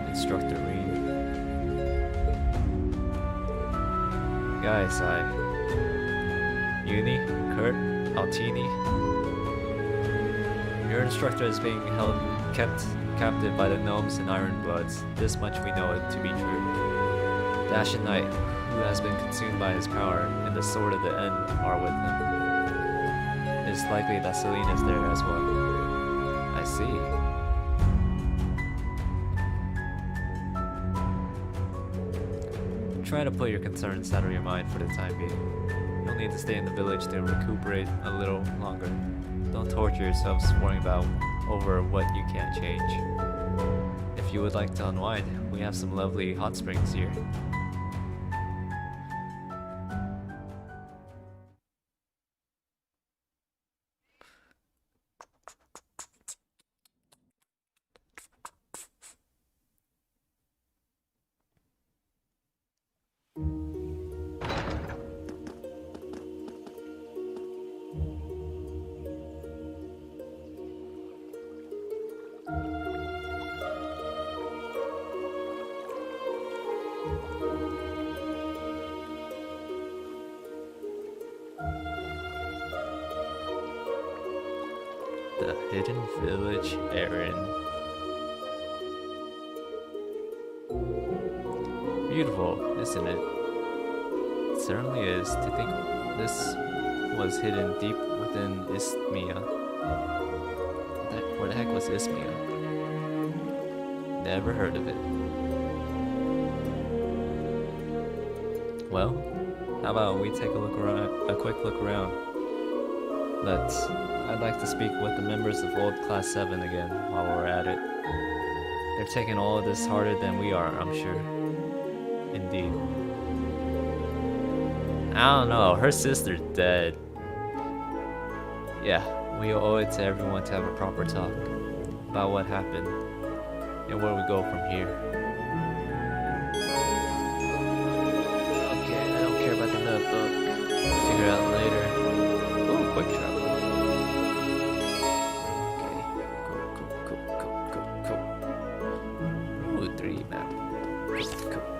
Instructor Reen. Guys, Uni, Kurt, Altini. Your instructor is being kept captive by the gnomes and iron bloods. This much we know it to be true. The Ashen Knight, who has been consumed by his power, and the Sword of the End are with him. It is likely that Celine is there as well. I see. Try to put your concerns out of your mind for the time being. You'll need to stay in the village to recuperate a little longer. Don't torture yourselves worrying about over what you can't change. If you would like to unwind, we have some lovely hot springs here. The Hidden Village Aaron. Beautiful, isn't it? It certainly is. To think this was hidden deep within Isthmia. Where the heck was Isthmia? Never heard of it. Well, how about we take a look around, a quick look around. I'd like to speak with the members of Old Class 7 again while we're at it. They're taking all of this harder than we are, I'm sure. Indeed. I don't know, her sister's dead. Yeah, we owe it to everyone to have a proper talk about what happened and where we go from here. Okay, I don't care about the notebook. We'll figure it out later. Ooh, quick travel. Ooh, 3 map.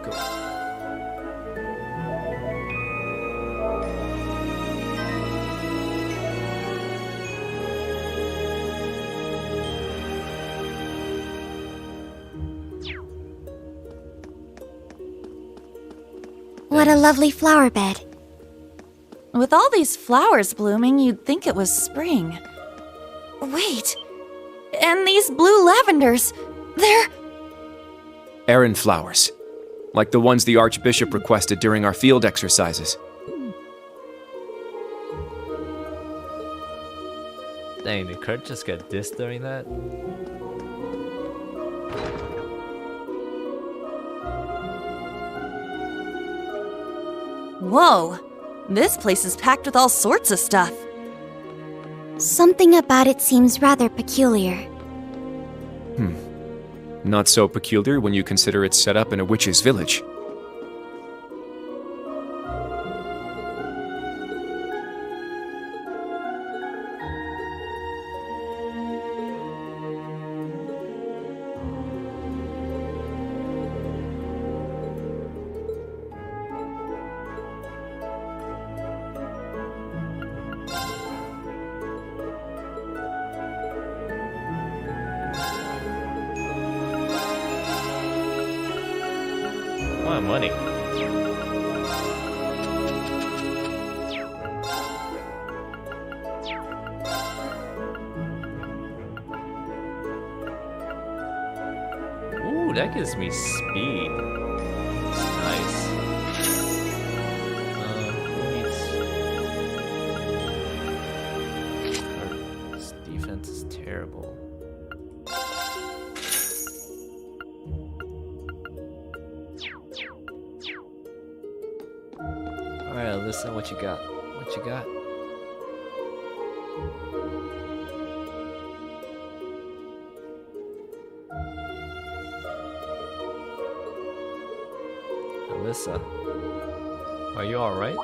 Cool. What a lovely flower bed. With all these flowers blooming, you'd think it was spring. Wait, and these blue lavenders, they're... Errand flowers. Like the ones the Archbishop requested during our field exercises. Dang, did Kurt just get dissed during that? Whoa, this place is packed with all sorts of stuff. Something about it seems rather peculiar. Not so peculiar when you consider it's set up in a witch's village. Wow, money. Ooh, that gives me speed. That's nice. This defense is terrible. Alright, Alyssa, what you got? What you got? Alyssa, are you alright?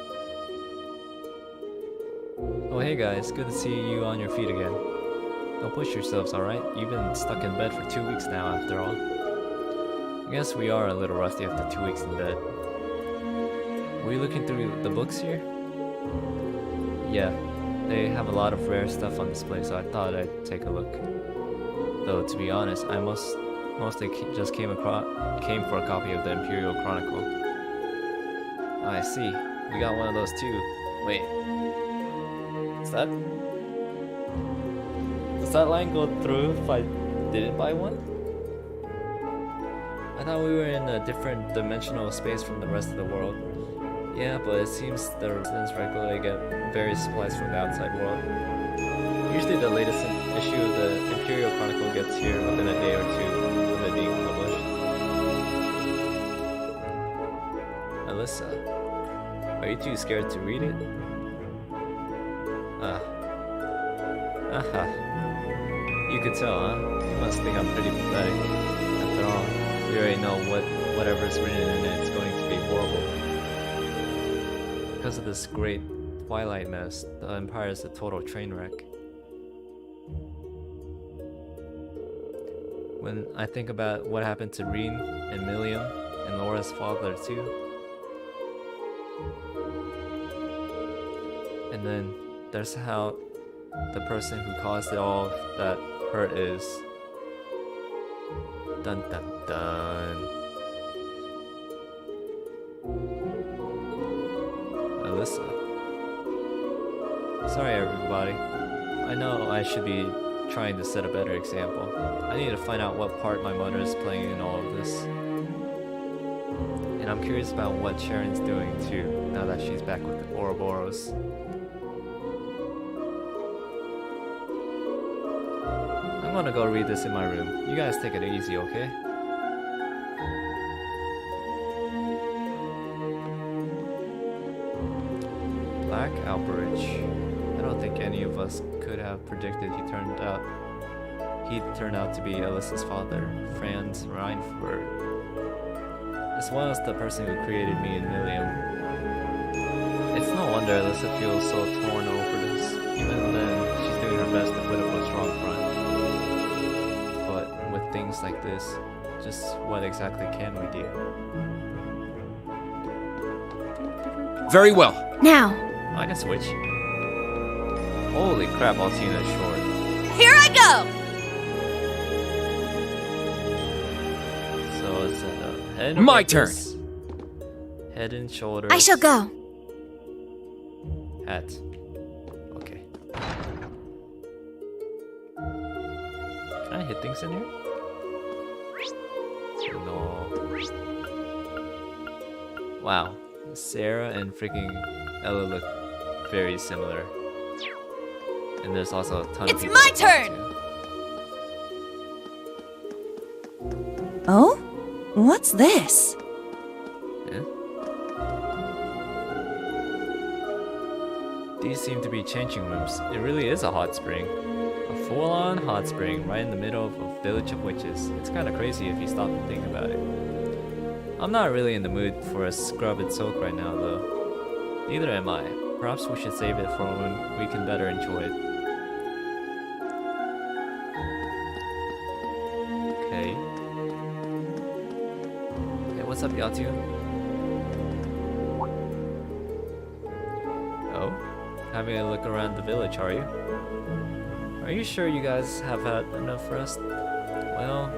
Oh hey guys, good to see you on your feet again. Don't push yourselves, alright? You've been stuck in bed for 2 weeks now after all. I guess we are a little rusty after 2 weeks in bed. Were you looking through the books here? Yeah, they have a lot of rare stuff on display, so I thought I'd take a look. Though, to be honest, I mostly just came for a copy of the Imperial Chronicle. I see. We got one of those too. Wait. Does that line go through if I didn't buy one? I thought we were in a different dimensional space from the rest of the world. Yeah, but it seems the residents regularly get various supplies from the outside world. Usually the latest issue of the Imperial Chronicle gets here within a day or two of it being published. Alyssa, are you too scared to read it? You could tell, huh? You must think I'm pretty pathetic. After all, you already know whatever's written in it is going to be horrible. Because of this great Twilight mess, the Empire is a total train wreck. When I think about what happened to Reen and Milliam and Laura's father too. And then there's how the person who caused it all that hurt is... Dun dun dun. Alyssa. Sorry everybody. I know I should be trying to set a better example. I need to find out what part my mother is playing in all of this. And I'm curious about what Sharon's doing too, now that she's back with the Ouroboros. I'm gonna go read this in my room. You guys take it easy, okay? Black Alberich. I don't think any of us could have predicted he'd turned out to be Alyssa's father, Franz Reinfurt. This was the person who created me and Milliam. It's no wonder Alyssa feels so torn over this. Even then, she's doing her best to put up a strong front. But with things like this, just what exactly can we do? Very well. Now. I can switch. Holy crap, Altina is short. Here I go! So it's head My turn. Head and shoulders. I shall go. Hat. Okay. Can I hit things in here? No. Wow. Sarah and freaking Ella look very similar. And there's also a ton of people. It's my turn! Oh? What's this? Yeah. These seem to be changing rooms. It really is a hot spring. A full-on hot spring right in the middle of a village of witches. It's kind of crazy if you stop and think about it. I'm not really in the mood for a scrub and soak right now though. Neither am I. Perhaps we should save it for when we can better enjoy it. Okay. Hey, what's up, Yatu? Oh? Having a look around the village, are you? Are you sure you guys have had enough rest? Well,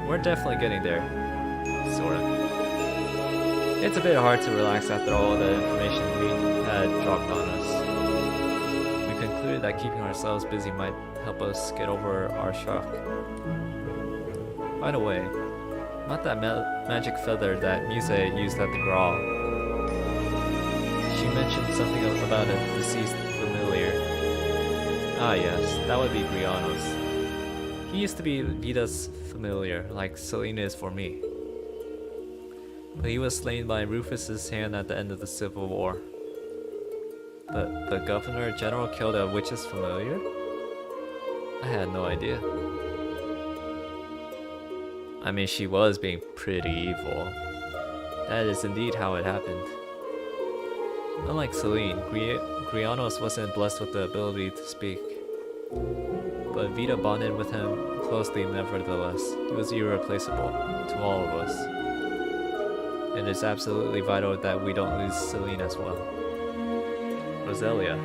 we're definitely getting there. Sort of. It's a bit hard to relax after all the information we had dropped on us. We concluded that keeping ourselves busy might help us get over our shock. By the way, about that magic feather that Muse used at the Graal. She mentioned something about a deceased familiar. Ah yes, that would be Grianos. He used to be Vita's familiar, like Selena is for me. But he was slain by Rufus's hand at the end of the Civil War. The Governor General killed a witch's familiar? I had no idea. I mean, she was being pretty evil. That is indeed how it happened. Unlike Celine, Grianos wasn't blessed with the ability to speak. But Vita bonded with him closely nevertheless. He was irreplaceable to all of us. It is absolutely vital that we don't lose Celine as well. Roselia.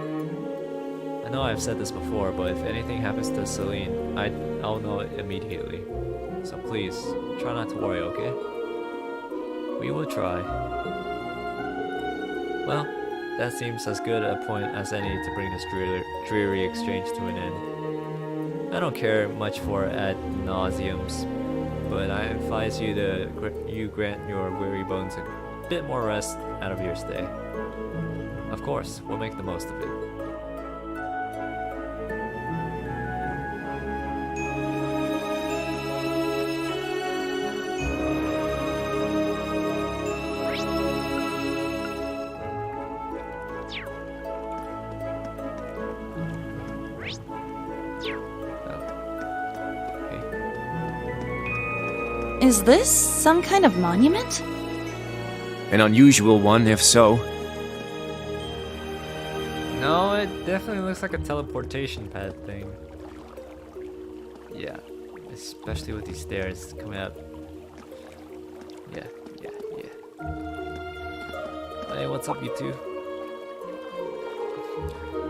I know I've said this before, but if anything happens to Celine, I'll know it immediately. So please, try not to worry, okay? We will try. Well, that seems as good a point as any to bring this dreary exchange to an end. I don't care much for ad nauseums, but I advise you to grant your weary bones a bit more rest out of your stay. Of course, we'll make the most of it. Is this some kind of monument? An unusual one, if so. No, it definitely looks like a teleportation pad thing. Yeah, especially with these stairs coming up. Yeah. Hey, what's up, you two?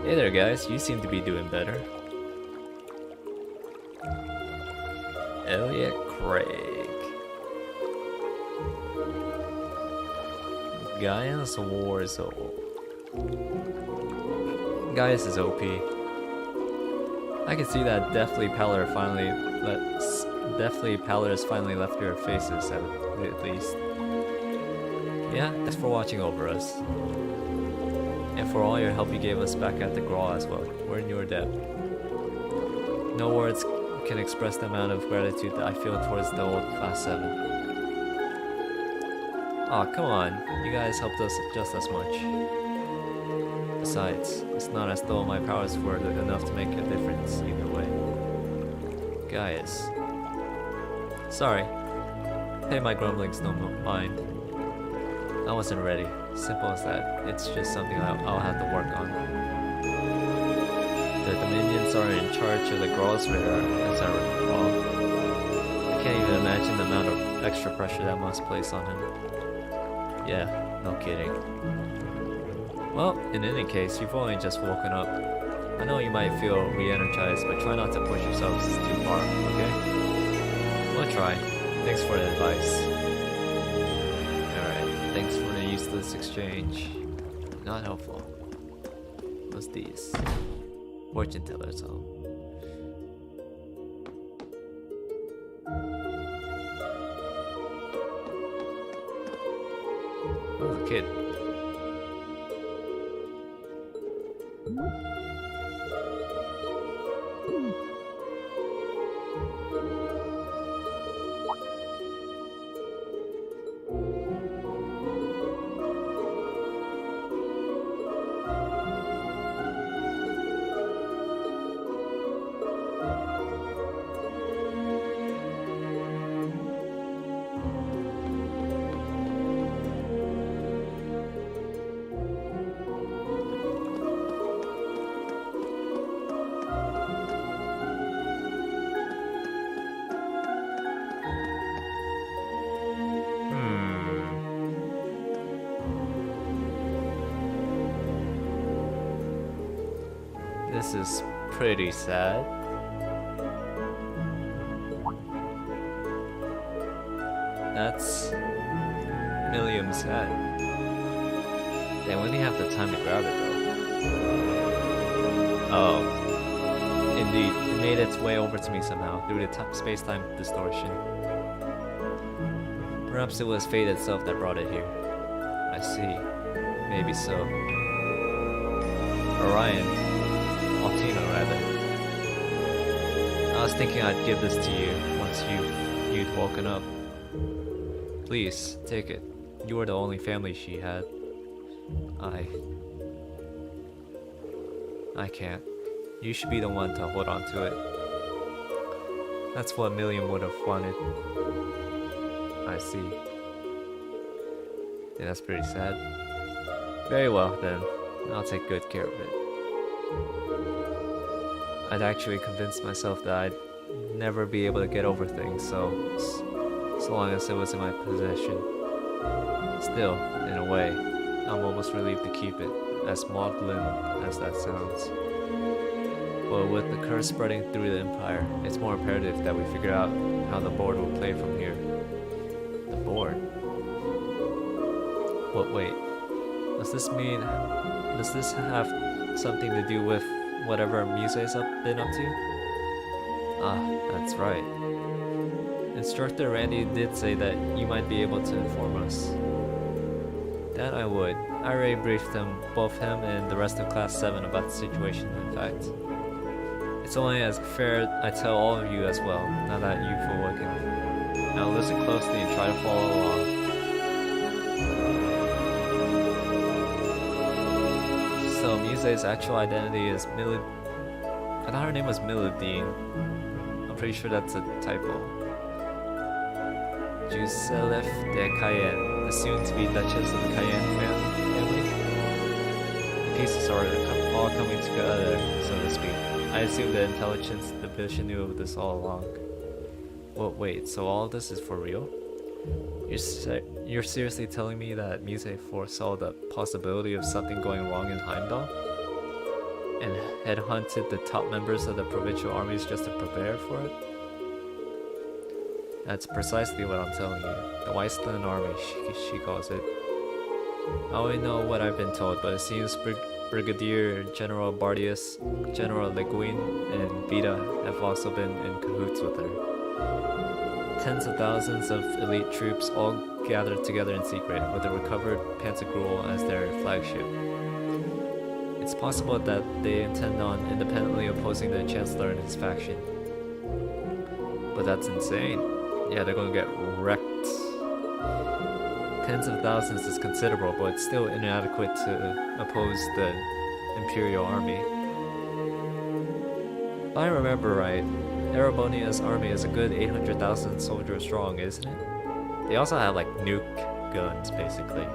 Hey there guys, you seem to be doing better. Elliot Craig. Gaius Warzone. Gaius is OP. I can see that Deathly Pallor has finally left your faces at least. Yeah, that's for watching over us. And for all your help you gave us back at the Grawl as well. We're in your debt. No words can express the amount of gratitude that I feel towards the old Class 7. Aw, come on. You guys helped us just as much. Besides, it's not as though my powers were enough to make a difference either way. Gaius. Sorry. Pay my grumblings no mind. I wasn't ready. Simple as that. It's just something I'll have to work on. The Dominions are in charge of the Grawl's radar, as I recall. I can't even imagine the amount of extra pressure that must place on him. Yeah, no kidding. Well, in any case, you've only just woken up. I know you might feel re-energized, but try not to push yourselves too far, okay? We'll try. Thanks for the advice. Alright, thanks for the useless exchange. Not helpful. What's these? Fortune teller's home. Oh, the kid. This is pretty sad. That's Milliam's hat. They wouldn't have the time to grab it though. Oh. Indeed, it made its way over to me somehow through the space-time distortion. Perhaps it was fate itself that brought it here. I see. Maybe so. Orion. Altino, rather. I was thinking I'd give this to you once you'd woken up. Please, take it. You were the only family she had. I can't. You should be the one to hold on to it. That's what Milliam would have wanted. I see. Yeah, that's pretty sad. Very well, then. I'll take good care of it. I'd actually convinced myself that I'd never be able to get over things, so long as it was in my possession. Still, in a way, I'm almost relieved to keep it, as maudlin as that sounds. But with the curse spreading through the Empire, it's more imperative that we figure out how the board will play from here. The board? But wait, does this have something to do with whatever Muse's been up to? Ah, that's right. Instructor Randy did say that you might be able to inform us. That I would. I already briefed both him and the rest of Class 7 about the situation, in fact. It's only as fair I tell all of you as well, now that you've awakened. Now listen closely and try to follow along. So Muse's actual identity is I thought her name was Milladine. I'm pretty sure that's a typo. Juselef de Cayenne, the soon-to-be Duchess of the Cayenne family. The pieces are all coming together, so to speak. I assume the intelligence division knew of this all along. Well, wait, so all of this is for real? You're seriously telling me that Muse foresaw the possibility of something going wrong in Heimdall? and headhunted the top members of the provincial armies just to prepare for it? That's precisely what I'm telling you. The Wasteland Army, she calls it. I only know what I've been told, but it seems Brigadier General Bardius, General Le Guin, and Vita have also been in cahoots with her. Tens of thousands of elite troops all gathered together in secret, with the recovered Pantagruel as their flagship. It's possible that they intend on independently opposing the Chancellor and his faction. But that's insane. Yeah, they're gonna get wrecked. Tens of thousands is considerable, but it's still inadequate to oppose the Imperial Army. If I remember right, Erebonia's army is a good 800,000 soldiers strong, isn't it? They also have like nuke guns, basically.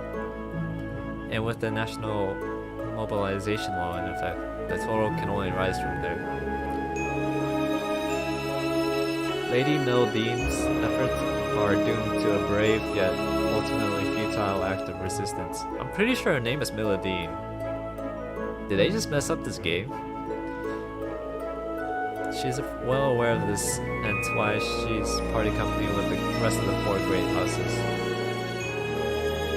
And with the national mobilization law in effect, the total can only rise from there. Lady Mildean's efforts are doomed to a brave yet ultimately futile act of resistance. I'm pretty sure her name is Mildean. Did they just mess up this game? She's well aware of this, and why she's party company with the rest of the 4 great houses.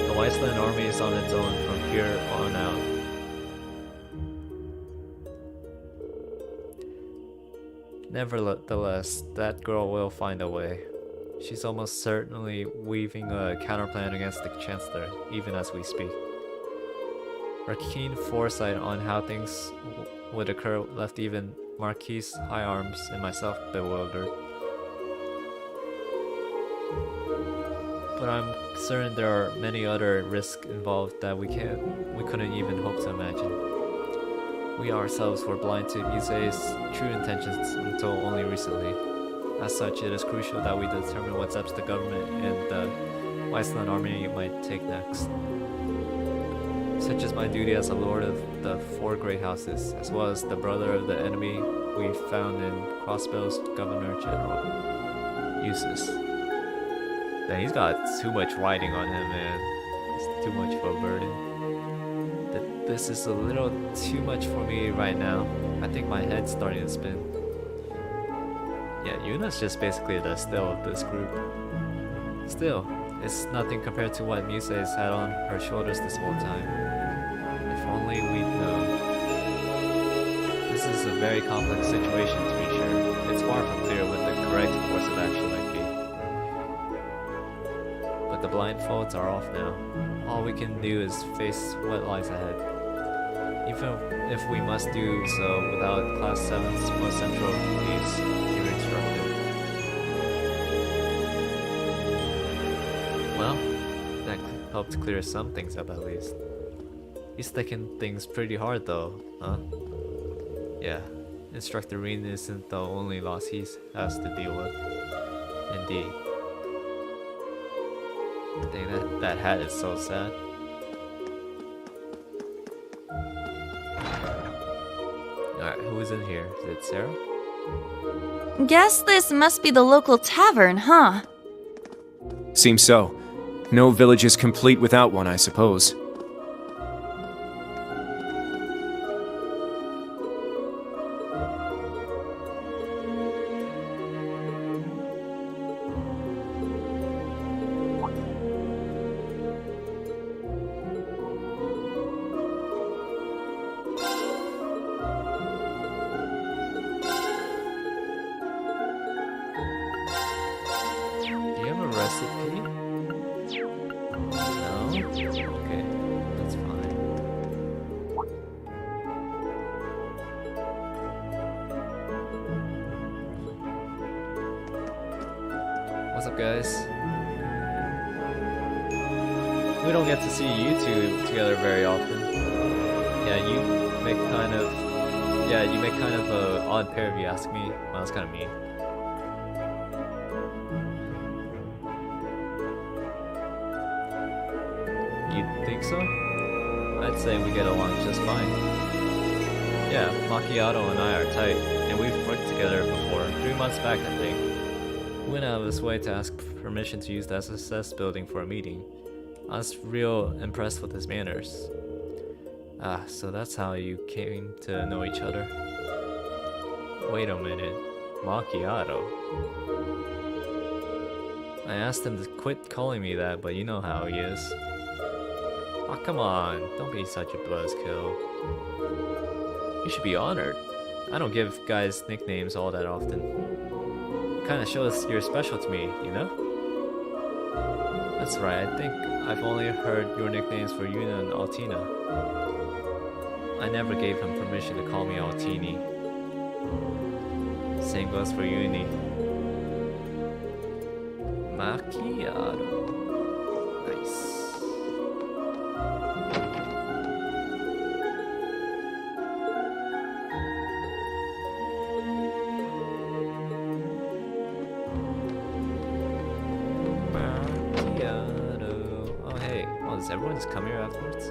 The Wasteland Army is on its own from here on out. Nevertheless, that girl will find a way. She's almost certainly weaving a counterplan against the Chancellor, even as we speak. Her keen foresight on how things would occur left even Marquise High Arms and myself bewildered. But I'm certain there are many other risks involved that we couldn't even hope to imagine. We ourselves were blind to Musei's true intentions until only recently. As such, it is crucial that we determine what steps the government and the Wasteland Army might take next. Such is my duty as a lord of the 4 great houses, as well as the brother of the enemy we found in Crossbow's Governor General, Eustace. Dang, he's got too much riding on him, man. It's too much of a burden. This is a little too much for me right now. I think my head's starting to spin. Yeah, Yuna's just basically the still of this group. Still, it's nothing compared to what Musei's had on her shoulders this whole time. If only we'd known. This is a very complex situation, to be sure. It's far from clear what the correct course of action might be. But the blindfolds are off now. All we can do is face what lies ahead. Even if we must do so without Class 7's most central needs, you're instructed. Well, that helped clear some things up at least. He's taking things pretty hard though, huh? Yeah, Instructor Reen isn't the only loss he has to deal with. Indeed. Dang, that hat is so sad. Alright, who is in here? Is it Sarah? Guess this must be the local tavern, huh? Seems so. No village is complete without one, I suppose. What's up, guys? We don't get to see you two together very often. Yeah, you make kind of an odd pair if you ask me. Well, that's kind of mean. You think so? I'd say we get along just fine. Yeah, Macchiato and I are tight, and we've worked together before, 3 months back I think. He went out of his way to ask permission to use the SSS building for a meeting. I was real impressed with his manners. Ah, so that's how you came to know each other. Wait a minute. Macchiato. I asked him to quit calling me that, but you know how he is. Oh, come on. Don't be such a buzzkill. You should be honored. I don't give guys nicknames all that often. It kinda shows you're special to me, you know? That's right, I think I've only heard your nicknames for Yuna and Altina. I never gave him permission to call me Altini. Same goes for Uni. Macchiato. Nice. Macchiato. Oh hey, oh, does everyone just come here afterwards?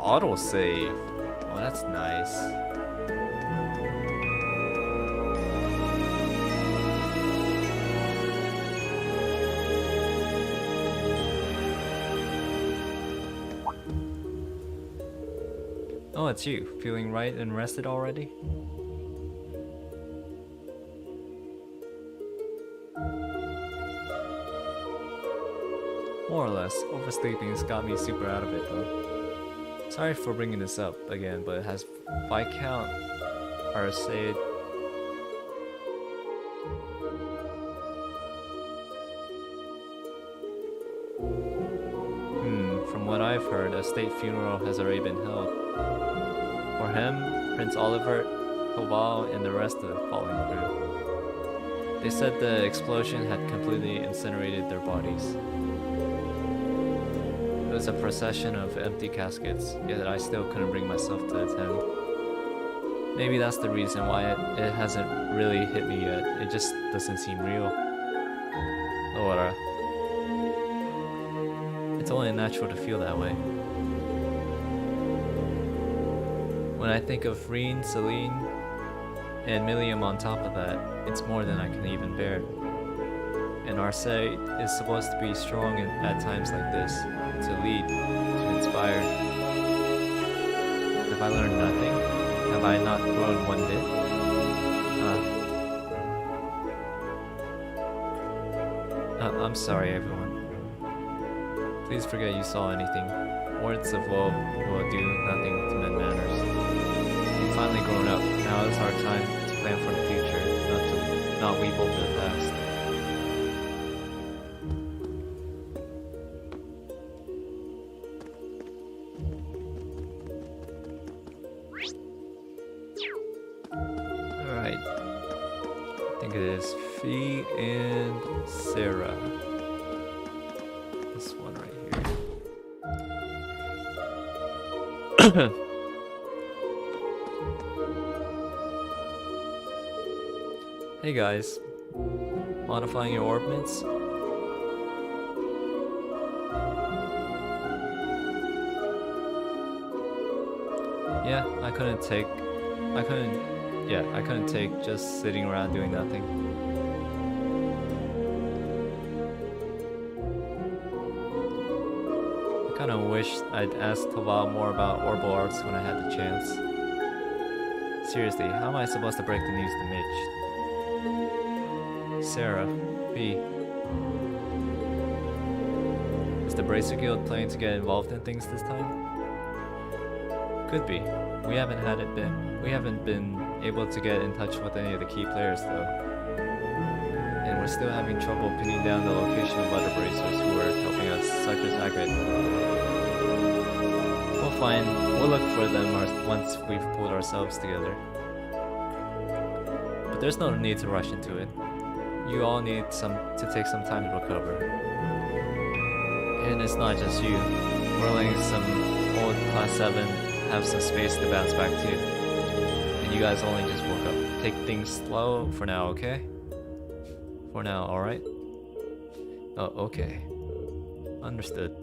Autosave. Oh, that's nice. Oh, it's you. Feeling right and rested already? More or less. Oversleeping's got me super out of it though. Sorry for bringing this up again, but has Viscount Arcade from what I've heard, a state funeral has already been held. For him, Prince Oliver, Cobal, and the rest of the following through. They said the explosion had completely incinerated their bodies. It was a procession of empty caskets, yet I still couldn't bring myself to attend. Maybe that's the reason why it hasn't really hit me yet. It just doesn't seem real. Or it's only natural to feel that way. When I think of Reen, Celine, and Milliam on top of that, it's more than I can even bear. And Arce is supposed to be strong at times like this, to lead, to inspire. Have I learned nothing? Have I not grown one bit? I'm sorry, everyone. Please forget you saw anything. Words of woe will do nothing to mend manners. We've finally grown up. Now is our time to plan for the future, not weep over the past. Alright. I think it is Fee and Sarah. This one right here. Hey guys, modifying your orbits? Yeah, I couldn't take just sitting around doing nothing. I kinda wish I'd asked Tawal more about Orbital Arts when I had the chance. Seriously, how am I supposed to break the news to Mitch? Sarah, B. Is the Bracer Guild planning to get involved in things this time? Could be. We haven't been able to get in touch with any of the key players though. And we're still having trouble pinning down the location of other bracers who are helping us, such as Agate. We'll look for them once we've pulled ourselves together. But there's no need to rush into it. You all need to take some time to recover. And it's not just you. We're letting some old Class 7 have some space to bounce back to. And you guys only just woke up. Take things slow for now, okay? For now, alright? Oh, okay. Understood.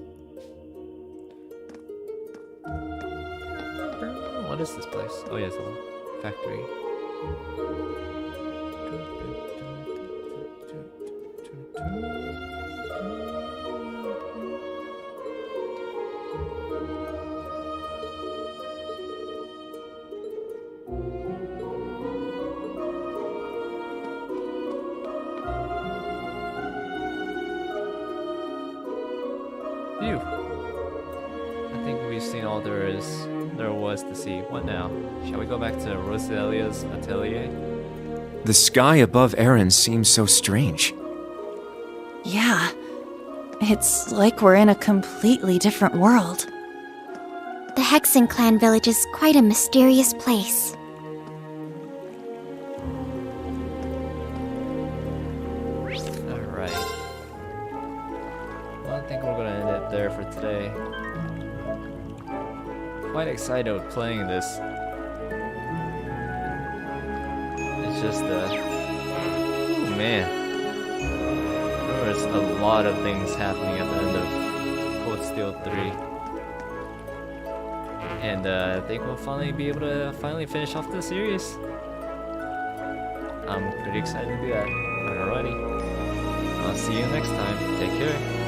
What is this place? Oh, yeah, it's a factory. Phew. I think we've seen all there was to see. What now? Shall we go back to Roselia's atelier? The sky above Erin seems so strange. Yeah. It's like we're in a completely different world. The Hexen clan village is quite a mysterious place. Alright. Well, I think we're gonna end it there for today. Quite excited with playing this. It's just oh man, there's a lot of things happening at the end of Cold Steel 3, and I think we'll finally be able to finish off the series. I'm pretty excited to do that. Alrighty, I'll see you next time. Take care.